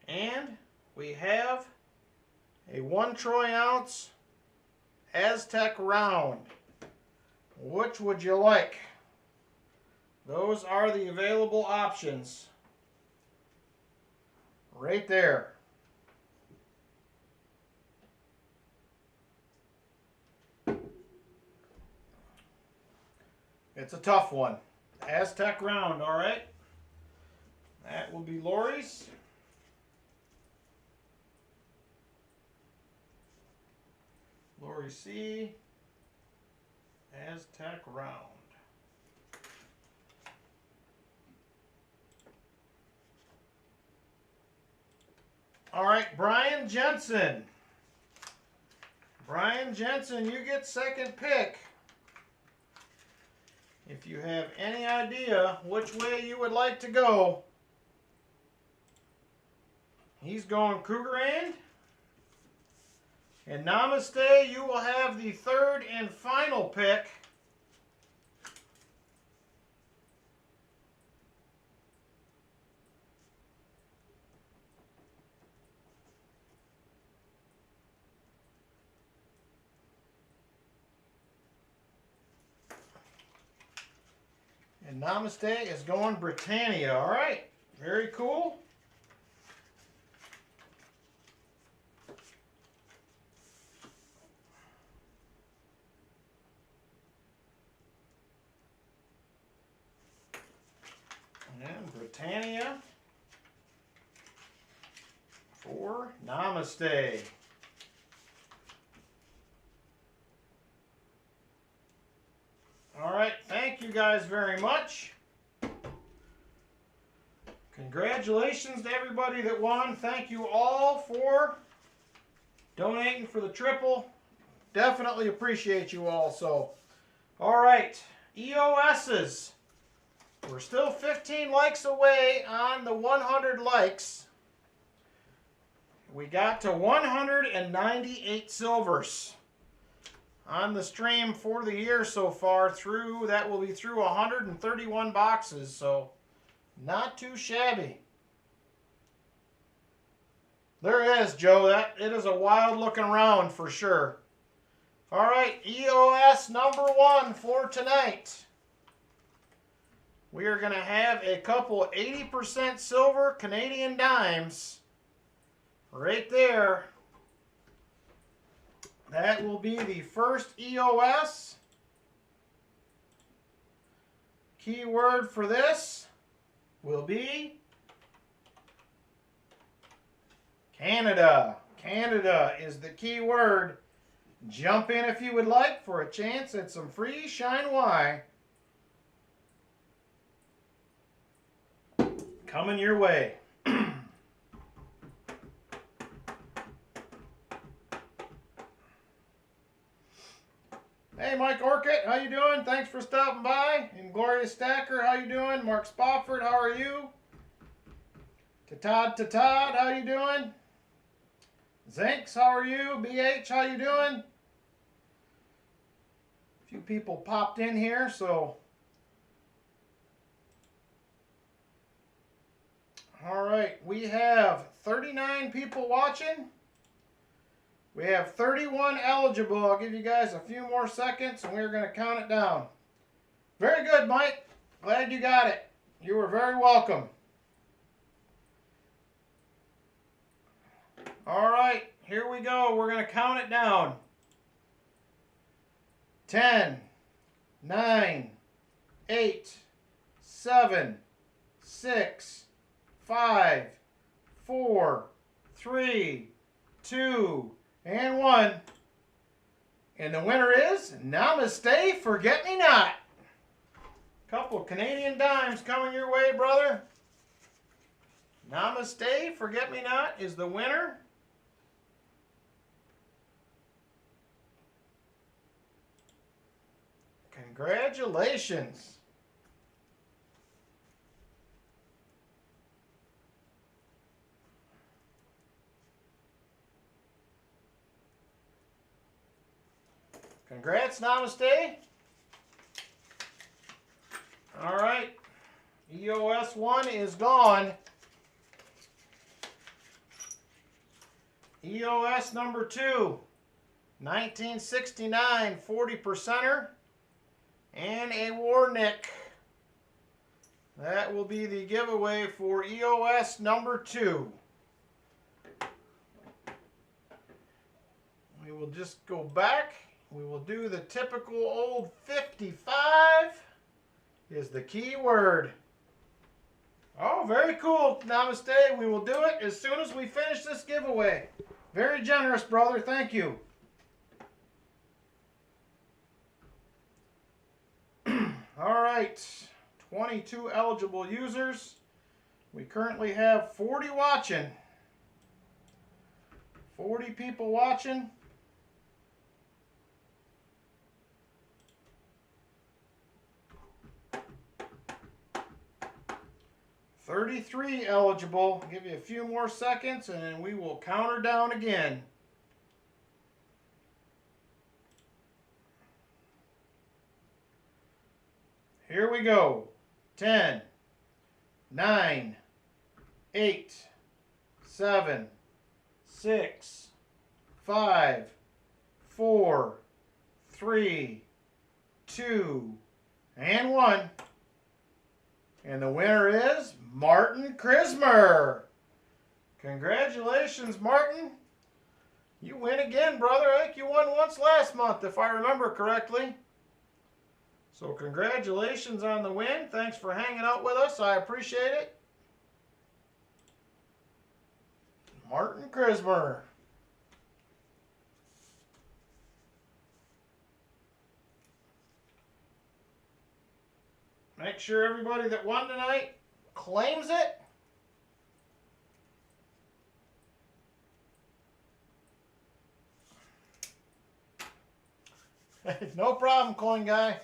And we have a 1 troy ounce Aztec round. Which would you like? Those are the available options. Right there. It's a tough one. Aztec round, all right? That will be Lori's. Lori C. Aztec round. All right, Brian Jensen. Brian Jensen, you get second pick. If you have any idea which way you would like to go. He's going Krugerrand. And Namaste, you will have the third and final pick. And Namaste is going Britannia. All right, very cool. And Britannia for Namaste. All right, thank you guys very much. Congratulations to everybody that won. Thank you all for donating for the triple. Definitely appreciate you all. So, all right, EOS's. We're still 15 likes away on the 100 likes. We got to 198 silvers on the stream for the year so far. That will be through 131 boxes, so not too shabby. There is, Joe. It is a wild looking round for sure. All right, EOS number 1 for tonight. We are going to have a couple 80% silver Canadian dimes right there. That will be the first EOS. Keyword for this will be Canada. Canada is the keyword. Jump in if you would like for a chance at some free Shine Y. Coming your way. Hey, Mike Orcutt, how you doing? Thanks for stopping by. And Gloria Stacker, how you doing? Mark Spofford, how are you? Todd, how you doing? Zinks, how are you? BH, how you doing? A few people popped in here, so. All right, we have 39 people watching. We have 31 eligible. I'll give you guys a few more seconds and we're going to count it down. Very good, Mike. Glad you got it. You were very welcome. All right, here we go. We're going to count it down. 10, 9, 8, 7, 6, 5, 4, 3, 2, and 1. And the winner is Namaste Forget Me Not. Couple Canadian dimes coming your way, brother. Namaste Forget Me Not is the winner. Congratulations. Congrats, Namaste. All right. EOS 1 is gone. EOS number 2, 1969 40%er and a Warnick. That will be the giveaway for EOS number 2. We will just go back. We will do the typical old 55 is the key word. Oh, very cool, Namaste. We will do it as soon as we finish this giveaway. Very generous, brother. Thank you. All right, 22 eligible users. We currently have 40 watching. 40 people watching. 33 eligible. Give you a few more seconds and then we will count her down again. Here we go. 10, 9, 8, 7, 6, 5, 4, 3, 2, and 1. And the winner is Martin Krismer. Congratulations, Martin. You win again, brother. I think you won once last month, if I remember correctly. So congratulations on the win. Thanks for hanging out with us. I appreciate it. Martin Krismer. Make sure everybody that won tonight claims it. No problem, Coin Guy.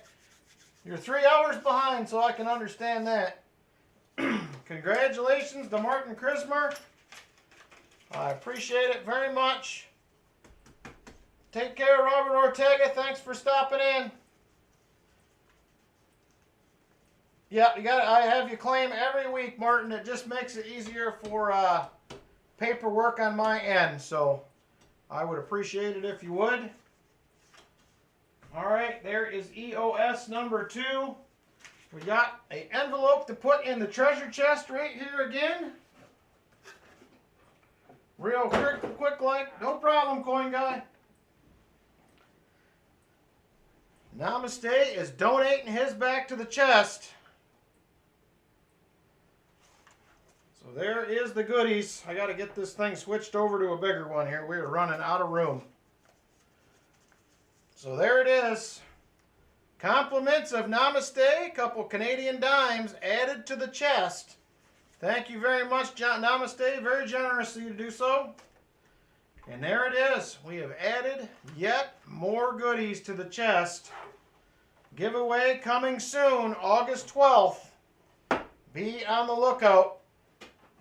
You're 3 hours behind, so I can understand that. Congratulations to Martin Krismer. I appreciate it very much. Take care, Robert Ortega. Thanks for stopping in. Yeah, I have you claim every week, Martin. It just makes it easier for paperwork on my end. So I would appreciate it if you would. All right, there is EOS number 2. We got an envelope to put in the treasure chest right here again. Real quick like, no problem, Coin Guy. Namaste is donating his back to the chest. So there is the goodies. I got to get this thing switched over to a bigger one here. We are running out of room. So there it is. Compliments of Namaste, a couple Canadian dimes added to the chest. Thank you very much, Namaste. Very generous of you to do so. And there it is. We have added yet more goodies to the chest. Giveaway coming soon, August 12th. Be on the lookout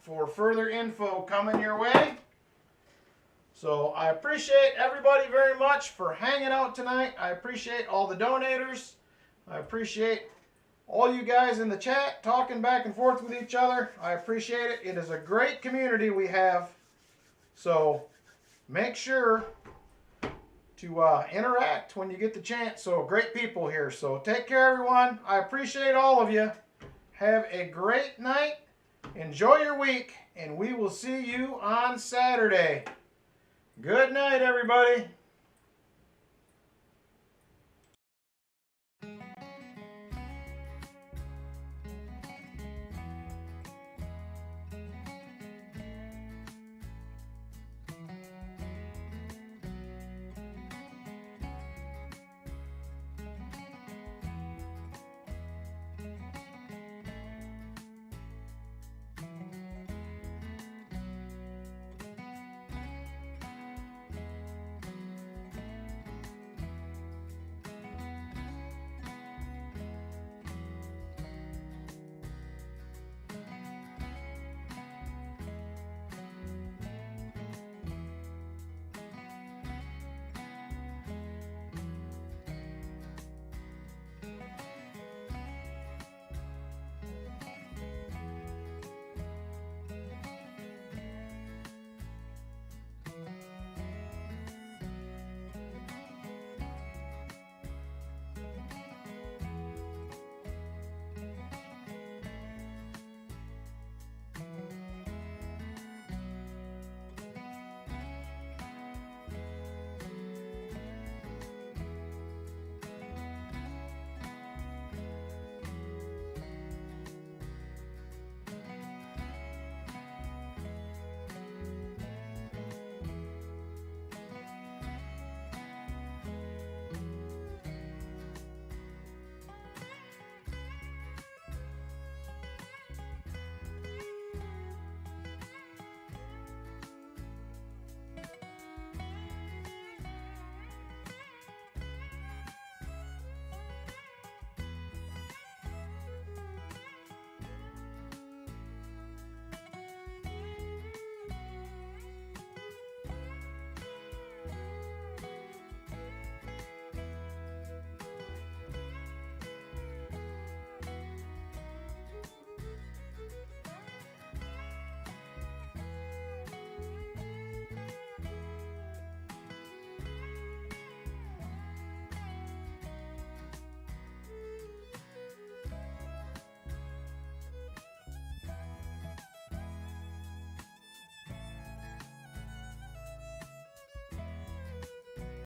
for further info coming your way. So I appreciate everybody very much for hanging out tonight. I appreciate all the donators. I appreciate all you guys in the chat talking back and forth with each other. I appreciate it. It is a great community we have. So make sure to interact when you get the chance. So great people here. So take care, everyone. I appreciate all of you. Have a great night. Enjoy your week. And we will see you on Saturday. Good night, everybody.